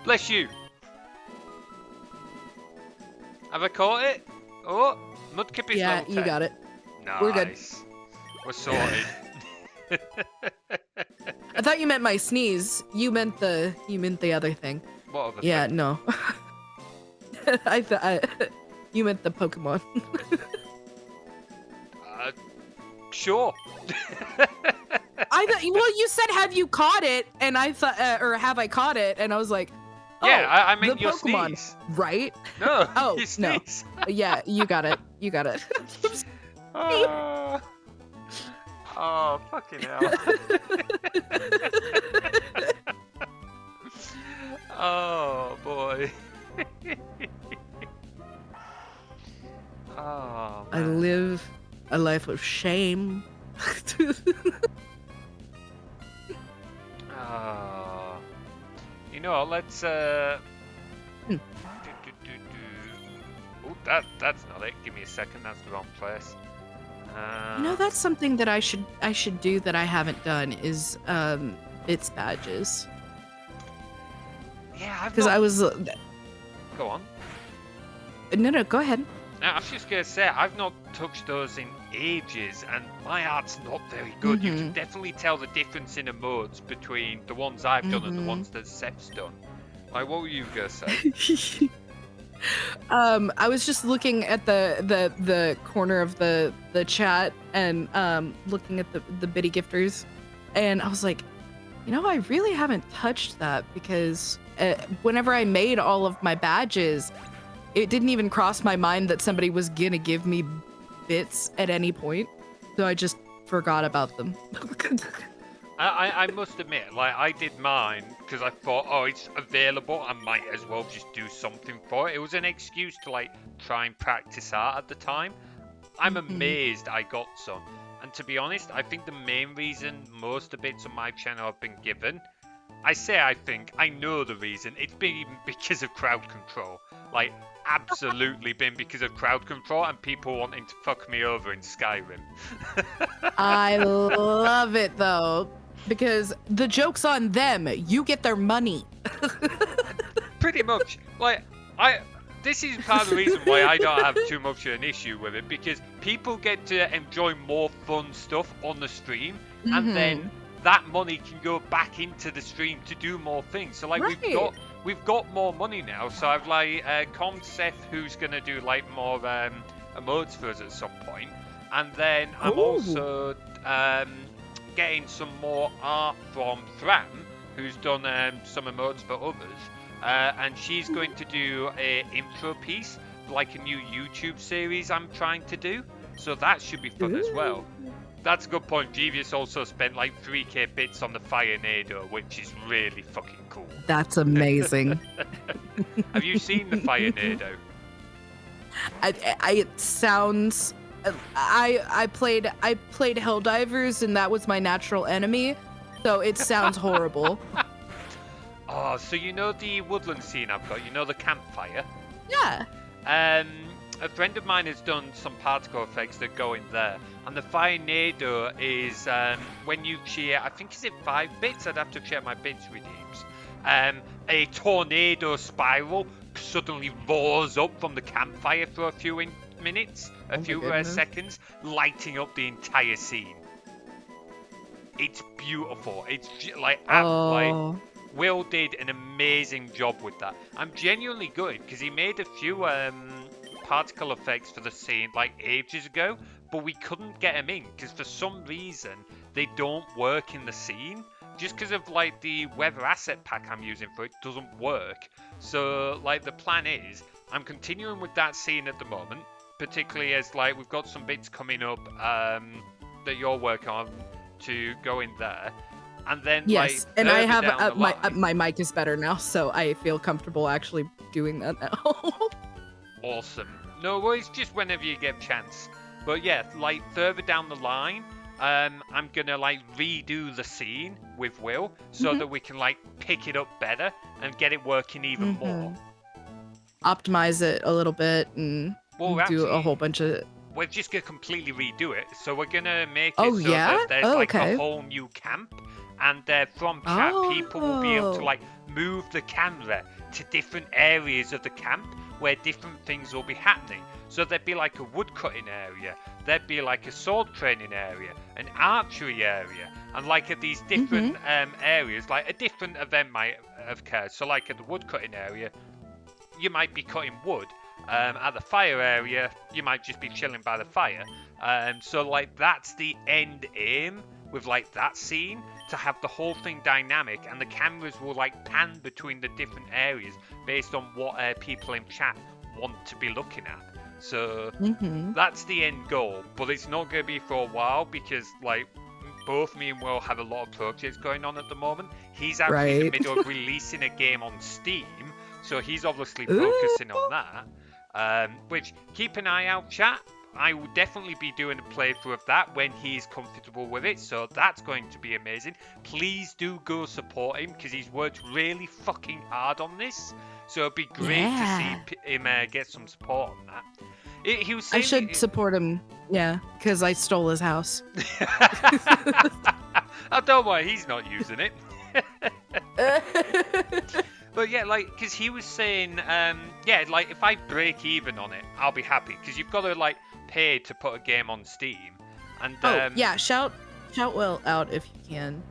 Bless you. Have I caught it? Oh, Mudkip is Yeah, level 10. you got it. Nice. We're good. We're sorted. I thought you meant my sneeze. You meant the other thing. What other Yeah, thing? no. I thought you meant the Pokemon. Sure. I thought, well, you said, have you caught it? And I thought, or have I caught it? And I was like, oh, Yeah, I meant the your Pokemon, sneeze. right? No, Oh, you sneeze. no. Yeah, you got it. You got it. Oh, fucking hell. Oh, boy. Oh, man. I live a life of shame. Oh. You know, let's Oh, that's not it. Give me a second. That's the wrong place. You know, that's something that I should do that I haven't done is bits badges. Yeah, I've Because not... I was Go on. no, go ahead. I was just gonna say, I've not touched those in ages, and my art's not very good. You can definitely tell the difference in emotes between the ones I've done and the ones that Seth's done. Like, what were you gonna say? I was just looking at the corner of the chat and looking at the bitty gifters, and I was like, you know, I really haven't touched that because whenever I made all of my badges, it didn't even cross my mind that somebody was gonna give me bits at any point, so I just forgot about them. I must admit, like, I did mine because I thought, oh, it's available, I might as well just do something for it. It was an excuse to, like, try and practice art at the time. I'm amazed I got some. And to be honest, I think the main reason most of the bits on my channel have been given, I know the reason, it's been because of crowd control. Like, absolutely been because of crowd control and people wanting to fuck me over in Skyrim. I love it though, because the joke's on them. You get their money. Pretty much. Like, this is part of the reason why I don't have too much of an issue with it, because people get to enjoy more fun stuff on the stream, and then that money can go back into the stream to do more things. So like, Right. we've got more money now. So I've like conned Seth, who's gonna do like more emotes for us at some point, and then I'm also getting some more art from Thram, who's done some emotes for others, and she's going to do a intro piece for like a new YouTube series I'm trying to do. So that should be fun as well. That's a good point. Jeevius also spent like 3k bits on the Fire Nado, which is really fucking cool. That's amazing. Have you seen the Fire Nado? It sounds. I played Helldivers and that was my natural enemy, so it sounds horrible. Oh, so you know the Woodland Scene I've got? You know the campfire? Yeah. A friend of mine has done some particle effects that go in there, and the Fire Nado is when you cheer, I think, is it 5 bits? I'd have to check my bits redeems. A tornado spiral suddenly roars up from the campfire for a few minutes, a few seconds, lighting up the entire scene. It's beautiful. It's like, like Will did an amazing job with that. I'm genuinely good because he made a few particle effects for the scene like ages ago, but we couldn't get them in because for some reason they don't work in the scene. Just because of like the weather asset pack I'm using for it doesn't work. So like the plan is I'm continuing with that scene at the moment, particularly as like we've got some bits coming up that you're working on to go in there. and then Yes, like and I further have down the line, my mic is better now, so I feel comfortable actually doing that now. awesome. No worries, just whenever you get a chance. But yeah, like further down the line, I'm gonna like redo the scene with Will so Mhm. that we can like pick it up better and get it working even more. Optimize it a little bit and Well, do a actually, whole bunch of. we're just gonna completely redo it. So we're gonna make it Oh so yeah. that there's Oh, like a okay. whole new camp, and from chat, people will be able to Oh. like move the camera to different areas of the camp where different things will be happening. So there'd be like a woodcutting area, there'd be like a sword training area, an archery area, and like at these different areas, like a different event might have occurred. So like at the woodcutting area, you might be cutting wood. At the fire area, you might just be chilling by the fire. So like that's the end aim with like that scene, to have the whole thing dynamic, and the cameras will like pan between the different areas based on what people in chat want to be looking at. So that's the end goal, but it's not going to be for a while because like both me and Will have a lot of projects going on at the moment. He's actually in the Right. middle of releasing a game on Steam, so he's obviously Ooh. focusing on that. Which, keep an eye out, chat. I will definitely be doing a playthrough of that when he's comfortable with it, so that's going to be amazing. Please do go support him because he's worked really fucking hard on this. So it'd be great to see him get some support on that. He was saying I should support him. Yeah, because I stole his house. I don't know why he's not using it. But yeah, like, because he was saying, yeah, like, if I break even on it, I'll be happy. Because you've got to, like, pay to put a game on Steam. And, yeah, shout Will out if you can.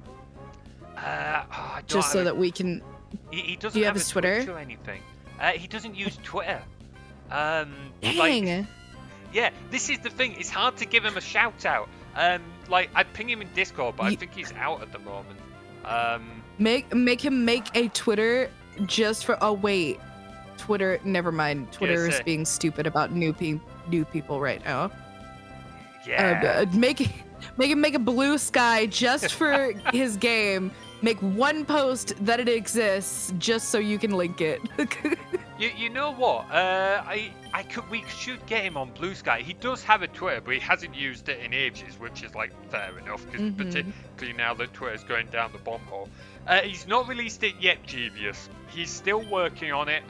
just so that we can... He doesn't Do you have have his Twitter? Or anything. He doesn't use Twitter. Dang. Like, yeah, this is the thing. It's hard to give him a shout out. Like, I'd ping him in Discord, but I think he's out at the moment. Make him make a Twitter just for. Oh wait, Twitter. Never mind. Twitter is being stupid about new people right now. Yeah. Make him make a blue sky just for his game. Make one post that it exists just so you can link it. You know what? We should get him on Blue Sky. He does have a Twitter, but he hasn't used it in ages, which is like fair enough, because particularly now that Twitter's going down the bomb hole. He's not released it yet, Jeevious. He's still working on it.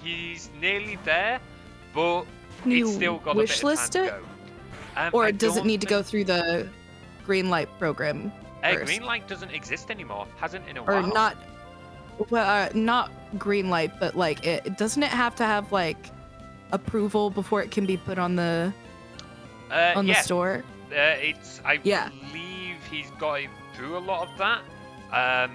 He's nearly there, but it's still got a bit of time to go. Or does it need to go through the green light program? Green light doesn't exist anymore. Hasn't in a while. Or not. Well, not green light, but like doesn't it have to have like approval before it can be put on the the store? I believe he's got it through a lot of that.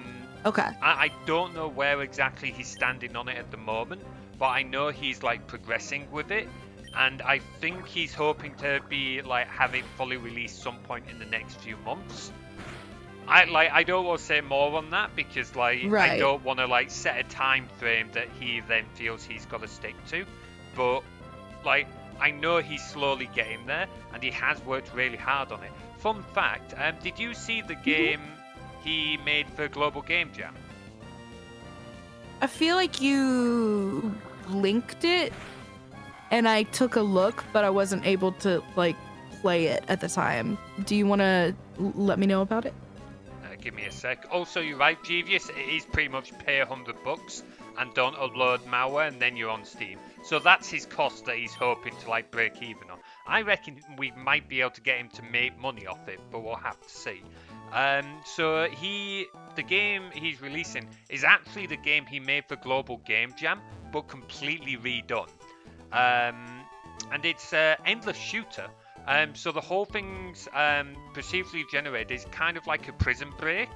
Okay. I don't know where exactly he's standing on it at the moment, but I know he's like progressing with it, and I think he's hoping to be like have it fully released some point in the next few months. I don't want to say more on that because I don't want to like set a time frame that he then feels he's got to stick to, but like I know he's slowly getting there and he has worked really hard on it. Fun fact, did you see the game he made for Global Game Jam? I feel like you linked it and I took a look, but I wasn't able to like play it at the time. Do you want to let me know about it? Give me a sec. Also, you're right, Jeevious. It is pretty much pay $100 and don't upload malware, and then you're on Steam. So that's his cost that he's hoping to like break even on. I reckon we might be able to get him to make money off it, but we'll have to see. So the game he's releasing is actually the game he made for Global Game Jam, but completely redone. And it's endless shooter. So the whole thing's procedurally generated is kind of like a prison break.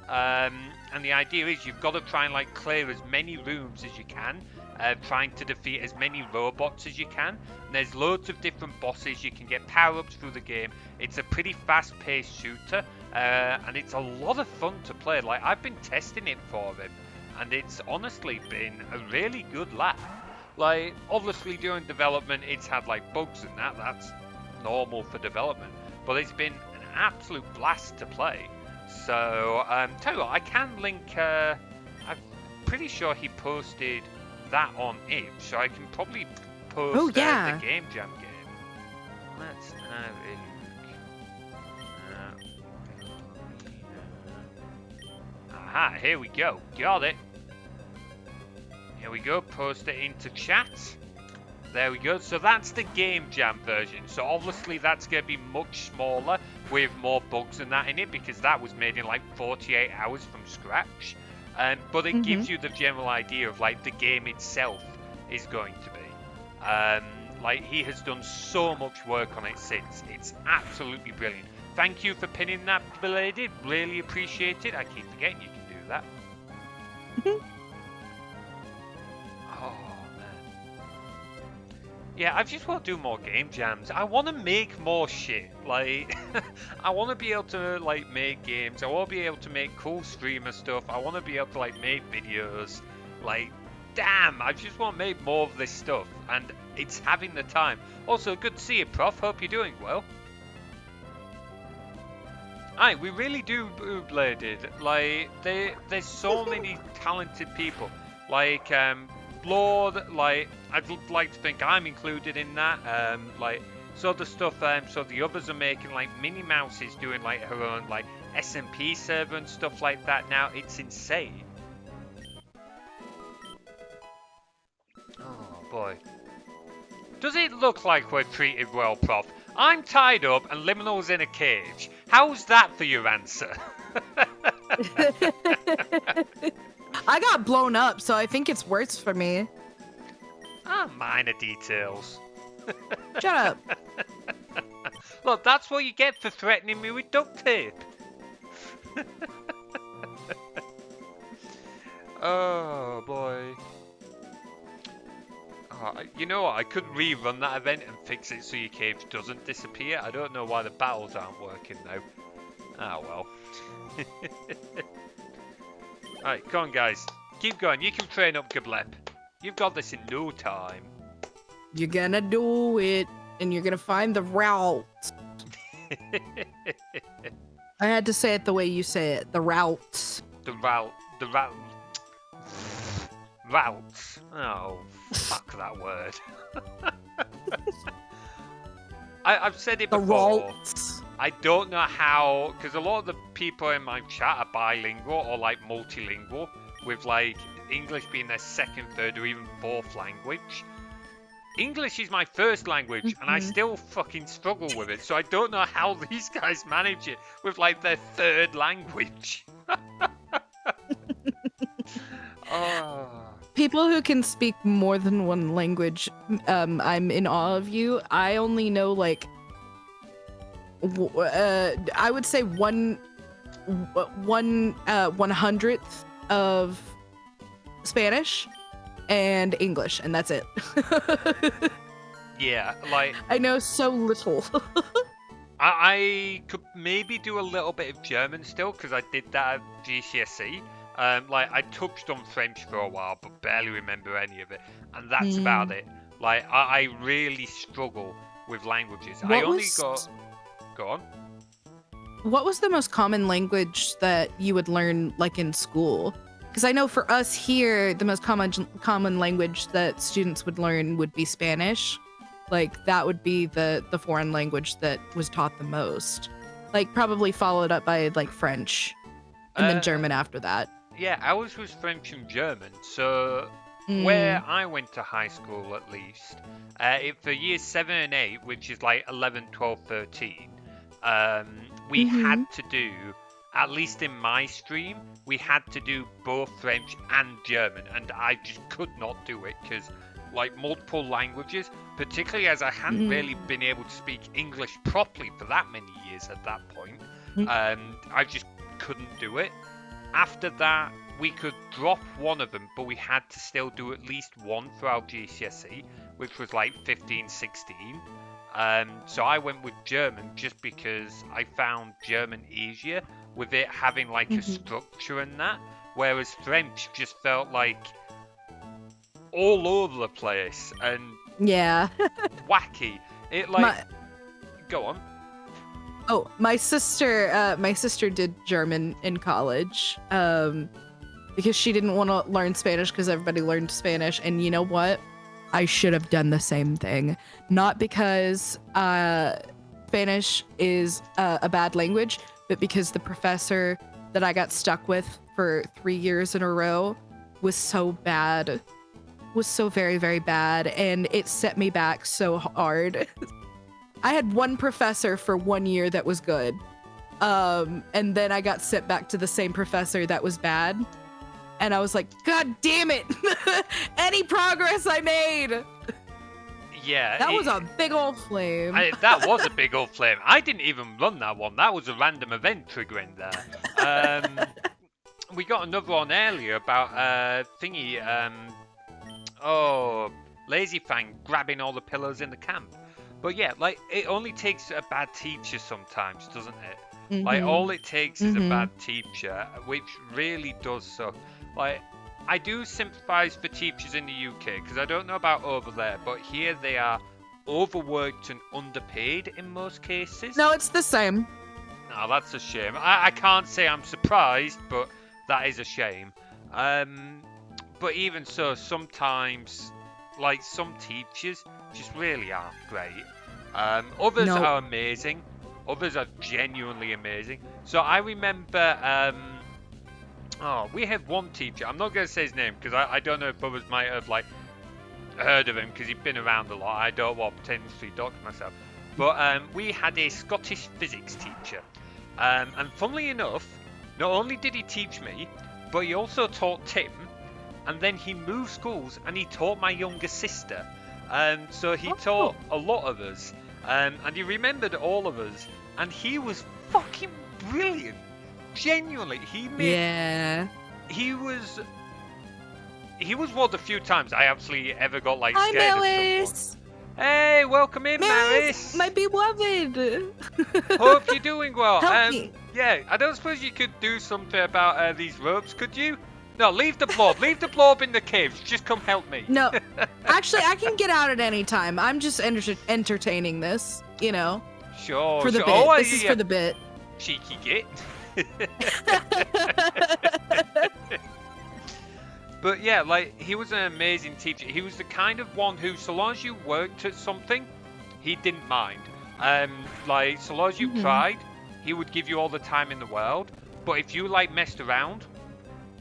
And the idea is you've got to try and like clear as many rooms as you can, trying to defeat as many robots as you can. And there's loads of different bosses. You can get power-ups through the game. It's a pretty fast-paced shooter, and it's a lot of fun to play. Like I've been testing it for him, and it's honestly been a really good laugh. Like obviously during development, it's had like bugs and that's normal for development, but it's been an absolute blast to play. So, tell you what, I can link. I'm pretty sure he posted that on Ip, so I can probably post the Game Jam game. Let's have a look. Aha, here we go. Got it. Here we go. Post it into chat. There we go. So that's the Game Jam version. So obviously that's going to be much smaller with more bugs and that in it, because that was made in like 48 hours from scratch. But it gives you the general idea of like the game itself is going to be. Like he has done so much work on it since. It's absolutely brilliant. Thank you for pinning that, Bladed. Really appreciate it. I keep forgetting you can do that. Oh, man. Yeah, I just want to do more game jams. I want to make more shit. Like, I want to be able to, like, make games. I want to be able to make cool streamer stuff. I want to be able to, like, make videos. Like, damn, I just want to make more of this stuff. And it's having the time. Also, good to see you, Prof. Hope you're doing well. Aye, we really do, Bladed. Like, there's so many talented people. Like, Blorb, like, I'd like to think I'm included in that. Like, so the stuff, so the others are making, like, Minnie Mouse is doing, like, her own, like, SMP server and stuff like that now. It's insane. Oh, boy. Does it look like we're treated well, Prof? I'm tied up and Liminal's in a cage. How's that for your answer? I got blown up, so I think it's worse for me. Ah, minor details. Shut up. Look, that's what you get for threatening me with duct tape. Oh, boy. Oh, you know what? I could rerun that event and fix it so your cage doesn't disappear. I don't know why the battles aren't working now. Ah, well. Alright, come on, guys. Keep going. You can train up Gablep. You've got this in no time. You're gonna do it, and you're gonna find the route. I had to say it the way you say it. The routes. The route. Routes. Oh, fuck that word. I've said it before. The routes. I don't know how, because a lot of the people in my chat are bilingual or like multilingual, with like English being their second, third, or even fourth language. English is my first language, and I still fucking struggle with it. So I don't know how these guys manage it with like their third language. Oh. People who can speak more than one language, I'm in awe of you. I only know like, I would say one 100th of Spanish and English, and that's it. Yeah, like I know so little. I could maybe do a little bit of German still, because I did that at GCSE. Like I touched on French for a while, but barely remember any of it, and that's about it. Like I really struggle with languages. Go on. What was the most common language that you would learn, like in school? Because I know for us here, the most common language that students would learn would be Spanish. Like that would be the foreign language that was taught the most. Like probably followed up by like French, and then German after that. Yeah, ours was French and German. So where I went to high school, at least, for years 7 and 8, which is like 11, 12, 13, we had to do, at least in my stream, we had to do both French and German, and I just could not do it because, like, multiple languages, particularly as I hadn't really been able to speak English properly for that many years at that point, I just couldn't do it. After that, we could drop one of them, but we had to still do at least one for our GCSE, which was like 15, 16. So I went with German just because I found German easier with it having like a structure and that, whereas French just felt like all over the place and wacky. It like go on. Oh, my sister did German in college. Because she didn't want to learn Spanish because everybody learned Spanish. And you know what? I should have done the same thing. Not because Spanish is a bad language, but because the professor that I got stuck with for 3 years in a row was so bad. Was so very, very bad. And it set me back so hard. I had one professor for 1 year that was good. And then I got sent back to the same professor that was bad. And I was like, God damn it! Any progress I made! Yeah. That was a big old flame. That was a big old flame. I didn't even run that one. That was a random event triggering there. We got another one earlier about thingy. Lazy Fang grabbing all the pillows in the camp. But yeah, like, it only takes a bad teacher sometimes, doesn't it? Mm-hmm. Like, all it takes is a bad teacher, which really does suck. Like, I do sympathise for teachers in the UK, because I don't know about over there, but here they are overworked and underpaid in most cases. No, it's the same. No, that's a shame. I can't say I'm surprised, but that is a shame. But even so, sometimes, like, some teachers just really aren't great. Others are amazing. Others are genuinely amazing. So I remember, we had one teacher. I'm not going to say his name because I don't know if others might have like heard of him because he'd been around a lot. I don't want to potentially dox myself. But we had a Scottish physics teacher. And funnily enough, not only did he teach me, but he also taught Tim. And then he moved schools and he taught my younger sister. So he taught a lot of us. And he remembered all of us. And he was fucking brilliant. Genuinely. He was one of the few times I actually ever got like scared of someone. Hey, welcome in, Maris. My beloved. Hope you're doing well. Help me. Yeah, I don't suppose you could do something about these ropes, could you? No, leave the Blorb. Leave the Blorb in the caves. Just come help me. No, actually, I can get out at any time. I'm just entertaining this, you know. Sure. For the bit. This is for the bit. Cheeky git. But yeah, like, he was an amazing teacher. He was the kind of one who, so long as you worked at something, he didn't mind. Like, so long as you tried, he would give you all the time in the world. But if you like messed around,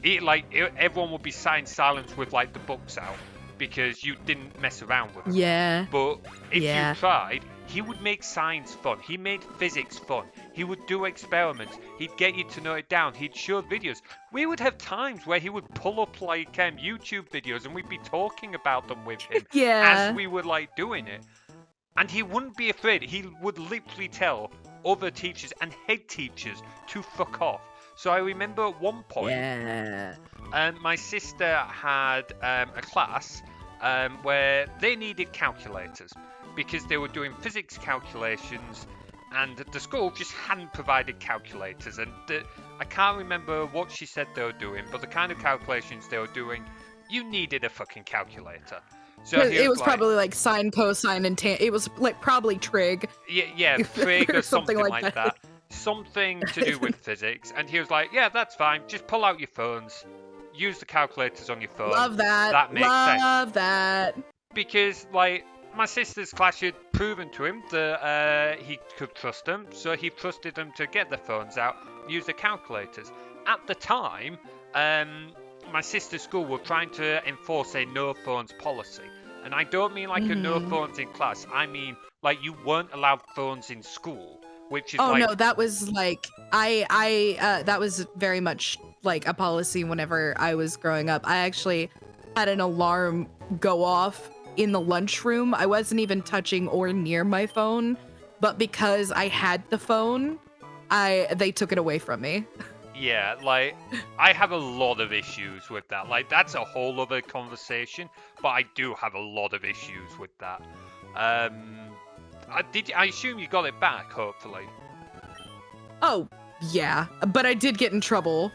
everyone would be sat in silence with like the books out because you didn't mess around with them. Yeah. But if you tried, he would make science fun. He made physics fun. He would do experiments. He'd get you to note it down. He'd show videos. We would have times where he would pull up like YouTube videos and we'd be talking about them with him as we were like doing it. And he wouldn't be afraid. He would literally tell other teachers and head teachers to fuck off. So I remember at one point, my sister had a class where they needed calculators because they were doing physics calculations and the school just hadn't provided calculators. And I can't remember what she said they were doing, but the kind of calculations they were doing, you needed a fucking calculator. So it was like, probably like sine, cosine, and tan. It was like probably trig. Yeah, trig or something like that. Something to do with physics. And he was like, yeah, that's fine. Just pull out your phones. Use the calculators on your phone. Love that. That makes sense. Love that. Because, like, my sister's class had proven to him that he could trust them. So he trusted them to get their phones out, use the calculators. At the time, my sister's school were trying to enforce a no phones policy. And I don't mean like a no phones in class. I mean, like, you weren't allowed phones in school. Which is no, that was like that was very much like a policy whenever I was growing up. I actually had an alarm go off in the lunchroom. I wasn't even touching or near my phone, but because I had the phone, they took it away from me. Yeah, like, I have a lot of issues with that. Like, that's a whole other conversation, but I do have a lot of issues with that. I assume you got it back, hopefully. Oh, yeah, but I did get in trouble.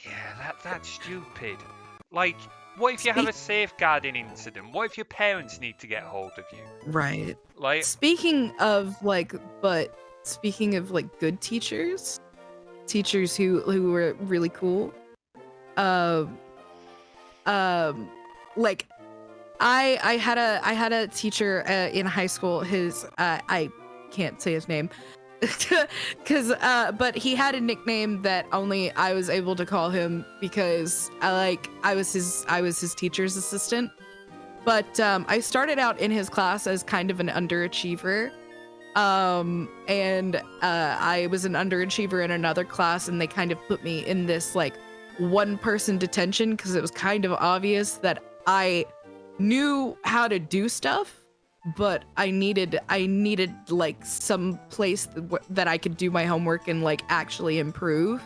Yeah, that's stupid. Like, What if you have a safeguarding incident? What if your parents need to get hold of you? Right. Like, Speaking of like good teachers who were really cool. Um, like I had a teacher in high school. I can't say his name because but he had a nickname that only I was able to call him because I was his teacher's assistant. But I started out in his class as kind of an underachiever. And I was an underachiever in another class, and they kind of put me in this like one person detention because it was kind of obvious that I knew how to do stuff, but I needed like some place that I could do my homework and like actually improve.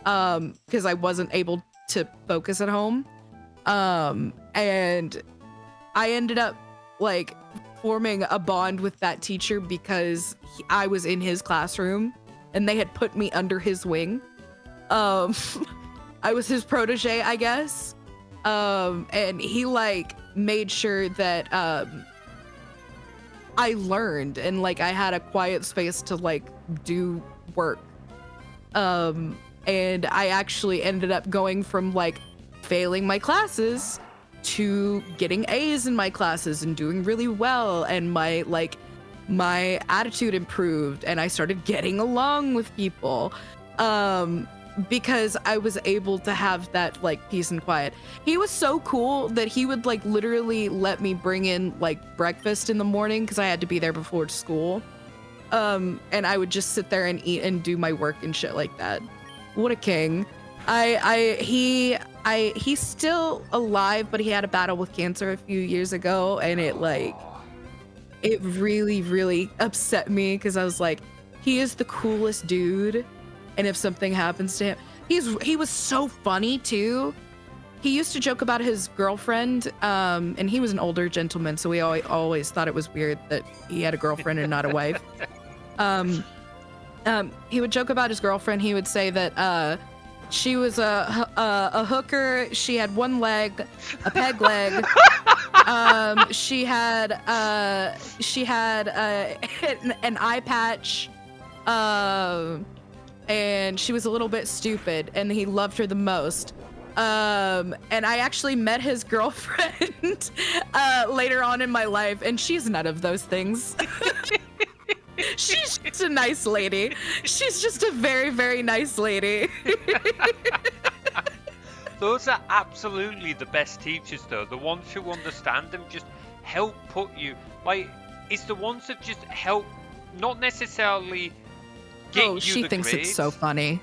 Because I wasn't able to focus at home. And I ended up like forming a bond with that teacher because I was in his classroom and they had put me under his wing. I was his protege, I guess. And he like made sure that I learned and like I had a quiet space to like do work. And I actually ended up going from like failing my classes to getting A's in my classes and doing really well, and my attitude improved and I started getting along with people because I was able to have that like peace and quiet. He was so cool that he would like literally let me bring in like breakfast in the morning because I had to be there before school. And I would just sit there and eat and do my work and shit like that. What a king. He's still alive, but he had a battle with cancer a few years ago, and it really, really upset me because I was like, he is the coolest dude, and if something happens to him, he was so funny too. He used to joke about his girlfriend, and he was an older gentleman, so we always thought it was weird that he had a girlfriend and not a wife. He would joke about his girlfriend. He would say that she was a hooker. She had one leg, a peg leg. She had an eye patch, and she was a little bit stupid. And he loved her the most. And I actually met his girlfriend later on in my life, and she's none of those things. She's just a nice lady. She's just a very, very nice lady. Those are absolutely the best teachers, though. The ones who understand them, just help put you... Like, it's the ones that just help, not necessarily get you the she thinks grades, it's so funny.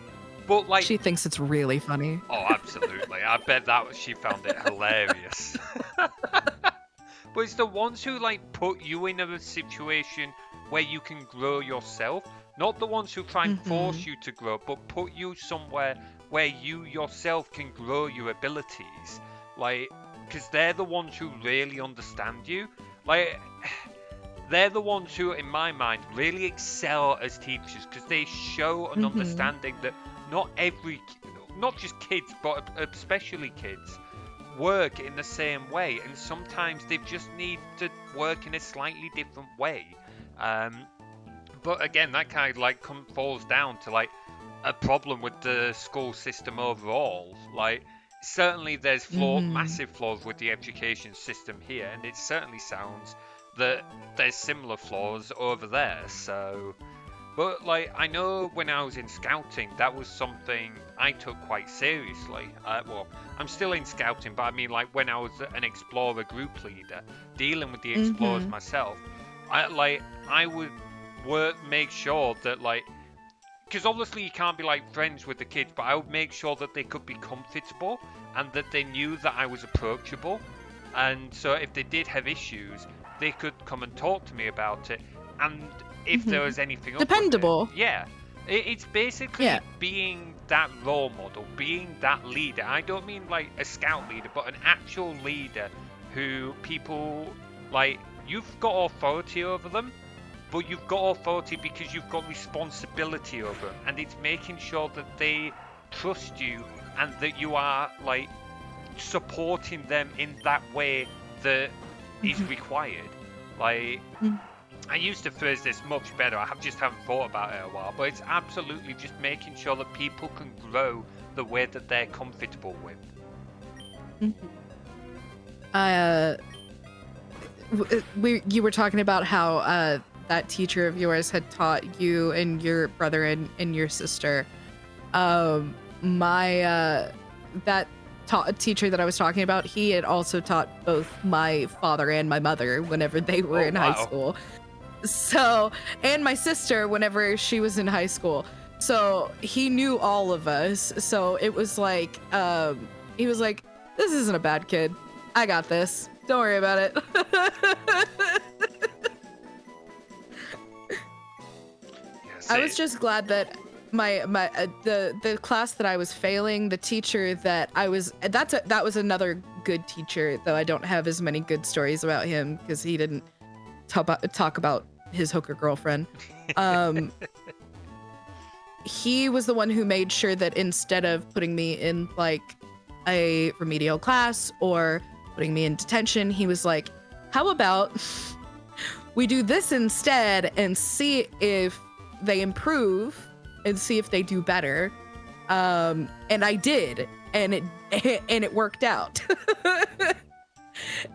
But, like... She thinks it's really funny. Oh, absolutely. I bet she found it hilarious. But it's the ones who, like, put you in a situation where you can grow yourself. Not the ones who try and force you to grow, but put you somewhere where you yourself can grow your abilities. Like, because they're the ones who really understand you. Like, they're the ones who, in my mind, really excel as teachers, because they show an understanding that not just kids, but especially kids, work in the same way, and sometimes they just need to work in a slightly different way. But again, that kind of like falls down to like a problem with the school system overall. Like, certainly there's massive flaws with the education system here, and it certainly sounds that there's similar flaws over there. So, but like, I know when I was in scouting, that was something I took quite seriously. Well, I'm still in scouting, but I mean, like, when I was an explorer group leader, dealing with the explorers myself, I would make sure that, like, because obviously you can't be like friends with the kids, but I would make sure that they could be comfortable and that they knew that I was approachable, and so if they did have issues, they could come and talk to me about it, and if there was anything dependable. Up with it, it's basically being that role model, being that leader. I don't mean like a scout leader, but an actual leader who people like. You've got authority over them, but you've got authority because you've got responsibility over them, and it's making sure that they trust you and that you are like supporting them in that way that is required. Like, I used to phrase this much better. I just haven't thought about it in a while, but it's absolutely just making sure that people can grow the way that they're comfortable with. You were talking about how that teacher of yours had taught you and your brother and your sister. That teacher that I was talking about, he had also taught both my father and my mother whenever they were in high school. So, and my sister whenever she was in high school. So he knew all of us. So it was like, he was like, "This isn't a bad kid. I got this. Don't worry about it." I was just glad that the class that I was failing, the teacher that I was, that was another good teacher, though I don't have as many good stories about him because he didn't talk about his hooker girlfriend. He was the one who made sure that instead of putting me in like a remedial class or putting me in detention, he was like, "How about we do this instead and see if they improve and see if they do better." And I did, and it worked out.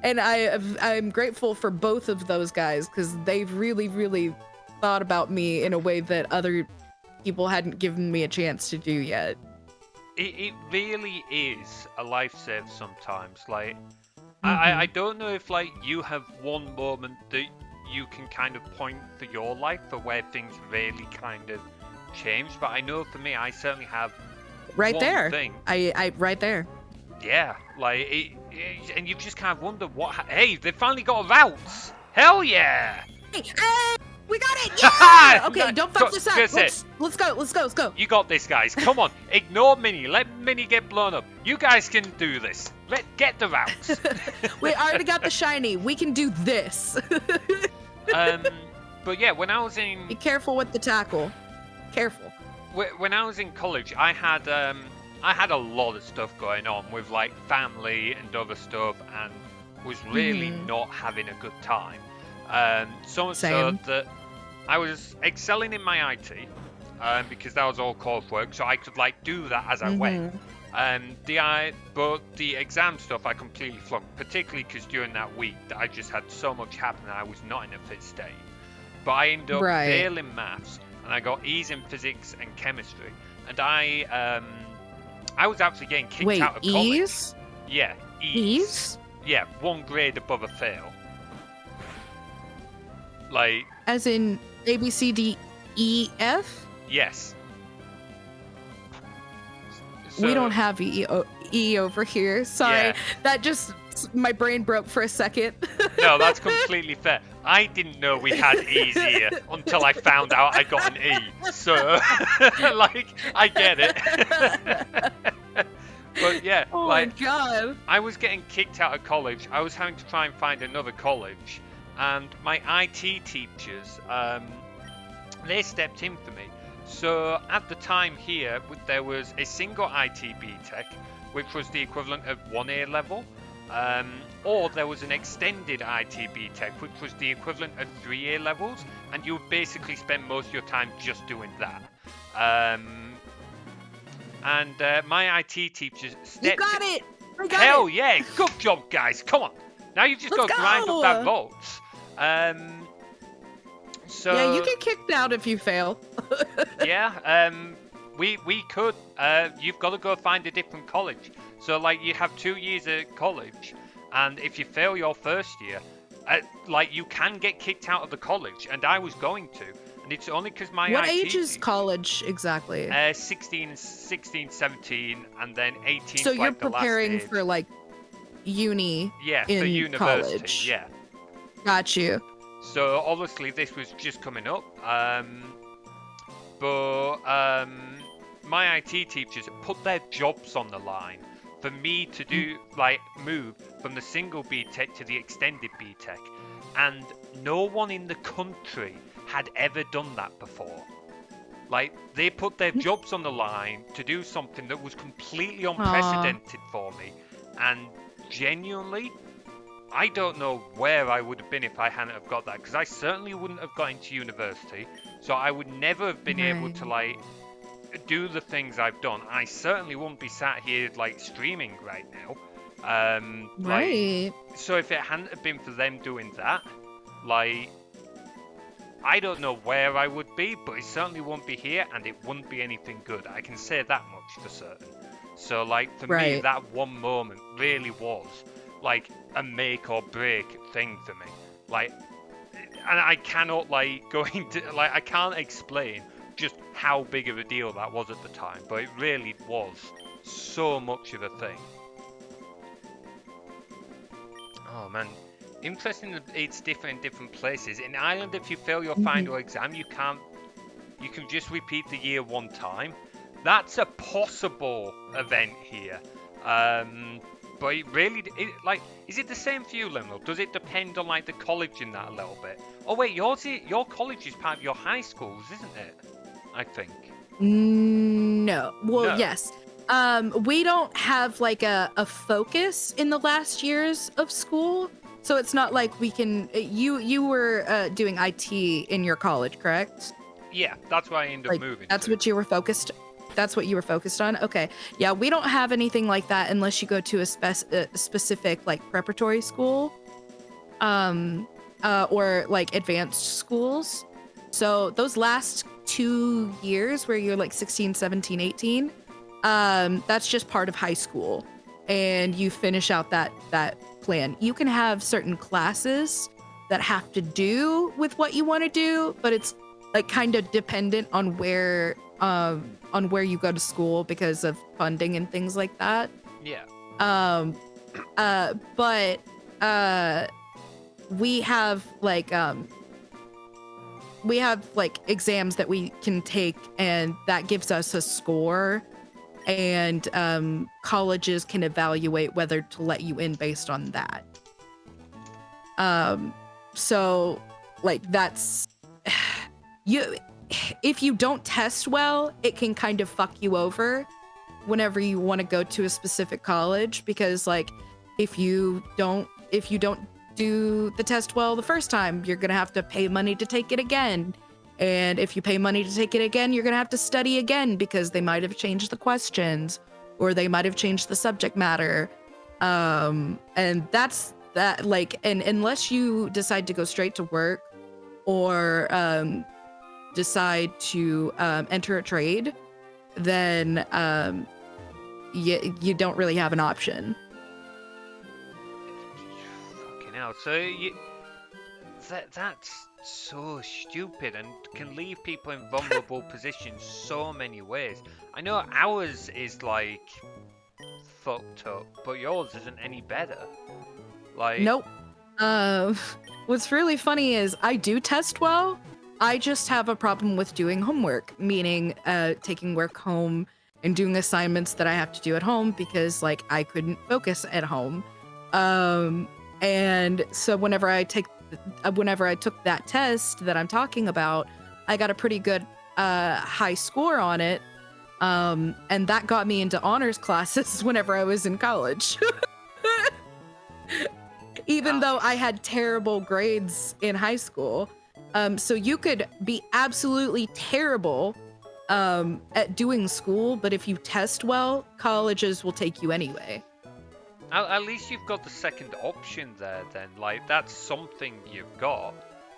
And I'm grateful for both of those guys because they've really thought about me in a way that other people hadn't given me a chance to do yet. It really is a lifesaver sometimes. Like, I don't know if like you have one moment that you can kind of point for your life for where things really kind of changed, but I know for me, I certainly have right one there. Thing. I right there. Yeah, like and you've just kind of wondered what. Hey, they finally got a routes. Hell yeah! Hey, we got it! Yeah! Okay, don't fuck this up. Let's go. You got this, guys. Come on, ignore Minnie. Let Minnie get blown up. You guys can do this. Get the routes. We already got the shiny. We can do this. But yeah, when I was in... Be careful with the tackle. Careful. When I was in college, I had a lot of stuff going on with like family and other stuff, and was really not having a good time. So much so that I was excelling in my IT, because that was all coursework, so I could like do that as I went. But the exam stuff I completely flunked, particularly because during that week I just had so much happen and I was not in a fit state. But I ended up failing maths, and I got E's in physics and chemistry, and I was actually getting kicked out of college. E's? Yeah, E's? Yeah, one grade above a fail. Like, as in A, B, C, D, E, F? Yes. So, we don't have E over here. Sorry, that just, my brain broke for a second. No, that's completely fair. I didn't know we had E's here until I found out I got an E. So, like, I get it. But yeah, oh like, my god. I was getting kicked out of college. I was having to try and find another college. And my IT teachers, they stepped in for me. So at the time here, there was a single IT BTEC, which was the equivalent of 1A level, or there was an extended IT BTEC, which was the equivalent of 3A levels, and you would basically spend most of your time just doing that. My IT teachers stepped in. You got it! I got Hell it. yeah! Good job, guys! Come on! Now you've just got to grind up that votes. So yeah, you get kicked out if you fail. Yeah, we could. You've got to go find a different college. So like you have 2 years at college, and if you fail your first year, like you can get kicked out of the college. And I was going to, and it's only because my what IT age is college exactly? 16, 17, and then 18. So you're like preparing for like uni. Yeah, in for university. College. Yeah. Got you. So obviously this was just coming up, but my IT teachers put their jobs on the line for me to do like move from the single BTEC to the extended BTEC, and no one in the country had ever done that before. Like they put their jobs on the line to do something that was completely unprecedented for me, and genuinely, I don't know where I would have been if I hadn't have got that, because I certainly wouldn't have got into university, so I would never have been able to, like, do the things I've done. I certainly wouldn't be sat here, like, streaming right now. Right. So if it hadn't have been for them doing that, like, I don't know where I would be, but it certainly won't be here, and it wouldn't be anything good. I can say that much for certain. So, like, for me, that one moment really was, like, a make or break thing for me. Like, and I cannot, like, go into, like, I can't explain just how big of a deal that was at the time, but it really was so much of a thing. Oh man, interesting that it's different in different places. In Ireland, if you fail your final exam, you can just repeat the year one time. That's a possible event here. But it really, like, is it the same for you, Liminal? Does it depend on, like, the college in that a little bit? Oh wait, your college is part of your high schools, isn't it? I think. No. Well, No. yes. We don't have like a focus in the last years of school, so it's not like we can. You were doing IT in your college, correct? Yeah, that's why I ended up moving. That's what you were focused. That's what you were focused on. Okay. Yeah, we don't have anything like that unless you go to a specific like preparatory school, or like advanced schools. So those last 2 years where you're like 16, 17, 18, that's just part of high school, and you finish out that plan. You can have certain classes that have to do with what you want to do, but it's like kind of dependent on where you go to school because of funding and things like that. Yeah. But we have like exams that we can take, and that gives us a score, and colleges can evaluate whether to let you in based on that. So like that's if you don't test well, it can kind of fuck you over whenever you want to go to a specific college, because like if you don't do the test well the first time, you're gonna have to pay money to take it again, and if you pay money to take it again, you're gonna have to study again because they might have changed the questions or they might have changed the subject matter, and that's that. Like, and unless you decide to go straight to work or decide to enter a trade, then you don't really have an option. Fucking hell. So that's so stupid and can leave people in vulnerable positions so many ways. I know ours is like fucked up, but yours isn't any better. Like, nope. What's really funny is I do test well. I just have a problem with doing homework, meaning taking work home and doing assignments that I have to do at home because like I couldn't focus at home. And so whenever I took that test that I'm talking about, I got a pretty good high score on it. And that got me into honors classes whenever I was in college. Even though I had terrible grades in high school. So you could be absolutely terrible at doing school, but if you test well, colleges will take you anyway. At least you've got the second option there then. Like, that's something you've got.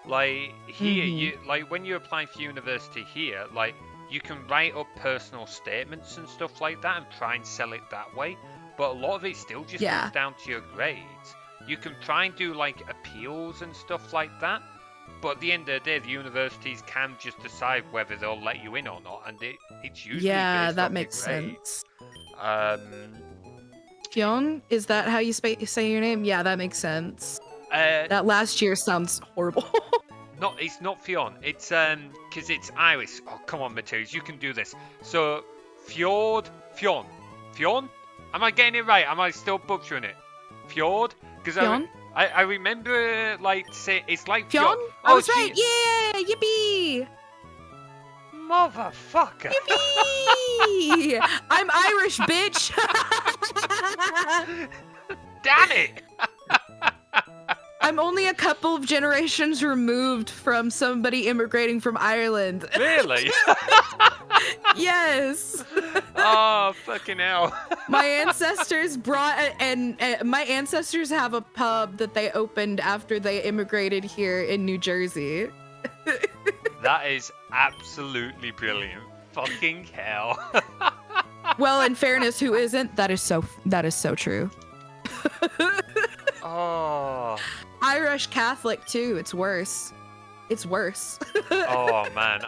Like, here, you like when you're applying for university here, like, you can write up personal statements and stuff like that and try and sell it that way. But a lot of it still just comes down to your grades. You can try and do, like, appeals and stuff like that. But at the end of the day, the universities can just decide whether they'll let you in or not. And it's usually based that on makes your grades. sense. Fionn, is that how you say your name? Yeah, that makes sense. That last year sounds horrible. No, it's not Fionn. It's because it's Irish. Oh, come on, Materies, you can do this. So, Fionn. Am I getting it right? Am I still butchering it? Fjord? Because I remember like say it's like Fionn. I was right. Yeah, yippee! Motherfucker! Yippee! I'm Irish, bitch. Damn it! I'm only a couple of generations removed from somebody immigrating from Ireland. Really? Yes. Oh, fucking hell. My ancestors brought and my ancestors have a pub that they opened after they immigrated here in New Jersey. That is absolutely brilliant. Fucking hell. Well, in fairness, who isn't? That is so true. Oh. Irish Catholic too. It's worse. It's worse. Oh man,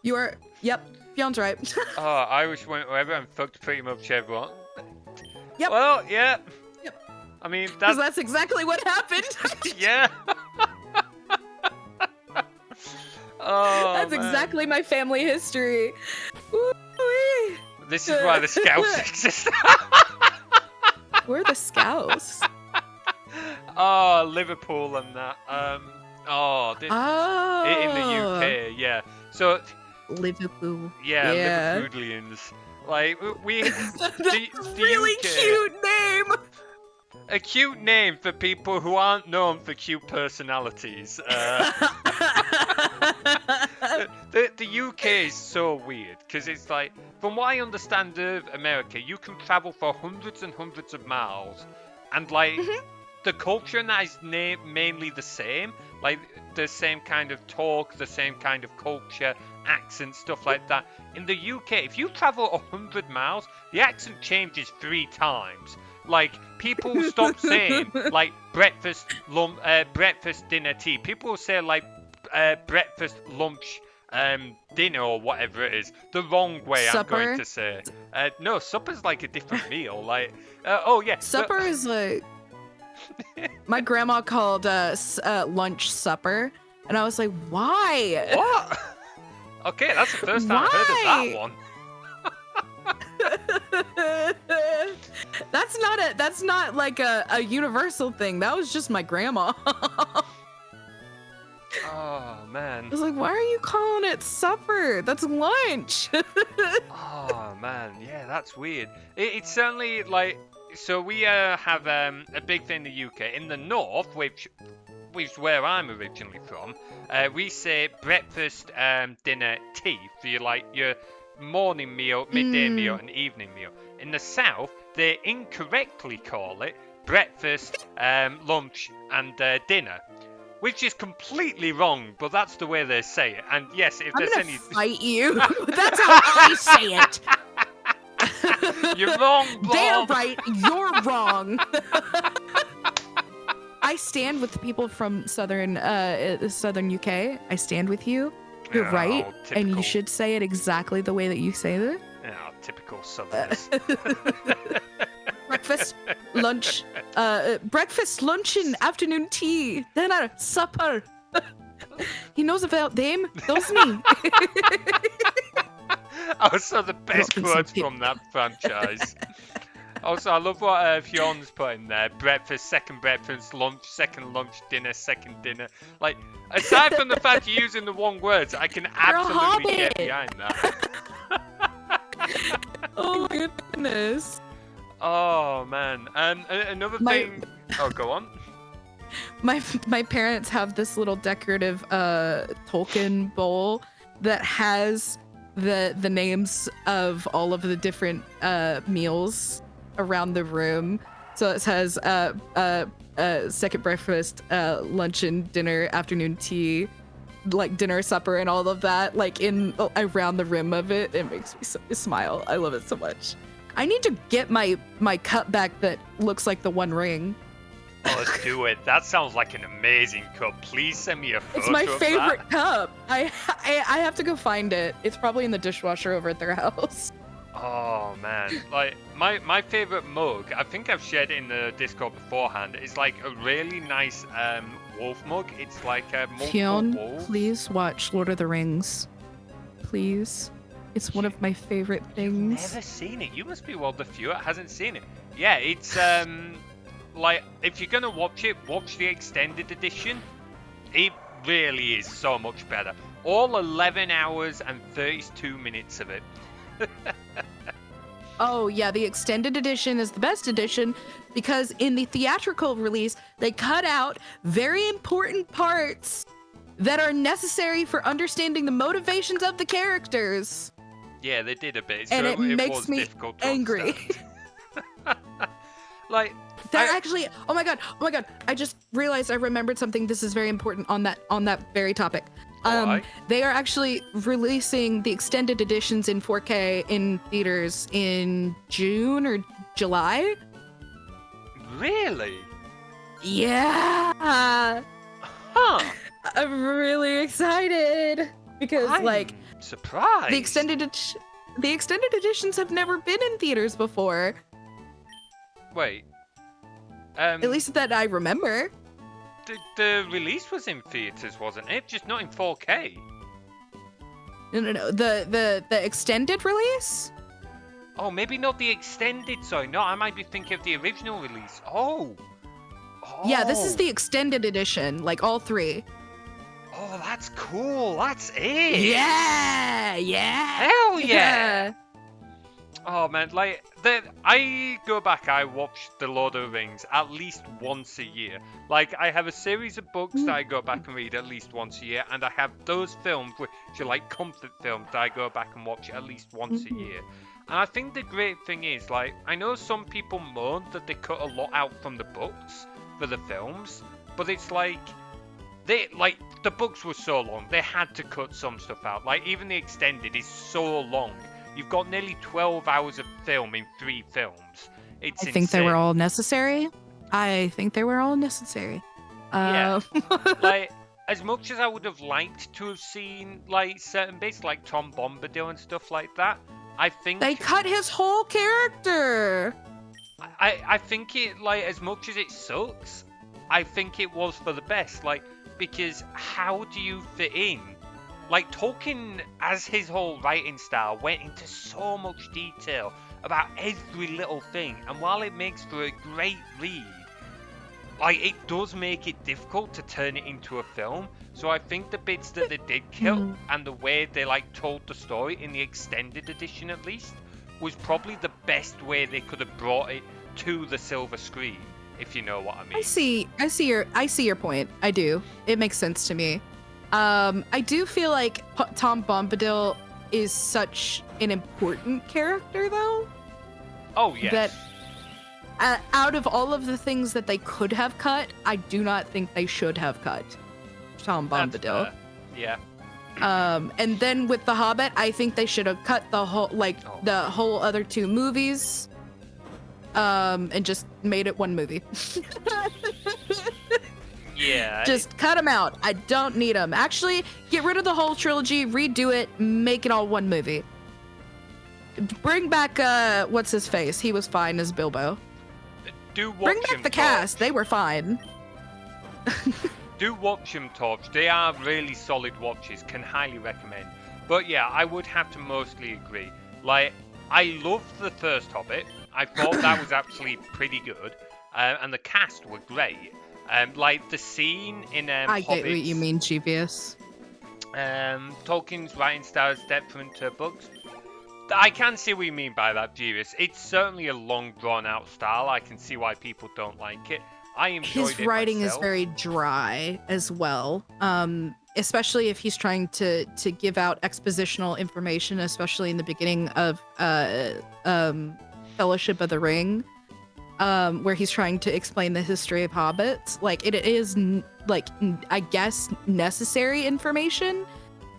You are. Yep. Fion's right. Oh, Irish went wherever and fucked pretty much everyone. Yep. Well, yeah. Yep. I mean, That's exactly what happened. Yeah. Oh, That's man. exactly my family history. Ooh-wee. This is why the Scouts exist. Where are the Scouts? Oh, Liverpool and that. In the UK, yeah. So, Liverpool. yeah. Liverpoolians. Like, we... That's the a really UK, cute name. a cute name for people who aren't known for cute personalities. The UK is so weird, because it's like, from what I understand of America, you can travel for hundreds and hundreds of miles, and like, the culture and that is mainly the same, like the same kind of talk, the same kind of culture, accent, stuff like that. In the UK, if you travel 100 miles, the accent changes 3 times. Like, people stop saying, like, breakfast, dinner, tea. People say, like, breakfast, lunch, dinner, or whatever it is. The wrong way, Supper? I'm going to say. No, supper's like a different meal. Like, oh, yeah. Supper is like... My grandma called lunch supper, and I was like, why? What? Okay, that's the first time I've heard of that one. That's not like a universal thing. That was just my grandma. Oh, man. I was like, why are you calling it supper? That's lunch. Oh, man. Yeah, that's weird. It's certainly, like... So we have a big thing in the UK. In the north, which is where I'm originally from, we say breakfast, dinner, tea for your morning meal, midday meal, and evening meal. In the south, they incorrectly call it breakfast, lunch, and dinner, which is completely wrong, but that's the way they say it. And yes, if there's any... fight you. That's how I say it. You're wrong, Blorb. They're right, you're wrong. I stand with the people from southern UK. I stand with you. You're right, typical. and you should say it exactly the way that you say it. Oh, typical Southerners. Breakfast, lunch, and afternoon tea, dinner, supper. He knows about them, doesn't he? Also, the best quotes from that franchise. Also, I love what Fion's put in there. Breakfast, second breakfast, lunch, second lunch, dinner, second dinner. Like, aside from the fact you're using the wrong words, I can absolutely get behind that. Oh my goodness. Oh, man. And another thing... Oh, go on. My parents have this little decorative Tolkien bowl that has the names of all of the different meals around the room. So it says second breakfast, lunch and dinner, afternoon tea, like dinner, supper, and all of that, like in around the rim of it. It makes me smile. I love it so much. I need to get my cup back that looks like the One Ring. Oh, let's do it. That sounds like an amazing cup. Please send me a photo. It's my of favorite that. cup. I have to go find it. It's probably in the dishwasher over at their house. Oh man, like my favorite mug, I think I've shared it in the Discord beforehand, is like a really nice wolf mug. It's like multiple Fionn, wolves. please watch Lord of the Rings. Please. It's one of my favorite things. Never seen it. You must be one of the few that hasn't seen it. Yeah, it's like, if you're gonna watch it, watch the extended edition. It really is so much better. All 11 hours and 32 minutes of it. Oh yeah, the extended edition is the best edition because in the theatrical release, they cut out very important parts that are necessary for understanding the motivations of the characters. Yeah, they did a bit, And it so it makes was me difficult to angry. understand. Like, That actually, oh my god, I just realized I remembered something. This is very important on that very topic. Why? They are actually releasing the extended editions in 4K in theaters in June or July. Really? Yeah. Huh. I'm really excited because I'm surprised. the extended editions have never been in theaters before. Wait. At least that I remember. The release was in theaters, wasn't it? Just not in 4K. No. The extended release? Oh, maybe not the extended. Sorry, no, I might be thinking of the original release. Oh. Yeah, this is the extended edition, like all three. Oh, that's cool. That's it. Yeah. Hell yeah. Oh man, like I go back. I watch The Lord of the Rings at least once a year. Like I have a series of books that I go back and read at least once a year, and I have those films which are like comfort films that I go back and watch at least once a year. And I think the great thing is, like, I know some people moan that they cut a lot out from the books for the films, but it's like the books were so long, they had to cut some stuff out. Like even the extended is so long. You've got nearly 12 hours of film in 3 films. It's I think insane. they were all necessary. Yeah. Like, as much as I would have liked to have seen, like, certain bits, like Tom Bombadil and stuff like that, I think... They cut his whole character! I think it, like, as much as it sucks, I think it was for the best. Like, because how do you fit in? Like, Tolkien, as his whole writing style, went into so much detail about every little thing. And while it makes for a great read, like, it does make it difficult to turn it into a film. So I think the bits that they did kill and the way they, like, told the story in the extended edition, at least, was probably the best way they could have brought it to the silver screen, if you know what I mean. I see your point. I do. It makes sense to me. I do feel like Tom Bombadil is such an important character, though. Oh, yes. That out of all of the things that they could have cut, I do not think they should have cut Tom Bombadil. Yeah. And then with The Hobbit, I think they should have cut the whole, the whole other 2 movies, and just made it one movie. Yeah. Just cut them out. I don't need them. Actually, get rid of the whole trilogy, redo it, make it all one movie. Bring back, what's his face? He was fine as Bilbo. Bring back the cast. They were fine. Do watch them, Torch. They are really solid watches. Can highly recommend. But yeah, I would have to mostly agree. Like, I loved the first Hobbit. I thought that was actually pretty good. And the cast were great. Like the scene in I get what you mean, Jeevious. Tolkien's writing style is different to books. I can see what you mean by that, Jeevious. It's certainly a long, drawn-out style. I can see why people don't like it. I enjoyed His writing myself. is very dry as well. Especially if he's trying to give out expositional information, especially in the beginning of Fellowship of the Ring. Where he's trying to explain the history of hobbits. Like, it is, I guess, necessary information.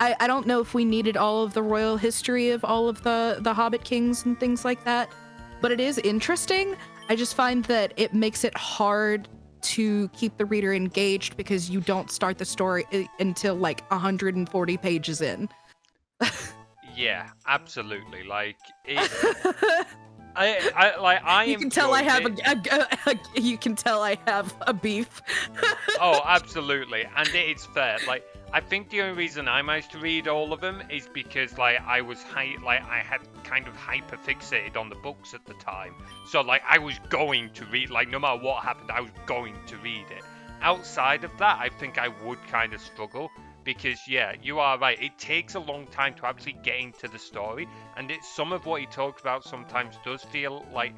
I don't know if we needed all of the royal history of all of the Hobbit kings and things like that, but it is interesting. I just find that it makes it hard to keep the reader engaged because you don't start the story until, 140 pages in. Yeah, absolutely. Like, it... You can tell I have a beef. Oh, absolutely, and it's fair. Like, I think the only reason I managed to read all of them is because, I had kind of hyper fixated on the books at the time. So, I was going to read, no matter what happened, I was going to read it. Outside of that, I think I would kind of struggle because yeah, you are right. It takes a long time to actually get into the story, and some of what he talks about sometimes does feel like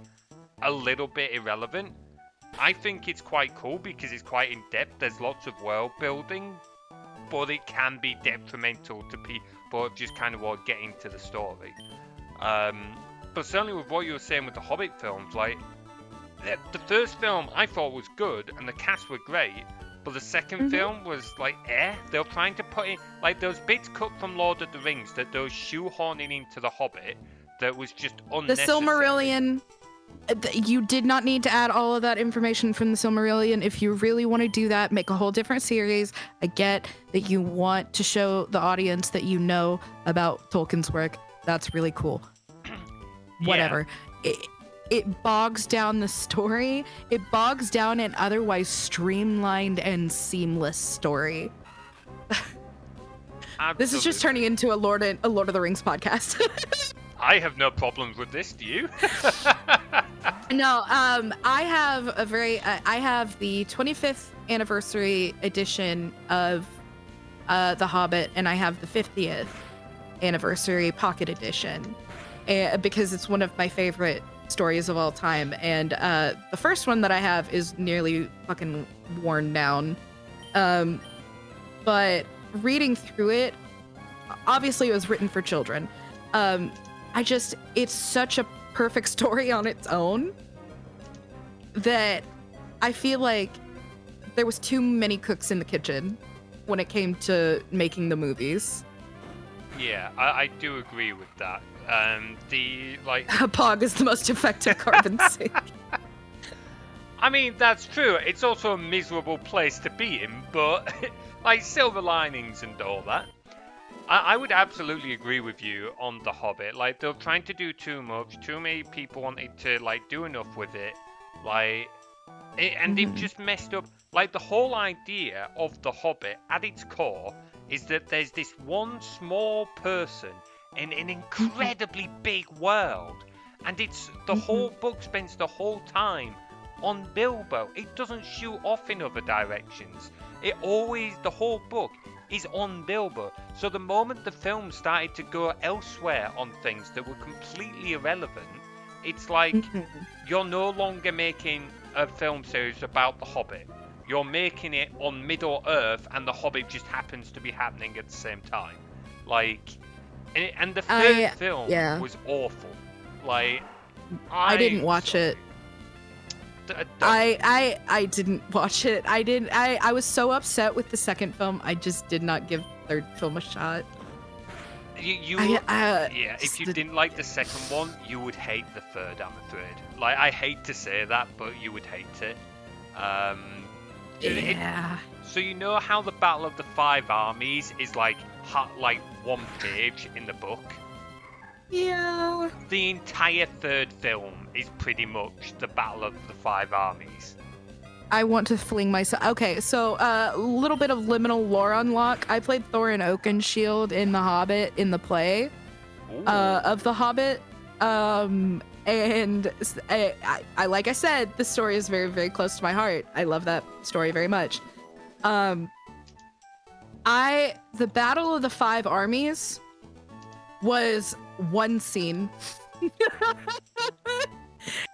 a little bit irrelevant. I think it's quite cool because it's quite in depth. There's lots of world building, but it can be detrimental to people just kind of want to get into the story. But certainly with what you were saying with the Hobbit films, like the first film I thought was good and the cast were great, but the second film was like They were trying to put in like those bits cut from Lord of the Rings that they were shoehorning into the Hobbit that was just unnecessary. The Silmarillion. You did not need to add all of that information from the Silmarillion. If you really want to do that, make a whole different series. I get that you want to show the audience that you know about Tolkien's work. That's really cool. Whatever. It bogs down the story. It bogs down an otherwise streamlined and seamless story. This is just turning into a Lord of the Rings podcast. I have no problems with this. Do you? No, I have the 25th anniversary edition of The Hobbit, and I have the 50th anniversary pocket edition, because it's one of my favorite stories of all time. And the first one that I have is nearly fucking worn down. But reading through it, obviously it was written for children. It's such a perfect story on its own that I feel like there was too many cooks in the kitchen when it came to making the movies. Yeah, I do agree with that. Pog is the most effective carbon sink. I mean, that's true. It's also a miserable place to be in, but like silver linings and all that. I would absolutely agree with you on The Hobbit. Like, they're trying to do too much. Too many people wanted to, like, do enough with it. And they've just messed up. Like, the whole idea of The Hobbit, at its core, is that there's this one small person in an incredibly big world. And the whole book spends the whole time on Bilbo. It doesn't shoot off in other directions. The whole book is on Bilbo. So the moment the film started to go elsewhere on things that were completely irrelevant, it's like you're no longer making a film series about the Hobbit. You're making it on Middle Earth, and the Hobbit just happens to be happening at the same time. And the third film was awful. Like, I didn't watch it. I didn't watch it. I was so upset with the second film. I just did not give the third film a shot. If you didn't like the second one, you would hate the third, I'm afraid. Like, I hate to say that, but you would hate it. So you know how the Battle of the Five Armies is like one page in the book? Yeah. The entire third film is pretty much the Battle of the Five Armies. I want to fling myself. Okay, so a little bit of liminal lore unlock. I played Thorin Oakenshield in The Hobbit in the play of The Hobbit. And like I said, the story is very, very close to my heart. I love that story very much. The Battle of the Five Armies was one scene.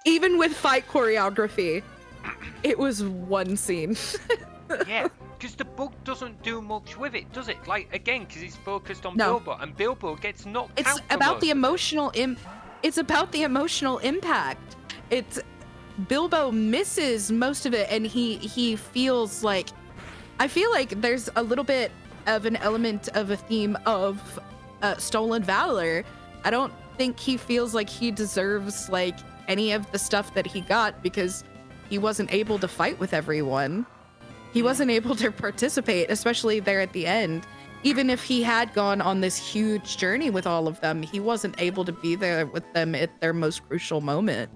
Even with fight choreography, it was one scene. Yeah, because the book doesn't do much with it, does it? Like, again, because it's focused on Bilbo, and Bilbo gets knocked out. It's about the emotional It's about the emotional impact. Bilbo misses most of it, and he feels like, I feel like there's a little bit of an element of a theme of stolen valor. I don't think he feels like he deserves like any of the stuff that he got because he wasn't able to fight with everyone. He wasn't able to participate, especially there at the end. Even if he had gone on this huge journey with all of them, he wasn't able to be there with them at their most crucial moment.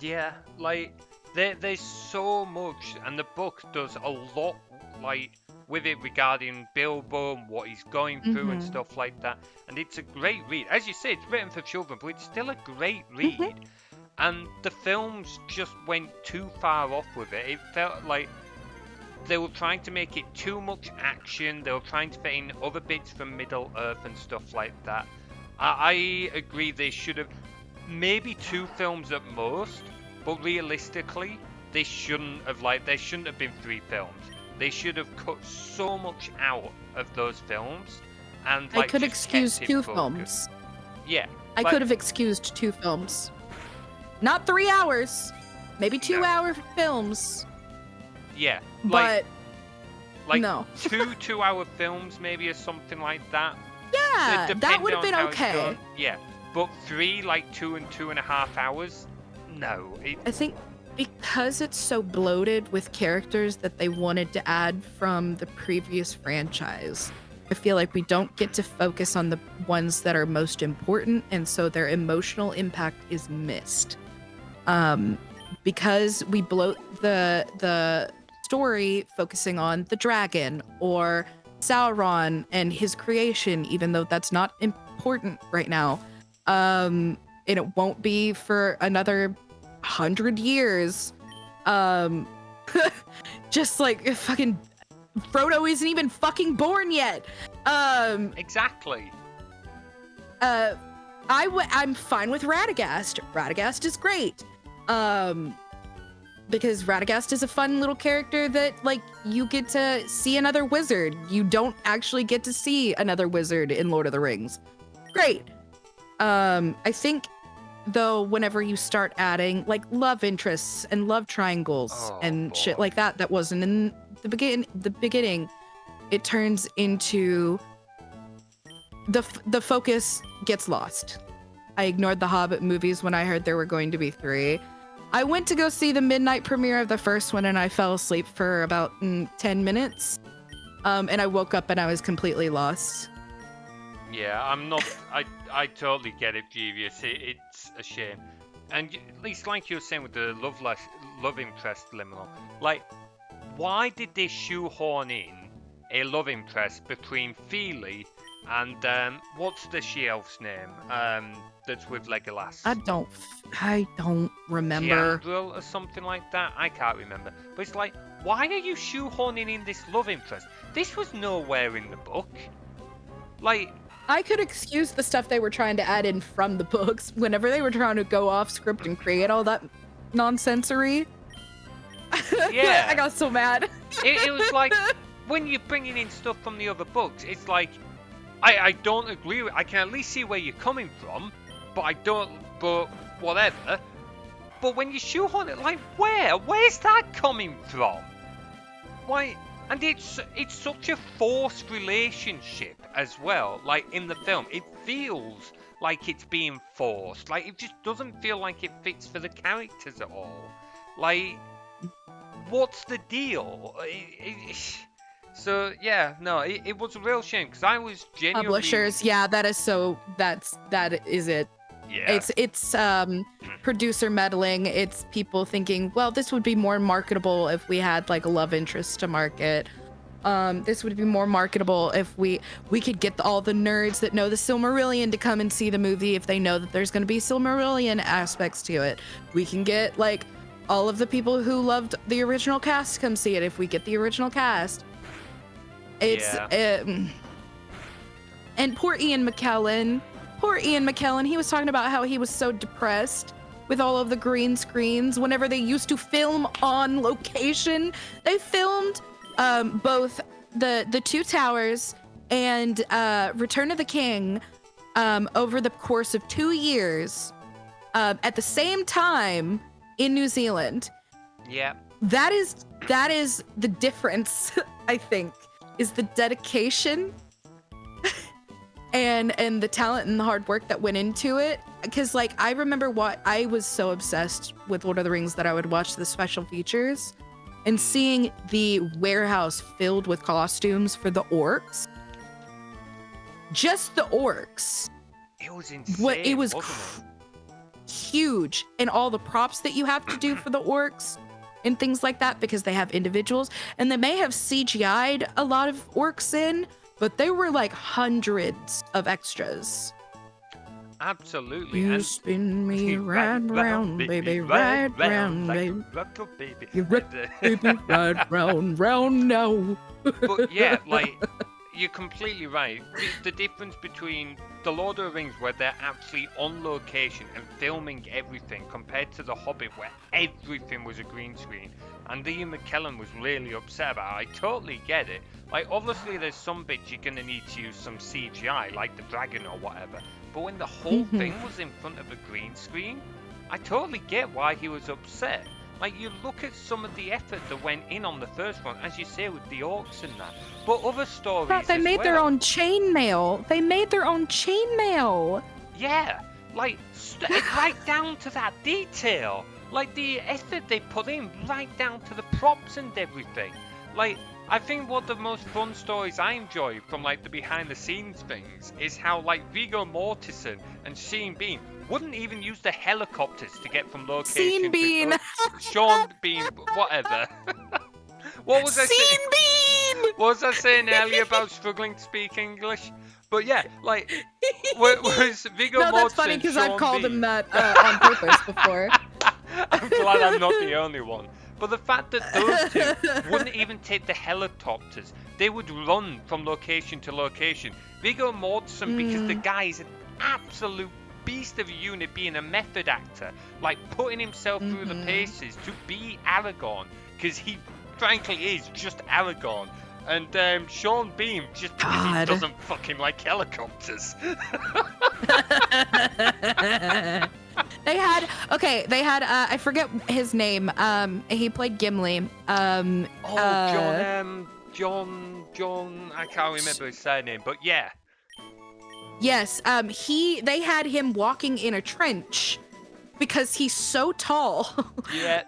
Yeah, like, there's so much, and the book does a lot, like, with it regarding Bilbo and what he's going through and stuff like that. And it's a great read. As you say, it's written for children, but it's still a great read. And the films just went too far off with it. It felt like they were trying to make it too much action. They were trying to fit in other bits from Middle Earth and stuff like that. I agree they should have maybe 2 films at most, but realistically, they shouldn't have been 3 films. They should have cut so much out of those films, and I could just excuse kept it 2 focused. films. Yeah, I could have excused 2 films. Not 3 hours. Maybe 2-hour films. Yeah, But like no. 2 2-hour films maybe or something like that. Yeah, that would have been Depending on how it's okay. done, yeah, but 3 like 2 and 2.5 hours. No, I think because it's so bloated with characters that they wanted to add from the previous franchise, I feel like we don't get to focus on the ones that are most important, and so their emotional impact is missed. Because we bloat the story focusing on the dragon or Sauron and his creation, even though that's not important right now. And it won't be for another 100 years. Just like fucking Frodo isn't even fucking born yet. exactly. I'm fine with Radagast. Radagast is great. Because Radagast is a fun little character that, like, you get to see another wizard. You don't actually get to see another wizard in Lord of the Rings. Great. I think, though, whenever you start adding, like, love interests and love triangles and shit like that, that wasn't in the beginning, it turns into the focus gets lost. I ignored the Hobbit movies when I heard there were going to be 3. I went to go see the midnight premiere of the first one, and I fell asleep for about 10 minutes. And I woke up and I was completely lost. Yeah, I'm not. I totally get it, Previous. It's a shame, and at least like you were saying with the love interest liminal, like, why did they shoehorn in a love interest between Feely and what's the she-elf's name? That's with Legolas. I don't remember. Tiandril or something like that. I can't remember. But it's like, why are you shoehorning in this love interest? This was nowhere in the book. Like, I could excuse the stuff they were trying to add in from the books whenever they were trying to go off script and create all that nonsensory. Yeah. I got so mad. It was like, when you're bringing in stuff from the other books, it's like, I don't agree with. I can at least see where you're coming from, but whatever. But when you shoehorn it, like, where's that coming from? Why? And it's such a forced relationship as well. Like, in the film, it feels like it's being forced. Like, it just doesn't feel like it fits for the characters at all. Like, what's the deal? So yeah, no, it was a real shame because I was genuinely. Publishers, yeah, that is it. Yeah. It's producer meddling. It's people thinking, well, this would be more marketable if we had like a love interest to market. This would be more marketable if we could get all the nerds that know the Silmarillion to come and see the movie if they know that there's going to be Silmarillion aspects to it. We can get like all of the people who loved the original cast to come see it if we get the original cast. It's and poor Ian McKellen. He was talking about how he was so depressed with all of the green screens whenever they used to film on location. They filmed both the Two Towers and Return of the King over the course of 2 years at the same time in New Zealand. Yeah. That is the difference, I think, is the dedication and the talent and the hard work that went into it. Because, like, I remember I was so obsessed with Lord of the Rings that I would watch the special features and seeing the warehouse filled with costumes for the orcs. Just the orcs. It was insane. It was wasn't huge. And all the props that you have to do for the orcs and things like that, because they have individuals, and they may have CGI'd a lot of orcs in, but there were like hundreds of extras. Absolutely. You And spin me right round, baby, right round, like baby. a record, baby. You rock, baby, right round, round now. But yeah, like, you're completely right. The difference between The Lord of the Rings, where they're actually on location and filming everything, compared to The Hobbit, where everything was a green screen, and Ian McKellen was really upset about it. I totally get it. Like, obviously there's some bits you're gonna need to use some CGI, like the dragon or whatever, but when the whole thing was in front of a green screen, I totally get why he was upset. Like, you look at some of the effort that went in on the first one, as you say, with the orcs and that. But other stories But they as made well. their own chainmail. They made their own chainmail. Yeah, like, right down to that detail. Like, the effort they put in, right down to the props and everything. Like, I think one of the most fun stories I enjoy from, like, the behind-the-scenes things is how, like, Viggo Mortensen and Sean Bean wouldn't even use the helicopters to get from location Scene Bean. Sean Bean, whatever. What was I saying? Scene Bean. What was I saying earlier about struggling to speak English? But yeah, like, was Viggo Mortensen? No, that's funny because I've Sean called Bean? him that on purpose before. I'm glad I'm not the only one. But the fact that those two wouldn't even take the helicopters, they would run from location to location. Viggo Mortensen, because the guy is an absolute beast of a unit, being a method actor, like putting himself through the paces to be Aragorn, because he frankly is just Aragorn. And Sean Bean, just because he doesn't fucking like helicopters. They had I forget his name. He played Gimli. John, I can't remember his surname, but yeah. Yes, they had him walking in a trench because he's so tall. Yeah.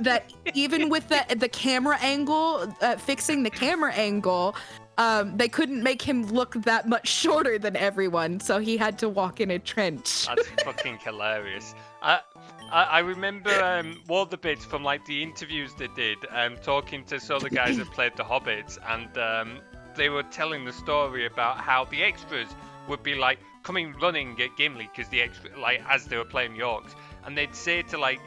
That even with the camera angle, fixing the camera angle, they couldn't make him look that much shorter than everyone, so he had to walk in a trench. That's fucking hilarious. I remember one of the bits from, like, the interviews they did, talking to some of the guys that played the Hobbits, and they were telling the story about how the extras would be, like, coming running at Gimli, because the extra, like, as they were playing the orcs, and they'd say to, like,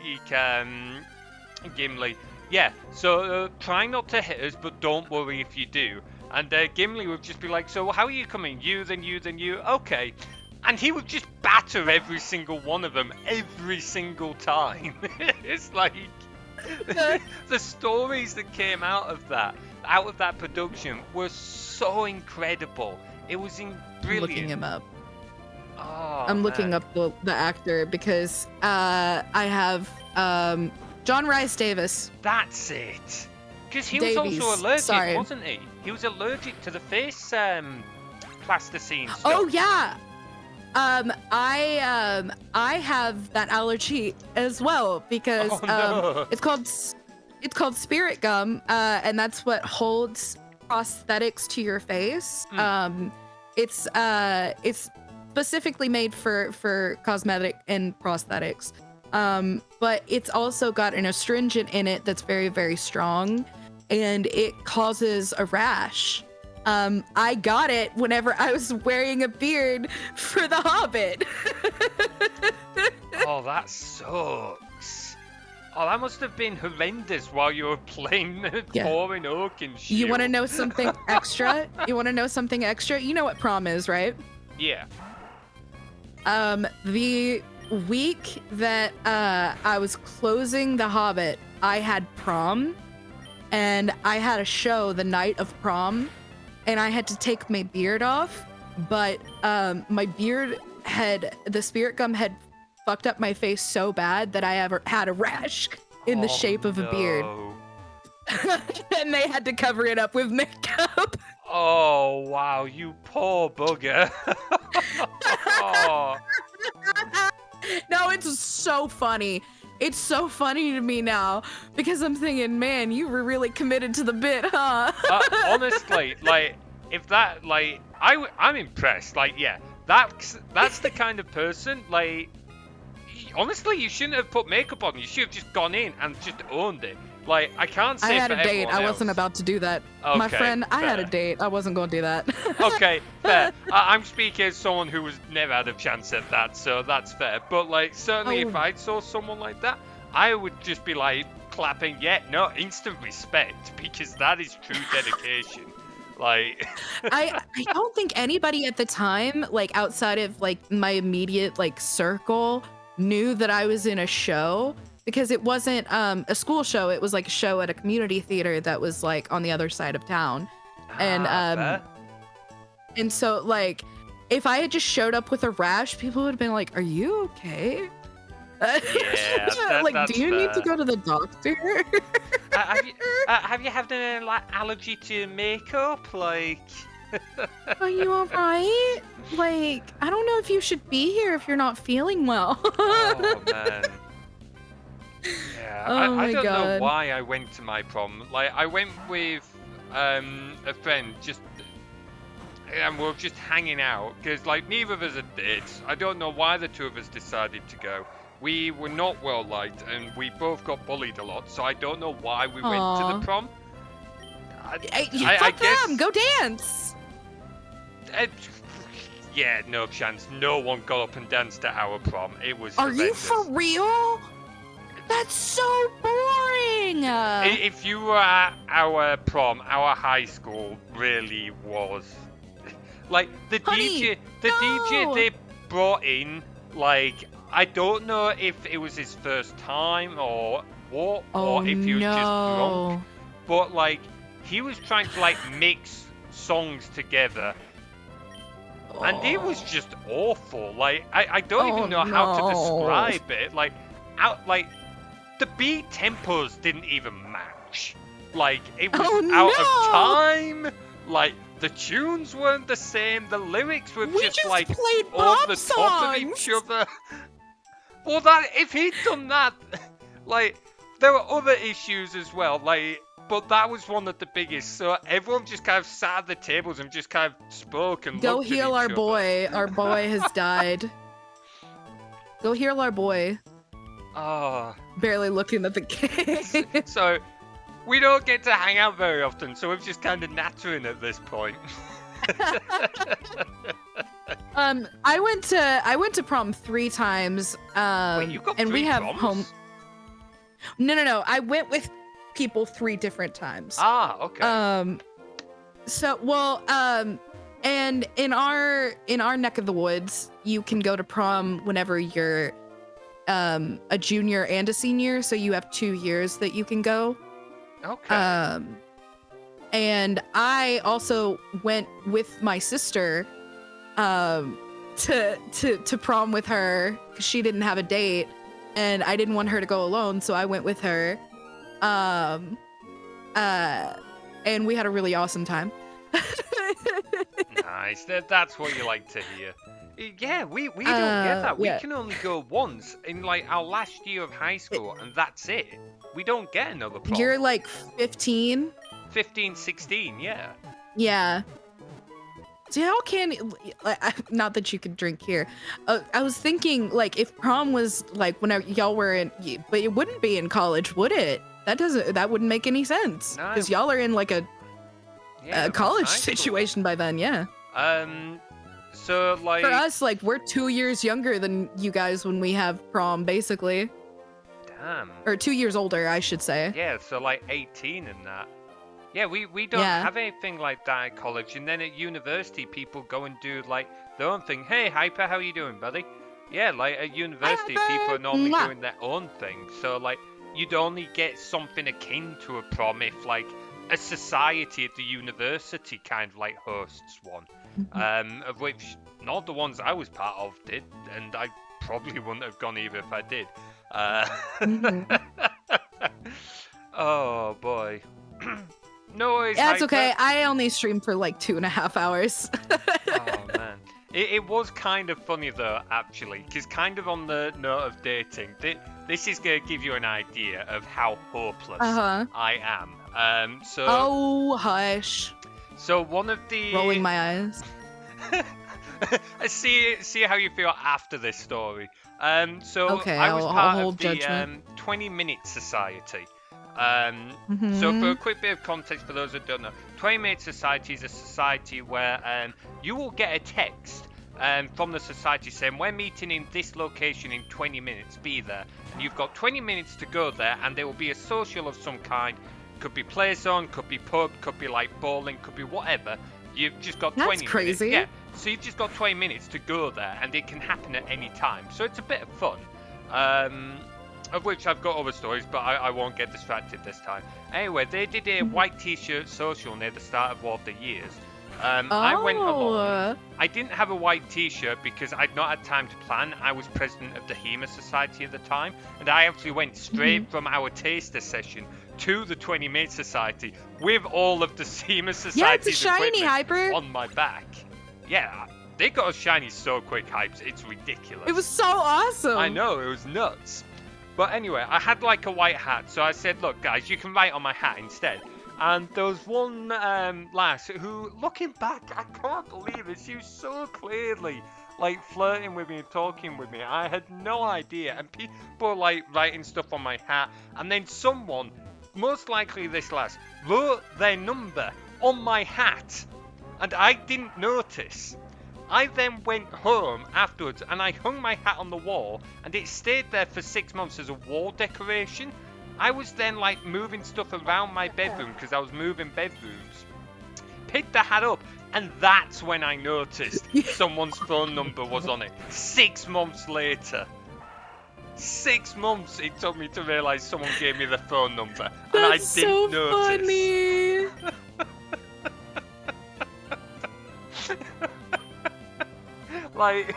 Gimli, yeah, so try not to hit us, but don't worry if you do. And Gimli would just be like, so how are you coming? You, then you, then you. Okay. And he would just batter every single one of them every single time. It's like the stories that came out of that production were so incredible. It was brilliant. I'm looking him up. Oh, I'm looking up the actor because I have John Rhys Davis. That's it. Because he was also allergic, wasn't he? He was allergic to the face plasticine stuff. Oh yeah. I have that allergy as well because it's called spirit gum, and that's what holds prosthetics to your face. It's specifically made for cosmetic and prosthetics. But it's also got an astringent in it that's very, very strong, and it causes a rash. I got it whenever I was wearing a beard for The Hobbit. Oh, that sucks. Oh, that must have been horrendous while you were playing Thorin Oaken's shield. You want to know something extra? You know what prom is, right? Yeah. The week that I was closing The Hobbit, I had prom, and I had a show the night of prom, and I had to take my beard off, but my beard the spirit gum had fucked up my face so bad that I ever had a rash in the shape of a beard. And they had to cover it up with makeup. Oh, wow, you poor bugger. Oh. No, it's so funny. It's so funny to me now because I'm thinking, man, you were really committed to the bit, huh? Honestly, like, if that, like, I'm impressed. Like, yeah, that's the kind of person, like, honestly, you shouldn't have put makeup on. You should have just gone in and just owned it. Like, I can't I say had for a date. everyone I else. wasn't about to do that. Okay, My friend, I had a fair. date. I wasn't going to do that. Okay, fair. I'm speaking as someone who has never had a chance at that, so that's fair. But, like, certainly if Oh. I saw someone like that, I would just be, like, clapping, yeah, no, instant respect, because that is true dedication. Like... I don't think anybody at the time, like outside of like my immediate like circle, knew that I was in a show because it wasn't a school show. It was like a show at a community theater that was like on the other side of town. fair. And so like if I had just showed up with a rash, people would have been like, "Are you okay?" Yeah, like, that's do you need to fair. go to the doctor? Have you had an like allergy to makeup? Like, Are you alright? Like, I don't know if you should be here if you're not feeling well. oh man. Yeah, Oh I my don't know God. why I went to my prom. Like, I went with a friend, and we were just hanging out because like neither of us had dates. I don't know why the two of us decided to go. We were not well liked, and we both got bullied a lot. So I don't know why we went to Aw. the prom. Fuck them! Go dance! Uh, yeah, no chance. No one got up and danced at our prom. It was Are you horrendous. for real? That's so boring! If you were at our prom, our high school really was. Like, the Honey, DJ no! they brought in, like, I don't know if it was his first time or what, Oh or if he was just drunk. no. But, like, he was trying to, like, mix songs together. And it was just awful. Like, I don't Oh, even know how to no. describe it. Like, the beat tempos didn't even match. Like, it was Oh, out no. of time. Like, the tunes weren't the same. The lyrics were We just just like played over pop the top of each songs. other. Well, that if he'd done that, like, there were other issues as well. Like, but that was one of the biggest. So everyone just kind of sat at the tables and just kind of spoke and Go looked heal at our each boy. Our boy has died. Go heal our boy. other. Barely looking at the game. So we don't get to hang out very often, so we're just kind of nattering at this point. I went to prom 3 times. Wait, you got and 3 we have proms? home. No. I went with people 3 different times. Ah, okay. So well, and in our neck of the woods, you can go to prom whenever you're a junior and a senior, so you have 2 years that you can go. Okay. And I also went with my sister to prom with her because she didn't have a date and I didn't want her to go alone, so I went with her. And we had a really awesome time. Nice. That's what you like to hear. Yeah, we don't get that. We yeah. can only go once in like our last year of high school, and that's it. We don't get another prom. You're like 15? 15, 16, yeah. Yeah. So how can, not that you could drink here. I was thinking, like, if prom was like whenever y'all were in, but it wouldn't be in college, would it? That wouldn't make any sense. No. Because y'all are in like a Yeah, college high school. situation by then, yeah. So like For us, like, we're 2 years younger than you guys when we have prom, basically. damn. Or 2 years older, I should say. Yeah, so like 18 and that. Yeah, we don't Yeah. have anything like that at college. And then at university, people go and do like their own thing. Hey, Hyper, how you doing, buddy? Yeah, like at university, people are normally Mwah. doing their own thing. So like you'd only get something akin to a prom if like a society at the university kind of like hosts one. Of which not the ones I was part of did, and I probably wouldn't have gone either if I did. Oh boy. No worries. Yeah, it's Hyper. okay. I only streamed for like 2.5 hours. Oh man, it was kind of funny though, actually, because kind of on the note of dating, this is gonna give you an idea of how hopeless I am. So Oh, hush. so one of the Rolling my eyes. see how you feel after this story. So Okay, I was I'll part hold of the judgment. 20 Minute Society. So for a Mhm. quick bit of context for those that don't know, 20-Minute Society is a society where you will get a text from the society saying, we're meeting in this location in 20 minutes, be there. And you've got 20 minutes to go there, and there will be a social of some kind. Could be play zone, could be pub, could be like bowling, could be whatever. You've just got That's 20 minutes. crazy. Yeah, so you've just got 20 minutes to go there, and it can happen at any time. So it's a bit of fun. Of which I've got other stories, but I won't get distracted this time. Anyway, they did a white t-shirt social near the start of one of the years. I went along. Oh. I didn't have a white t-shirt because I'd not had time to plan. I was president of the HEMA Society at the time, and I actually went straight from our taster session to the 20-Minute Society with all of the HEMA Yeah, it's a Society's shiny equipment Hyper. on my back. Yeah, they got us shiny so quick, Hypes. It's ridiculous. It was so awesome. I know, it was nuts. But anyway, I had like a white hat, so I said, look guys, you can write on my hat instead. And there was one lass who, looking back, I can't believe it, she was so clearly like flirting with me and talking with me. I had no idea. And people were like writing stuff on my hat, and then someone, most likely this lass, wrote their number on my hat, and I didn't notice. I then went home afterwards and I hung my hat on the wall, and it stayed there for 6 months as a wall decoration. I was then like moving stuff around my bedroom because I was moving bedrooms. Picked the hat up, and that's when I noticed someone's phone number was on it. 6 months later. 6 months it took me to realise someone gave me the phone number, and I That's didn't so notice. funny. Like,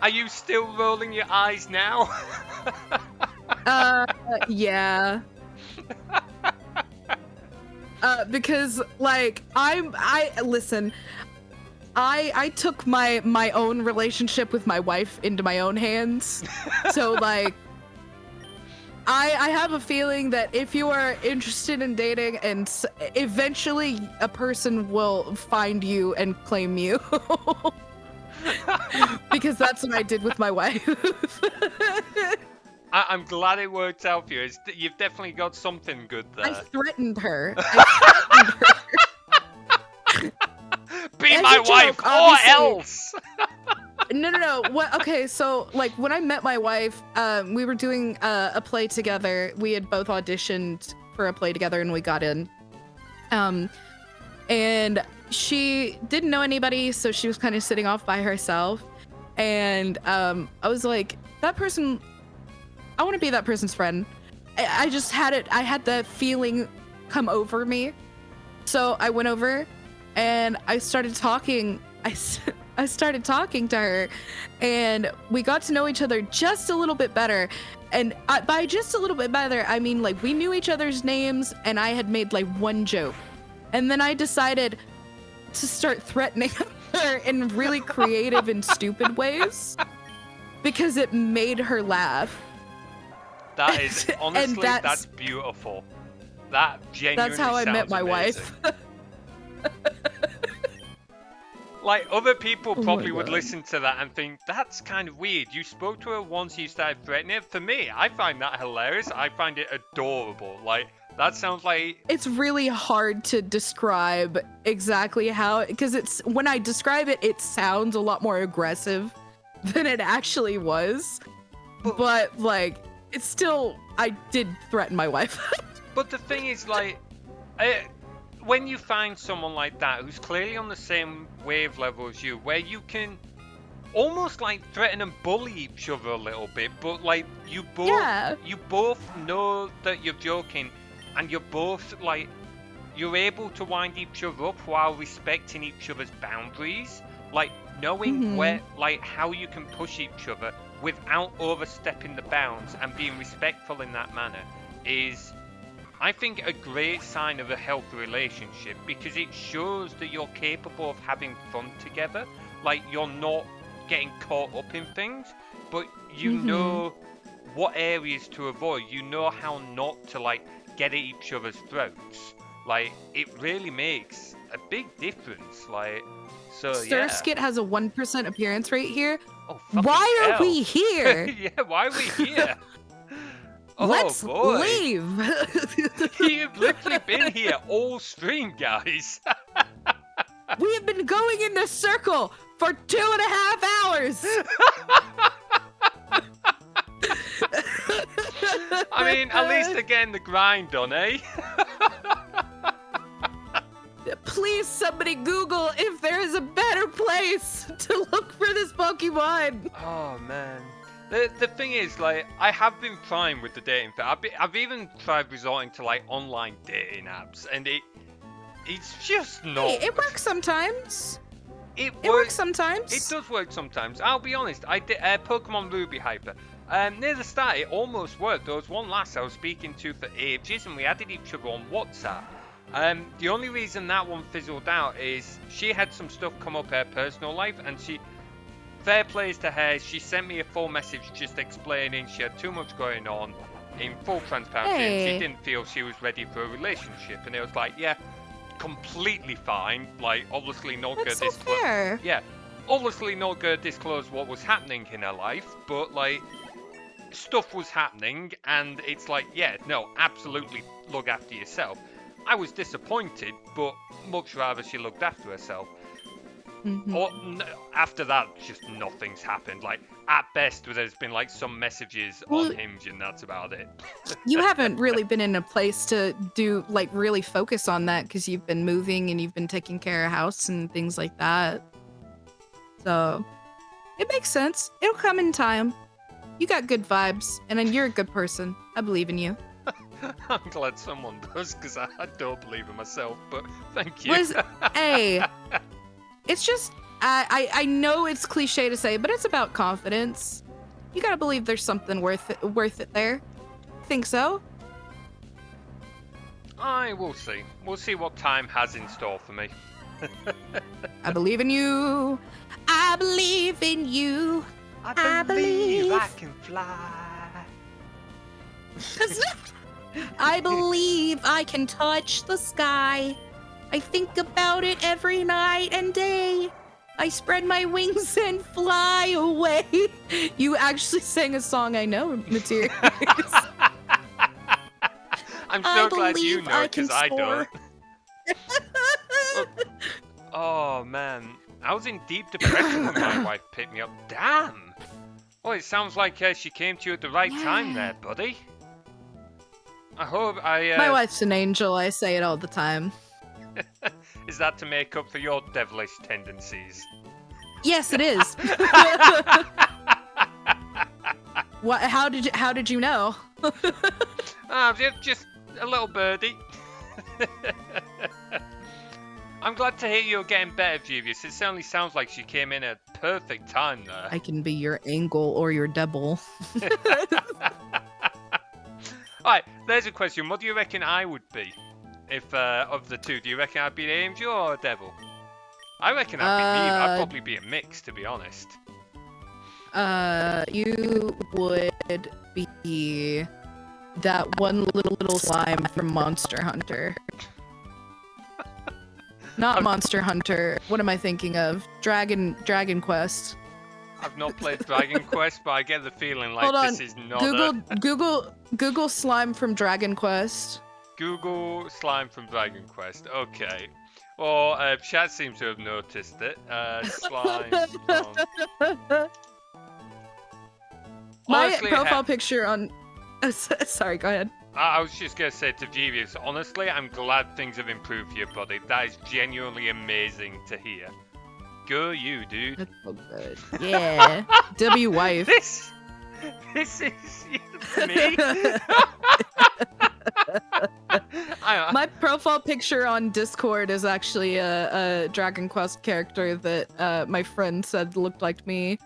are you still rolling your eyes now? Yeah. Because like listen, I took my own relationship with my wife into my own hands. So like I have a feeling that if you are interested in dating, and eventually a person will find you and claim you. Because that's what I did with my wife. I'm glad it worked out for you. You've definitely got something good there. I threatened her. Be As my a joke, wife or obviously. else. No. What? Okay, so like when I met my wife, we were doing a play together. We had both auditioned for a play together, and we got in. And she didn't know anybody, so she was kind of sitting off by herself. And I was like, that person, I want to be that person's friend. I just had it. I had the feeling come over me. So I went over and I started talking. I started talking to her, and we got to know each other just a little bit better. And by just a little bit better, I mean like we knew each other's names, and I had made like one joke. And then I decided to start threatening her in really creative and stupid ways because it made her laugh. That is, honestly, that's- that's beautiful. That genuinely That's how I met sounds my amazing. wife. Like, other people Oh my probably would God. listen to that and think, that's kind of weird. You spoke to her once, you started threatening her. For me, I find that hilarious. I find it adorable. Like, that sounds like... It's really hard to describe exactly how, because it's when I describe it, it sounds a lot more aggressive than it actually was. But like, it's still, I did threaten my wife. But the thing is, like, when you find someone like that who's clearly on the same wave level as you, where you can almost like threaten and bully each other a little bit, but like you both know that you're joking, and you're both like, you're able to wind each other up while respecting each other's boundaries, like knowing where, like how you can push each other without overstepping the bounds and being respectful in that manner is, I think, a great sign of a healthy relationship, because it shows that you're capable of having fun together. Like, you're not getting caught up in things, but you know what areas to avoid. You know how not to, like, get at each other's throats. Like, it really makes a big difference. Like, so yeah. Surskit has a 1% appearance rate here. Oh, fucking Why are hell. we here? Yeah, why are we here? Oh Let's boy. leave. You've literally been here all stream, guys. We have been going in a circle for 2.5 hours. I mean, at least they're getting the grind done, eh? Please, somebody Google if there is a better place to look for this Pokemon. Oh man. The thing is, like, I have been trying with the dating thing. I've even tried resorting to like online dating apps, and it's just not. Hey, it works sometimes. It works sometimes. It does work sometimes. I'll be honest. I did Pokemon Ruby Hyper. Near the start, it almost worked. There was one lass I was speaking to for ages, and we added each other on WhatsApp. The only reason that one fizzled out is she had some stuff come up her personal life, and fair plays to her, she sent me a full message just explaining she had too much going on in full transparency, and she didn't feel she was ready for a relationship. And it was like, yeah, completely fine. Like, obviously not That's gonna so fair. Yeah, obviously not gonna disclose what was happening in her life, but like, stuff was happening, and it's like, yeah, no, absolutely look after yourself. I was disappointed, but much rather she looked after herself. Or, after that, just nothing's happened. Like, at best, there's been like some messages on Hinge, and that's about it. You haven't really been in a place to do like really focus on that because you've been moving and you've been taking care of house and things like that. So it makes sense. It'll come in time. You got good vibes, and then you're a good person. I believe in you. I'm glad someone does, because I don't believe in myself, but thank you. Hey, it's just, I know it's cliche to say, but it's about confidence. You gotta believe there's something worth it there. Think so? We'll see. We'll see what time has in store for me. I believe in you. I believe in you. I believe I can fly. I believe I can touch the sky. I think about it every night and day. I spread my wings and fly away. You actually sang a song I know, Materies. I'm so glad you know, because I don't. Oh man, I was in deep depression when my wife picked me up. Damn. Well, it sounds like she came to you at the right time there, buddy. I hope My wife's an angel, I say it all the time. Is that to make up for your devilish tendencies? Yes, it is. What? How did you know? Just a little birdie. I'm glad to hear you're getting better, Juvius. It certainly sounds like she came in at perfect time there. I can be your angel or your devil. Alright, there's a question. What do you reckon I would be? If, of the two, do you reckon I'd be an angel or a devil? I reckon I'd be neither. I'd probably be a mix, to be honest. You would be that one little slime from Monster Hunter. Not Monster Hunter. What am I thinking of? Dragon Quest. I've not played Dragon Quest, but I get the feeling like this is not Google slime from Dragon Quest. Google slime from Dragon Quest. Okay. Well, chat seems to have noticed it. Slime from... My profile picture on... Sorry, go ahead. I was just going to say to Jeeves, honestly, I'm glad things have improved for your body. That is genuinely amazing to hear. Go you, dude. That's so good. Yeah. W wife. This is me. My profile picture on Discord is actually a Dragon Quest character that my friend said looked like me.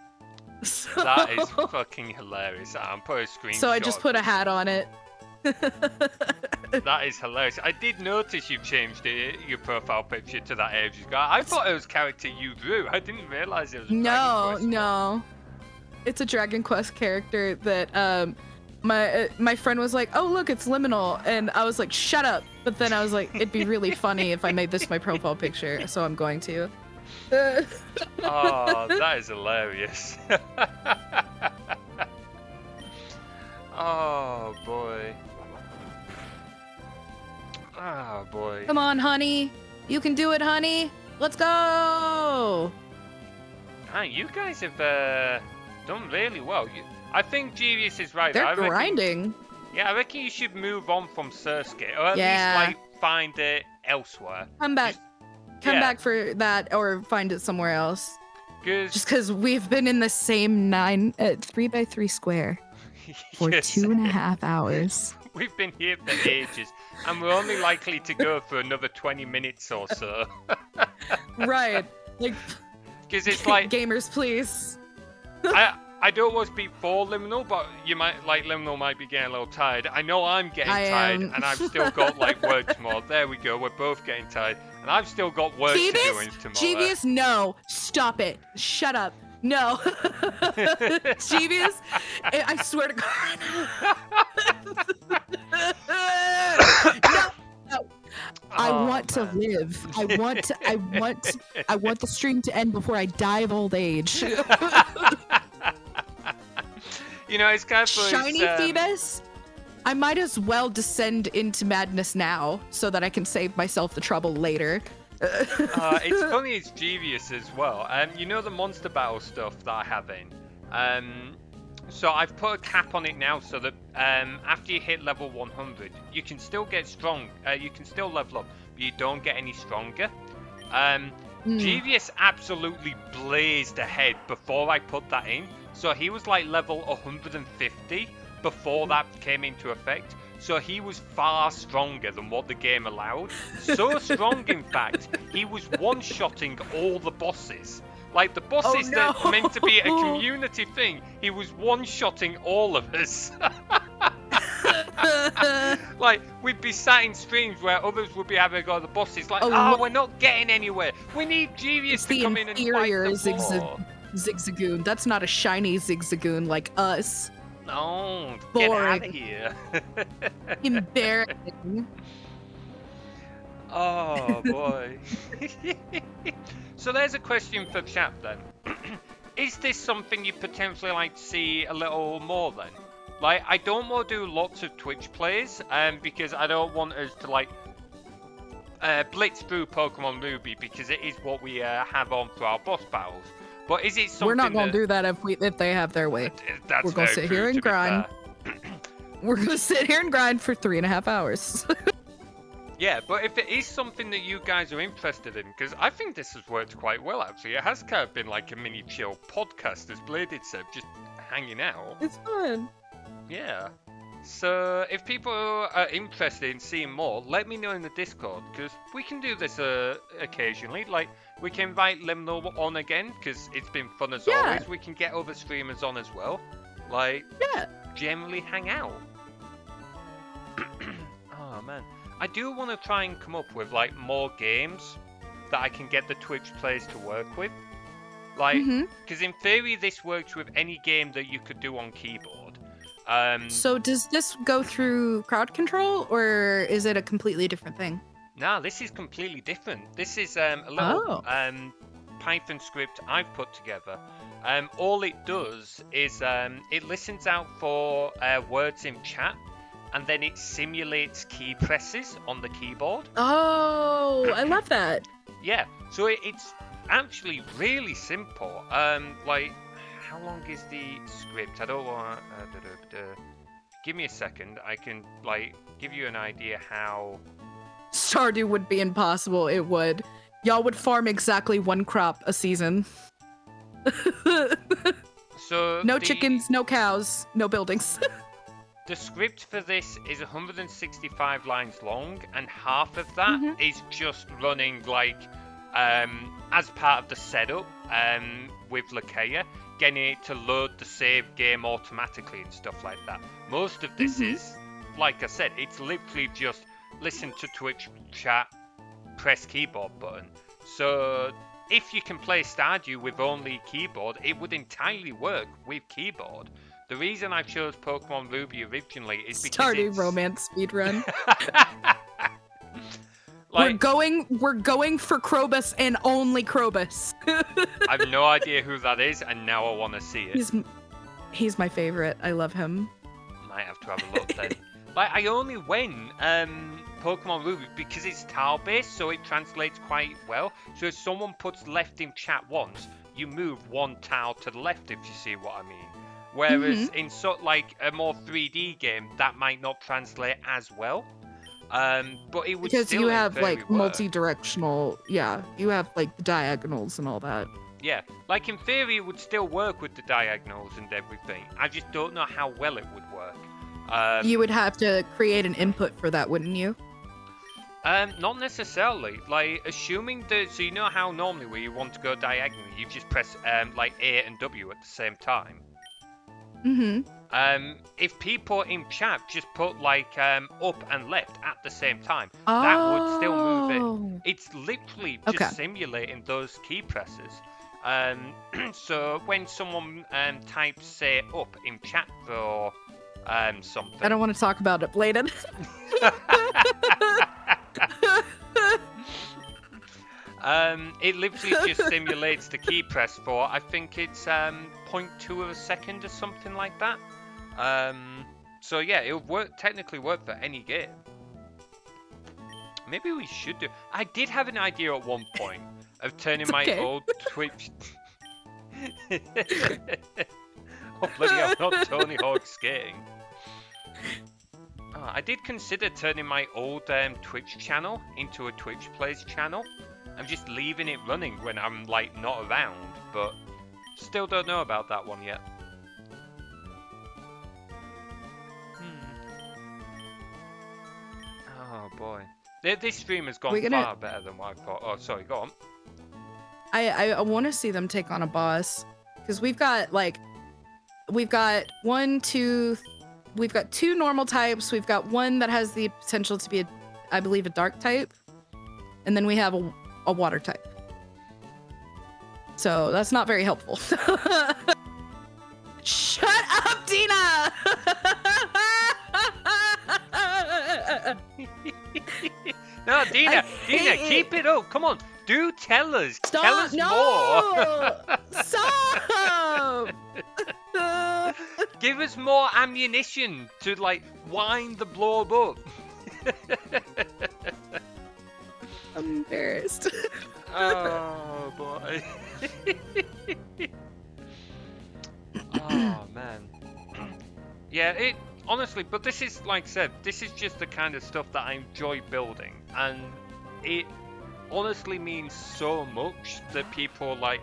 So... That is fucking hilarious. I'm putting a screenshot. So I just put a hat on it. That is hilarious. I did notice you've changed your profile picture to that ages ago. I thought it was character you drew. I didn't realize it was a Dragon Quest no. It's a Dragon Quest character that my friend was like, "Oh look, it's Liminal," and I was like, "Shut up!" But then I was like, "It'd be really funny if I made this my profile picture," so I'm going to. Oh, that is hilarious. Oh boy. boy. Come on, honey. You can do it, honey. Let's go. Ah, you guys have done really well. I think Genius is right. They're grinding. Yeah, I reckon you should move on from Surskit, or at least like find it elsewhere. Come back. Come back for that, or find it somewhere else. Just because we've been in the same 3x3 square for 2.5 hours. We've been here for ages, and we're only likely to go for another 20 minutes or so. Right. Like, because it's like gamers, please. I don't want to speak for Liminal, but you might Liminal might be getting a little tired. I know I'm getting tired, and I've still got like work tomorrow. There we go. We're both getting tired, and I've still got work to do tomorrow. Jeevious, no, stop it. Shut up. No. Jeevious, I swear to God. No. I want to live. I want the stream to end before I die of old age. You know, it's kind of Shiny Phoebus. I might as well descend into madness now so that I can save myself the trouble later. It's funny it's Jeevious as well. You know the monster battle stuff that I have in? So I've put a cap on it now so that after you hit level 100, you can still get strong. You can still level up, but you don't get any stronger. Jeevious absolutely blazed ahead before I put that in. So he was like level 150 before that came into effect. So he was far stronger than what the game allowed. So strong, in fact, he was one-shotting all the bosses. Like, the bosses that were meant to be a community thing, he was one-shotting all of us. Like, we'd be sat in streams where others would be having a go at the bosses, like, we're not getting anywhere. We need Genius to come in and fight the floor. Zigzagoon. That's not a shiny Zigzagoon like us. No, get out of here. Embarrassing. Oh, boy. So there's a question for chat then. Is this something you potentially like to see a little more then? Like, I don't want to do lots of Twitch plays, because I don't want us to like blitz through Pokemon Ruby, because it is what we have on for our boss battles. But is it something we're not gonna do that if they have their way. We're gonna sit here and grind. We're gonna sit here and grind for 3.5 hours. Yeah, but if it is something that you guys are interested in, because I think this has worked quite well actually. It has kind of been like a mini chill podcast, as Bladed said, just hanging out. It's fun. Yeah. So if people are interested in seeing more, let me know in the Discord, because we can do this occasionally. Like, we can invite Liminal on again, because it's been fun as always. We can get other streamers on as well. Like, generally hang out. Oh, man. I do want to try and come up with, like, more games that I can get the Twitch players to work with. Like, because in theory, this works with any game that you could do on keyboard. So does this go through crowd control, or is it a completely different thing? No, this is completely different. This is a little Python script I've put together. All it does is it listens out for words in chat, and then it simulates key presses on the keyboard. Oh, I love that. Yeah, so it's actually really simple. Like, how long is the script? I don't want give me a second. I can, like, give you an idea how... Stardew would be impossible. It would. Y'all would farm exactly 1 crop a season. So no chickens, no cows, no buildings. The script for this is 165 lines long, and half of that is just running, like, as part of the setup with Lakea, getting it to load the save game automatically and stuff like that. Most of this is, like I said, it's literally just listen to Twitch chat, press keyboard button. So if you can play Stardew with only keyboard, it would entirely work with keyboard. The reason I chose Pokemon Ruby originally is because Stardew romance speedrun. Like, we're going for Krobus and only Krobus. I have no idea who that is, and now I want to see it. He's my favorite. I love him. Might have to have a look then. Like, I only went Pokemon Ruby, because it's tile-based, so it translates quite well. So if someone puts left in chat once, you move one tile to the left, if you see what I mean. Whereas in like a more 3D game, that might not translate as well. But it would because still you have like work. multi-directional, yeah, you have like the diagonals and all that. Yeah, like in theory it would still work with the diagonals and everything. I just don't know how well it would work. You would have to create an input for that, wouldn't you? Not necessarily. Like, assuming that, so you know how normally where you want to go diagonally, you just press like A and W at the same time. If people in chat just put like up and left at the same time, that would still move it. It's literally just simulating those key presses. So when someone types say up in chat for something, I don't want to talk about it, Bladen. it literally just simulates the key press for, I think it's 0.2 of a second or something like that. So yeah, it'll technically work for any game. Maybe we should do. I did have an idea at one point of turning my old Twitch. Oh bloody hell! Not Tony Hawk skating. Oh, I did consider turning my old Twitch channel into a Twitch Plays channel. I'm just leaving it running when I'm like not around, but still don't know about that one yet. Oh boy, this stream has gone far better than what I thought. Oh, sorry, go on. I want to see them take on a boss, because we've got two normal types. We've got one that has the potential to be I believe a dark type, and then we have a water type. So that's not very helpful. Shut up, Dina! No, Dina, keep it up. Come on, do tell us. Stop! Tell us more. Stop! Give us more ammunition to like wind the Blorb up. I'm embarrassed. Oh boy. Oh man. Yeah, it honestly, but this is like I said, this is just the kind of stuff that I enjoy building, and it honestly means so much that people like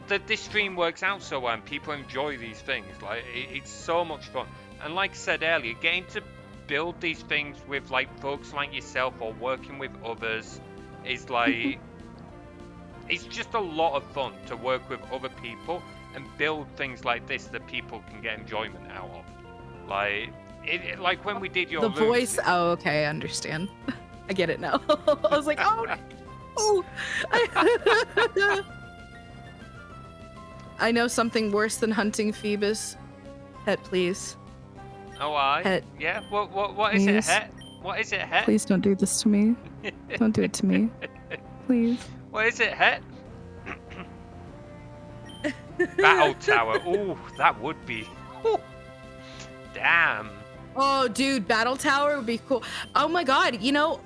that this stream works out so well and people enjoy these things. Like it's so much fun, and like I said earlier, getting to build these things with like folks like yourself or working with others is like it's just a lot of fun to work with other people and build things like this that people can get enjoyment out of. Like like when we did your voice. Oh, okay, I understand. I get it now. I was like, oh. I know something worse than hunting Phoebus. Het, please. Oh, Het. Yeah. What is it, Het? What is it, Het? Please don't do this to me. Don't do it to me. Please. What is it, Het? Battle Tower. Ooh, that would be. Ooh. Damn. Oh, dude, Battle Tower would be cool. Oh my god, you know,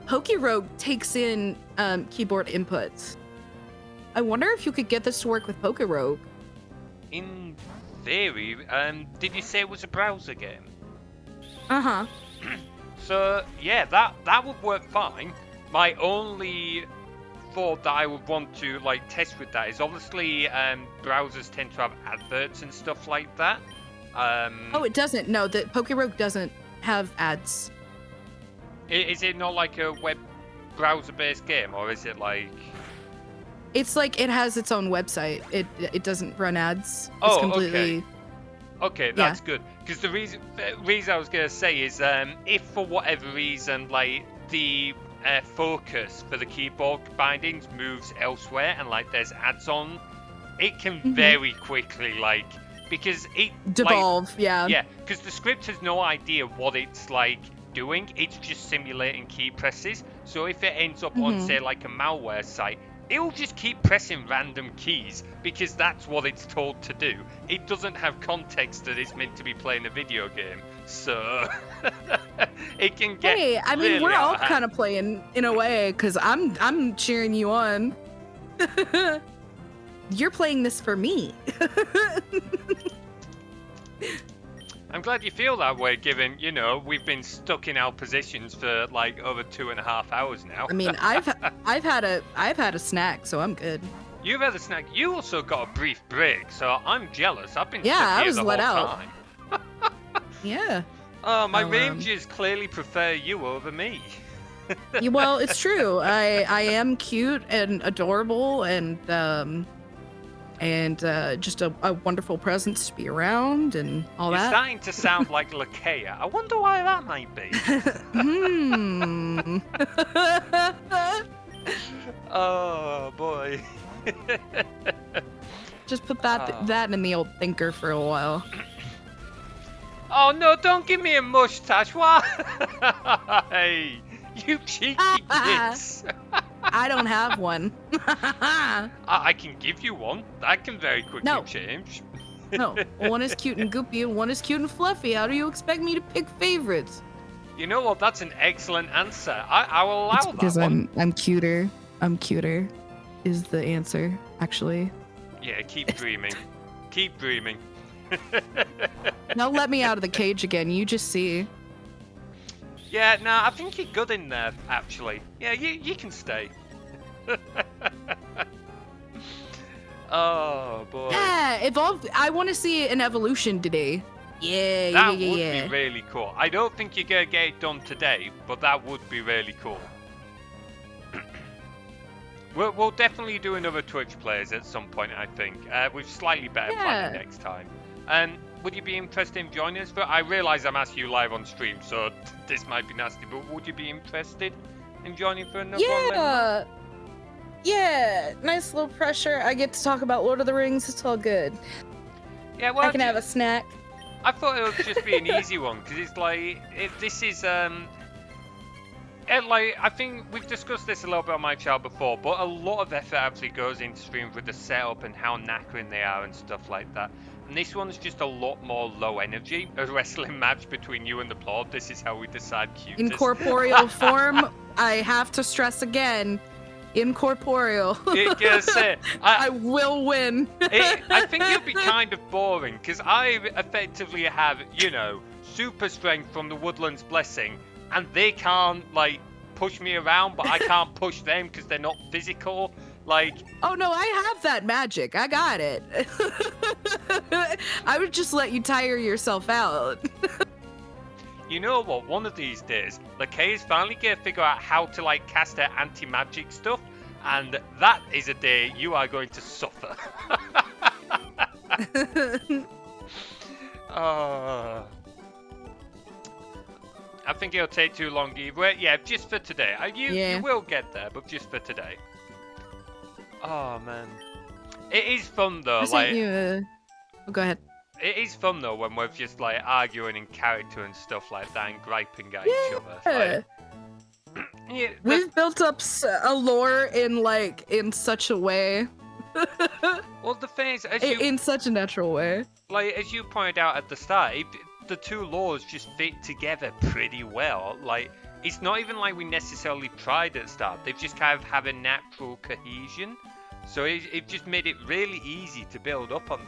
Pokerogue takes in keyboard inputs. I wonder if you could get this to work with Pokerogue. In theory, did you say it was a browser game? Uh-huh. So, yeah, that would work fine. My only thought that I would want to like test with that is obviously browsers tend to have adverts and stuff like that. Oh, it doesn't. No, the Pokerogue doesn't have ads. Is it not like a web browser-based game, or is it like? It's like it has its own website. It doesn't run ads. It's Oh, completely... Okay, that's good. Because the reason I was gonna say is if for whatever reason like the focus for the keyboard bindings moves elsewhere and like there's ads on, it can very quickly like because it devolve. Like, yeah, because the script has no idea what it's like doing. It's just simulating key presses. So if it ends up on say like a malware site, it'll just keep pressing random keys because that's what it's told to do. It doesn't have context that it's meant to be playing a video game, so it can get. Hey, I mean, really we're out all of hand. kind of playing in a way, because I'm cheering you on. You're playing this for me. I'm glad you feel that way, given, you know, we've been stuck in our positions for like over 2.5 hours now. I mean, I've had a snack, so I'm good. You've had a snack. You also got a brief break, so I'm jealous. I've been Yeah, stuck I here was the let whole out. time. Yeah. Oh, my I'll, rangers clearly prefer you over me. Well, it's true. I am cute and adorable and just a wonderful presence to be around and all You're that. starting to sound like Lakea. I wonder why that might be. Oh boy. Just put that in the old thinker for a while. Oh no, don't give me a mustache. Why? Hey, you cheeky kids. I don't have one. I can give you one. That can very quickly No. change. No, one is cute and goopy and one is cute and fluffy. How do you expect me to pick favorites? You know what? That's an excellent answer. I will allow It's that because one. I'm cuter. I'm cuter is the answer, actually. Yeah, keep dreaming. Keep dreaming. Now let me out of the cage again. You just see. Yeah, no, I think you're good in there, actually. Yeah, you can stay. Oh, boy. Yeah, evolve. I want to see an evolution today. Yeah, That yeah, would yeah. be really cool. I don't think you're going to get it done today, but that would be really cool. We'll definitely do another Twitch Plays at some point, I think, with slightly better planning next time. And would you be interested in joining us? But I realise I'm asking you live on stream, so this might be nasty, but would you be interested in joining for another one? Yeah. Yeah, nice little pressure. I get to talk about Lord of the Rings. It's all good. Yeah, well, I can have a snack. I thought it would just be an easy one, because it's like, this is, like, I think we've discussed this a little bit on my channel before, but a lot of effort actually goes into streams with the setup and how knackering they are and stuff like that. And this one's just a lot more low energy. A wrestling match between you and the Blorb. This is how we decide cutest. Incorporeal form, I have to stress again, incorporeal. I will win. I think it'll be kind of boring, because I effectively have, you know, super strength from the Woodland's Blessing, and they can't, like, push me around, but I can't push them because they're not physical. Like, oh no, I have that magic. I got it. I would just let you tire yourself out. you know what? One of these days, Lakea is finally going to figure out how to, like, cast her anti-magic stuff, and that is a day you are going to suffer. I think it'll take too long either. Yeah, just for today. You will get there, but just for today. Oh man, it is fun though. Oh, go ahead. It is fun though when we're just like arguing in character and stuff like that and griping at each other. Like, yeah, we've built up a lore in such a way. Well, the thing is, in such a natural way. Like as you pointed out at the start, the two lores just fit together pretty well. Like. It's not even like we necessarily tried at the start. They've just kind of have a natural cohesion. So it just made it really easy to build up on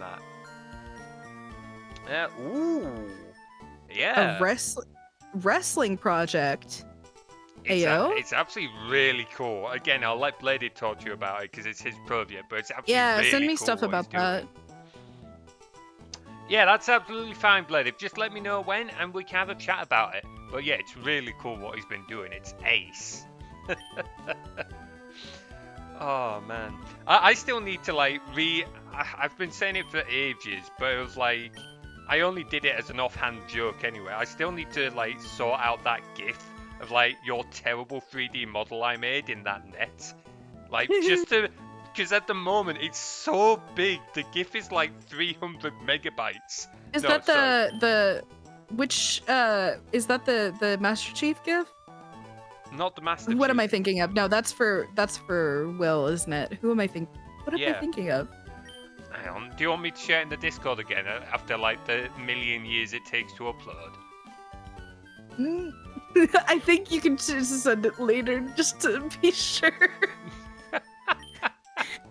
that. Ooh. Yeah. A wrestling project. It's absolutely really cool. Again, I'll let Bladed talk to you about it because it's his project, but it's absolutely really send me cool stuff about that. Yeah, that's absolutely fine, Bladed. Just let me know when and we can have a chat about it. But yeah, it's really cool what he's been doing. It's ace. Oh, man. I still need to, like, I've been saying it for ages, but it was like... I only did it as an offhand joke anyway. I still need to, like, sort out that gif of, like, your terrible 3D model I made in that net. Like, just to... Because at the moment, it's so big. The gif is, like, 300 megabytes. Is that the Master Chief gif? Not the Master What am I Chief. thinking of? No, that's for Will, isn't it? Who am I thinking? What am I Yeah. thinking of? Hang on. Do you want me to share it in the Discord again after like the million years it takes to upload? I think you can just send it later, just to be sure.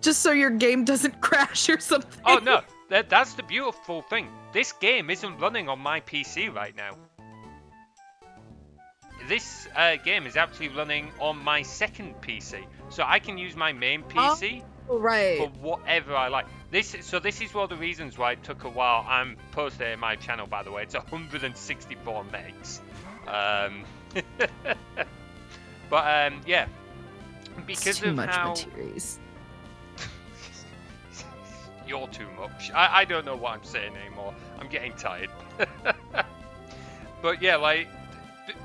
Just so your game doesn't crash or something. Oh no, that's the beautiful thing. This game isn't running on my PC right now. This game is actually running on my second PC, so I can use my main PC right. for whatever I like. This is one of the reasons why it took a while. I'm posted it in my channel, by the way. It's 164 megs. But yeah, because it's too of much how Materies. You're too much. I don't know what I'm saying anymore. I'm getting tired. But yeah, like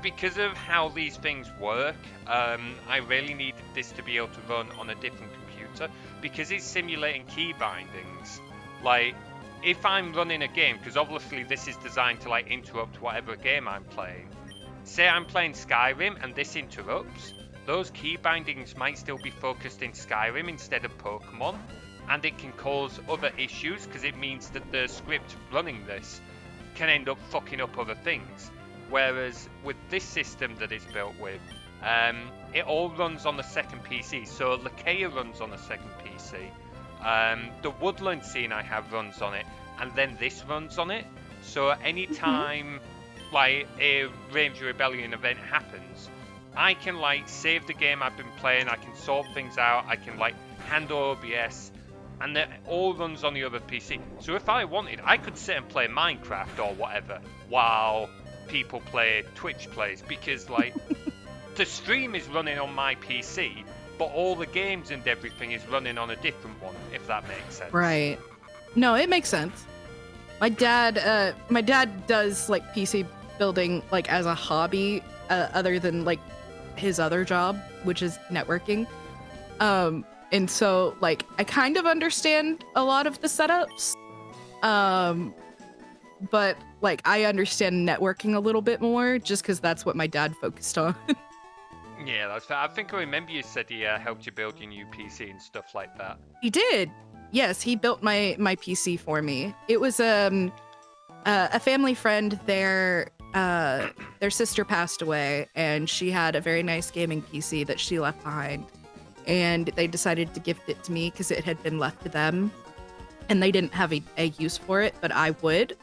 because of how these things work, I really needed this to be able to run on a different computer because it's simulating key bindings. Like if I'm running a game, because obviously this is designed to like interrupt whatever game I'm playing. Say I'm playing Skyrim and this interrupts, those key bindings might still be focused in Skyrim instead of Pokemon, and it can cause other issues because it means that the script running this can end up fucking up other things. Whereas with this system that it's built with, it all runs on the second PC. So Lakea runs on the second PC. The Woodland Scene I have runs on it, and then this runs on it. So anytime like a Ranger Rebellion event happens, I can like save the game I've been playing, I can sort things out, I can like handle OBS, and it all runs on the other PC. So if I wanted, I could sit and play Minecraft or whatever while people play Twitch plays, because like the stream is running on my PC, but all the games and everything is running on a different one, if that makes sense. Right. No, it makes sense. My dad does like PC building like as a hobby, other than like his other job, which is networking. And so like I kind of understand a lot of the setups. But like I understand networking a little bit more just because that's what my dad focused on. Yeah, that's fair. I think I remember you said he helped you build your new PC and stuff like that. He did. Yes, he built my PC for me. It was a family friend. Their sister passed away, and she had a very nice gaming PC that she left behind. And they decided to gift it to me because it had been left to them, and they didn't have a use for it, but I would.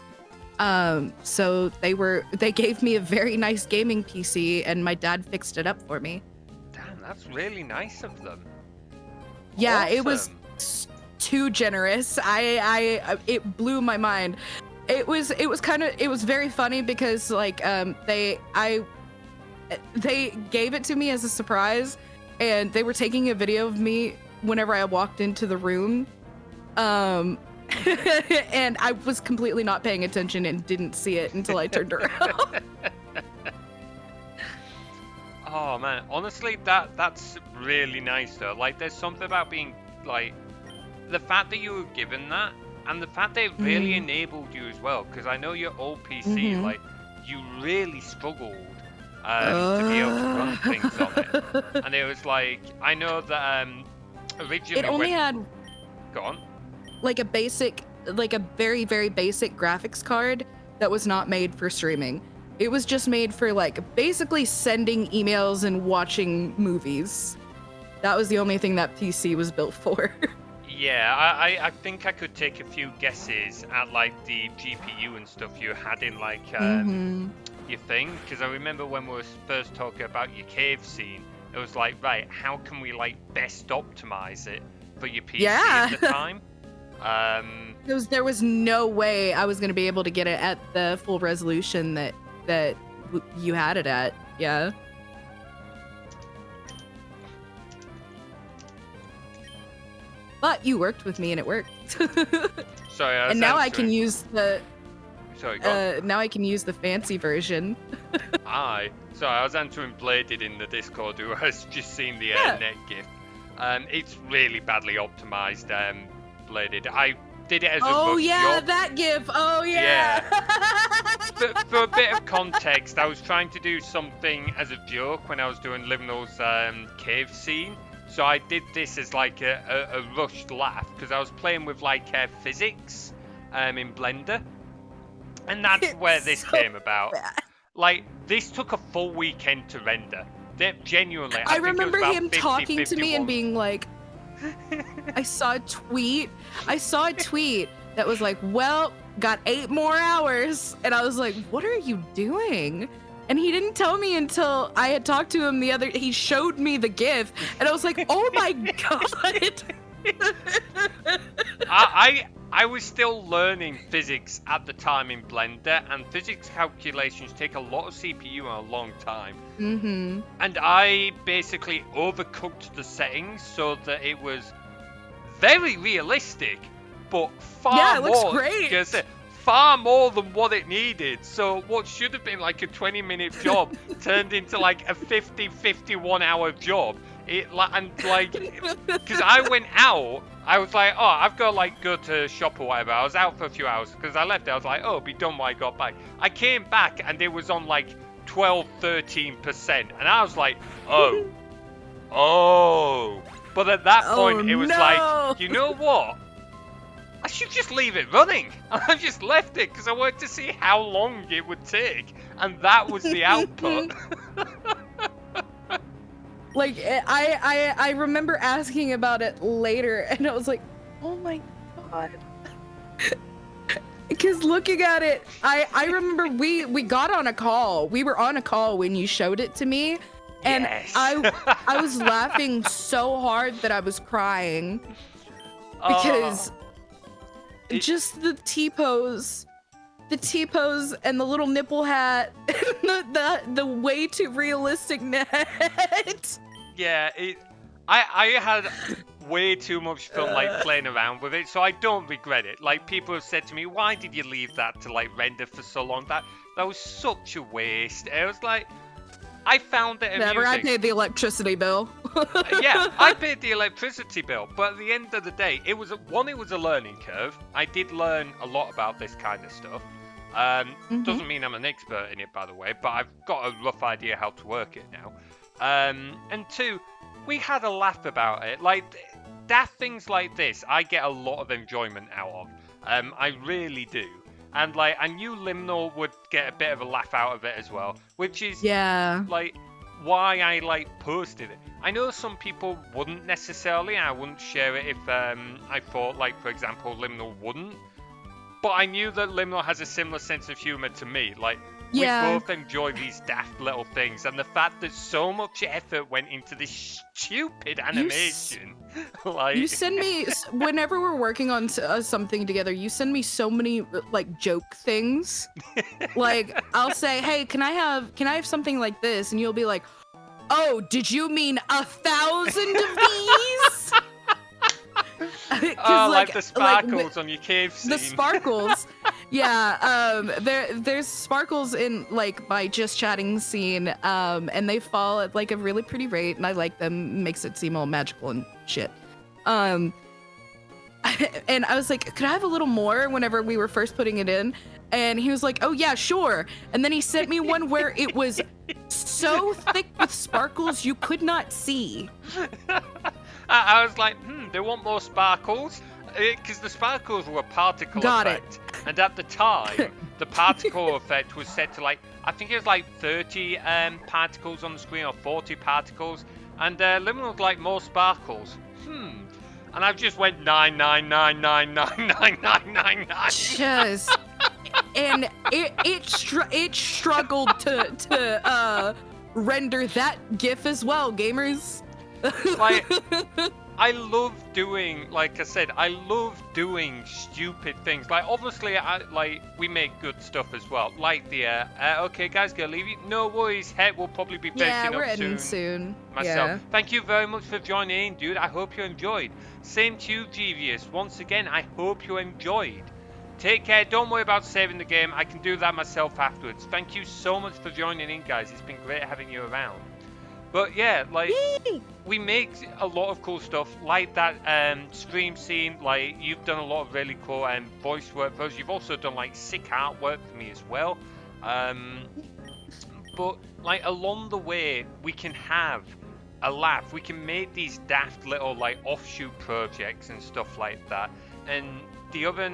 So they gave me a very nice gaming PC, and my dad fixed it up for me. Damn, that's really nice of them. Yeah, Awesome. It was too generous. It blew my mind. It was very funny because like they gave it to me as a surprise, and they were taking a video of me whenever I walked into the room. And I was completely not paying attention and didn't see it until I turned around. Oh man, honestly, that's really nice though. Like, there's something about being like the fact that you were given that, and the fact that it really enabled you as well. Because I know your old PC, like, you really struggled to be able to run things on it, and it was like, I know that originally it only had go on. Like a very, very basic graphics card that was not made for streaming. It was just made for like basically sending emails and watching movies. That was the only thing that PC was built for. Yeah, I think I could take a few guesses at like the GPU and stuff you had in like your thing, because I remember when we were first talking about your cave scene, it was like, right, how can we like best optimize it for your PC at the time? There was no way I was going to be able to get it at the full resolution that you had it at. Yeah. But you worked with me and it worked. Sorry, and now I can use the Sorry, go on. now I can use the fancy version. Sorry, I was answering Bladed in the Discord who has just seen the net GIF. It's really badly optimized, Bladed. I did it as a rough job. That GIF. Oh yeah. for a bit of context, I was trying to do something as a joke when I was doing Liminal's cave scene. So I did this as like a rushed laugh because I was playing with like physics in Blender, and that's where this came about. Bad. Like, this took a full weekend to render. Genuinely, I think remember it was about him 50, talking 51. to me and being like, I saw a tweet that was like, well, got 8 more hours. And I was like, what are you doing? And he didn't tell me until I had talked to him he showed me the GIF. And I was like, oh my God. I was still learning physics at the time in Blender, and physics calculations take a lot of CPU and a long time. Mm-hmm. And I basically overcooked the settings so that it was very realistic, but far more. Looks great. Far more than what it needed. So what should have been like a 20-minute job turned into like a 51 hour job. Because I went out, I was like, oh, I've got to like go to shop or whatever. I was out for a few hours because I left it. I was like, oh, it'll be done when I got back. I came back and it was on like 12-13%, and I was like, oh. But at that point, it was like, you know what? I should just leave it running. I just left it because I wanted to see how long it would take, and that was the output. Like, I remember asking about it later, and I was like, oh my God. Because looking at it, I remember we got on a call. We were on a call when you showed it to me, and yes. I was laughing so hard that I was crying. Because just the T-pose and the little nipple hat, and the way too realistic net. Yeah, I had way too much fun like playing around with it, so I don't regret it. Like, people have said to me, why did you leave that to like render for so long? That was such a waste. It was like, I found it amusing. Never, I paid the electricity bill. Yeah, I paid the electricity bill, but at the end of the day, it was a learning curve. I did learn a lot about this kind of stuff. Doesn't mean I'm an expert in it, by the way, but I've got a rough idea how to work it now. And 2, we had a laugh about it. Like, daft things like this, I get a lot of enjoyment out of. I really do. And like, I knew Liminal would get a bit of a laugh out of it as well, which is like why I like posted it. I know some people wouldn't necessarily. I wouldn't share it if I thought, like, for example, Liminal wouldn't. But I knew that Liminal has a similar sense of humor to me. Like, we both enjoy these daft little things, and the fact that so much effort went into this stupid animation. Like, you send me, whenever we're working on something together, you send me so many like joke things. Like, I'll say, hey, can I have something like this? And you'll be like, oh, did you mean 1,000 of these? Oh, like the sparkles on your cave scene. The sparkles. Yeah, there's sparkles in like my just chatting scene, and they fall at like a really pretty rate, and I like them. Makes it seem all magical and shit. And I was like, could I have a little more whenever we were first putting it in? And he was like, oh yeah, sure. And then he sent me one where it was so thick with sparkles you could not see. I was like, they want more sparkles? Because the sparkles were a particle effect. And at the time, the particle effect was set to like, I think it was like 30 particles on the screen, or 40 particles. And Liminal was like, more sparkles. And I've just went 999999999. Just, and it struggled to render that GIF as well, gamers. Like, I love doing, like I said, I love doing stupid things. Like, obviously, we make good stuff as well. Like the, okay, guys, gonna leave you. No worries, Head will probably be finishing up soon. Myself. Yeah. Thank you very much for joining in, dude. I hope you enjoyed. Same to you, Devious. Once again, I hope you enjoyed. Take care. Don't worry about saving the game. I can do that myself afterwards. Thank you so much for joining in, guys. It's been great having you around. But yeah, like, we make a lot of cool stuff, like that stream scene. Like, you've done a lot of really cool voice work for us. You've also done like sick artwork for me as well. But like along the way, we can have a laugh. We can make these daft little like offshoot projects and stuff like that. And the other,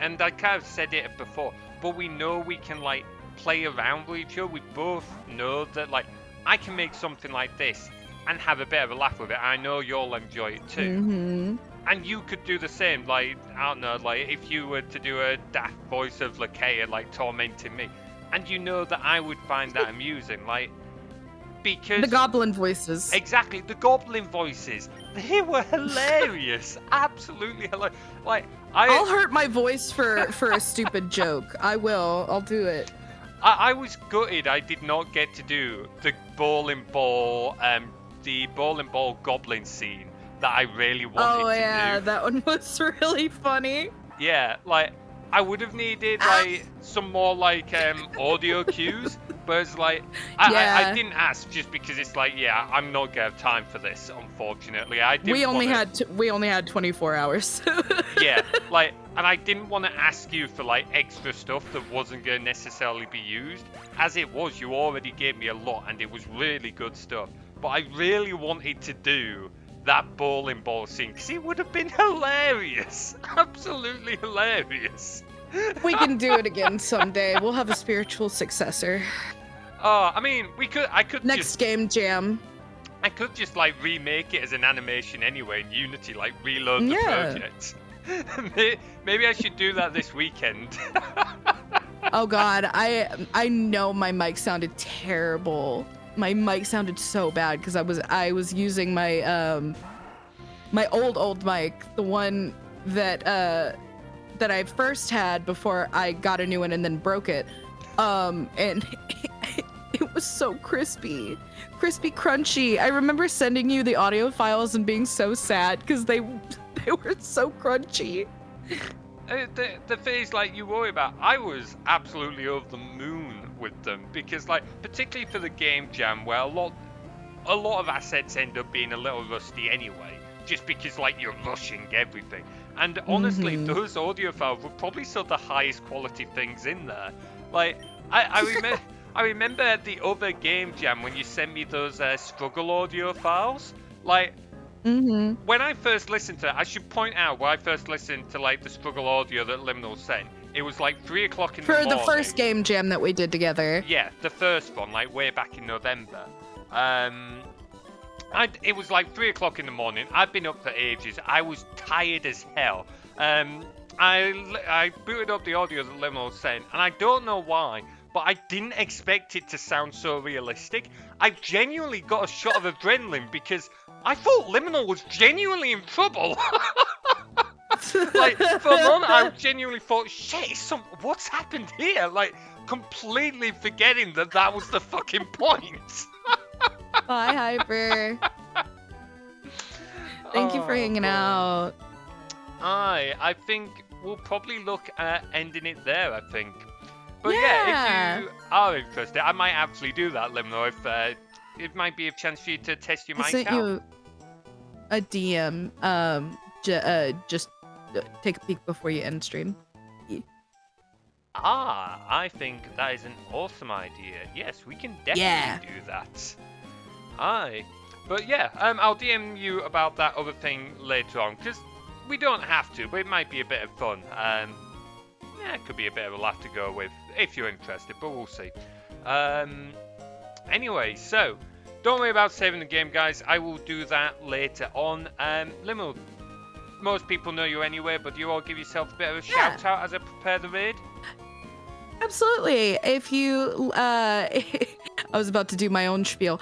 and I kind of said it before, but we know we can like play around with each other. We both know that like I can make something like this and have a bit of a laugh with it. I know you'll enjoy it too. Mm-hmm. And you could do the same, like, I don't know, like, if you were to do a daft voice of Lakea, like, tormenting me, and you know that I would find that amusing, like, because... The goblin voices. Exactly, the goblin voices. They were hilarious. Absolutely hilarious. Like, I'll hurt my voice for a stupid joke. I will. I'll do it. I was gutted I did not get to do the bowling ball goblin scene that I really wanted to do. Oh yeah, that one was really funny. Yeah, like I would have needed like some more like audio cues, but it's like I didn't ask just because it's like I'm not gonna have time for this, unfortunately. We only had 24 hours. Yeah, like, and I didn't want to ask you for like extra stuff that wasn't gonna necessarily be used. As it was, you already gave me a lot, and it was really good stuff. But I really wanted to do that bowling ball scene because it would have been hilarious, absolutely hilarious. We can do it again someday. We'll have a spiritual successor. I mean, I could next game jam. I could just like remake it as an animation anyway in Unity, like reload the project. Maybe I should do that this weekend. Oh God, I know my mic sounded terrible. My mic sounded so bad because I was using my my old mic, the one that I first had before I got a new one and then broke it. And it was so crispy, crunchy. I remember sending you the audio files and being so sad because they were so crunchy. The phase like you worry about, I was absolutely over the moon with them because like particularly for the game jam where a lot of assets end up being a little rusty anyway, just because like you're rushing everything. And honestly, those audio files were probably some of the highest quality things in there. Like I remember at the other game jam when you sent me those struggle audio files, like. When I first listened to it, I should point out when I first listened to like the struggle audio that Liminal sent, it was like 3 o'clock in the morning. For the first game jam that we did together. Yeah, the first one, like way back in November. It was like 3 o'clock in the morning. I'd been up for ages. I was tired as hell. I booted up the audio that Liminal sent, and I don't know why, but I didn't expect it to sound so realistic. I genuinely got a shot of adrenaline because I thought Liminal was genuinely in trouble. Like, for a moment, I genuinely thought, shit, what's happened here? Like, completely forgetting that was the fucking point. Bye, Hyper. Thank you for hanging out. I think we'll probably look at ending it there, I think. But yeah, if you are interested, I might actually do that, Liminal, if it might be a chance for you to test your mic out. I sent you a DM. Just take a peek before you end stream. I think that is an awesome idea. Yes, we can definitely do that. But yeah, I'll DM you about that other thing later on, because we don't have to, but it might be a bit of fun. It could be a bit of a laugh to go with, if you're interested, but we'll see. Anyway, so, don't worry about saving the game, guys. I will do that later on. Liminal, most people know you anyway, but do you all give yourself a bit of a shout out as I prepare the raid? Absolutely. If you, I was about to do my own spiel.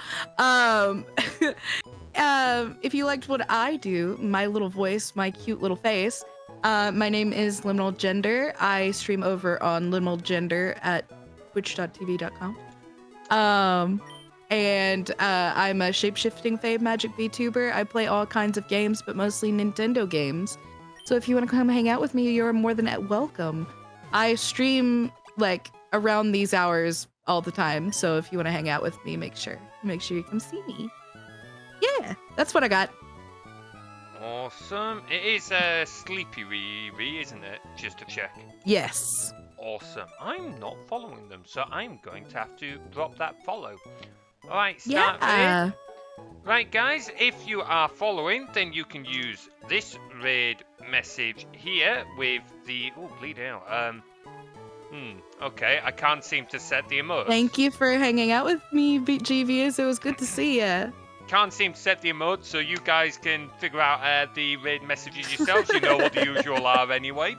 If you liked what I do, my little voice, my cute little face, my name is Liminal Gender. I stream over on Liminal Gender at twitch.tv.com. And I'm a shapeshifting fave magic VTuber. I play all kinds of games, but mostly Nintendo games. So if you want to come hang out with me, you're more than welcome. I stream like around these hours all the time. So if you want to hang out with me, make sure you come see me. Yeah, that's what I got. Awesome. It is Sleepy Ree, isn't it? Just to check. Yes. Awesome. I'm not following them, so I'm going to have to drop that follow. Alright, start raid. Yeah. Right, guys, if you are following, then you can use this raid message here with the... Oh, bleed out. Okay, I can't seem to set the emotes. Thank you for hanging out with me, GVS. It was good to see ya. Can't seem to set the emotes, so you guys can figure out the raid messages yourselves. You know what the usual are anyway.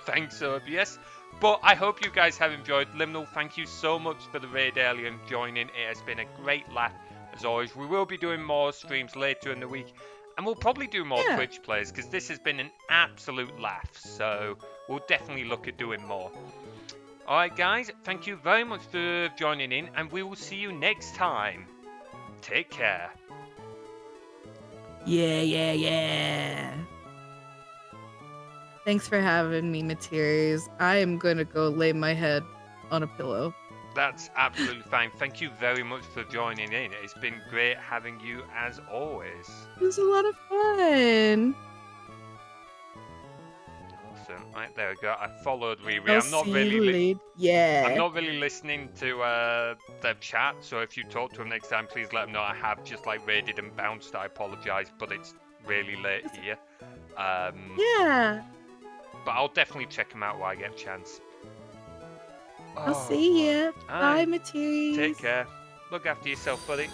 Thanks, OBS. But I hope you guys have enjoyed. Liminal, thank you so much for the raid earlier and joining. It has been a great laugh, as always. We will be doing more streams later in the week. And we'll probably do more Twitch plays, because this has been an absolute laugh. So we'll definitely look at doing more. Alright, guys. Thank you very much for joining in. And we will see you next time. Take care. Yeah. Thanks for having me, Materies. I am gonna go lay my head on a pillow. That's absolutely fine. Thank you very much for joining in. It's been great having you as always. It was a lot of fun. Awesome. Right, there we go. I followed Riri. I'll I'm not see really you later. Yeah. I'm not really listening to the chat, so if you talk to him next time, please let him know I have just like raided and bounced. I apologise, but it's really late here. Yeah. But I'll definitely check him out while I get a chance. I'll see ya. Bye, Materies. Take care. Look after yourself, buddy.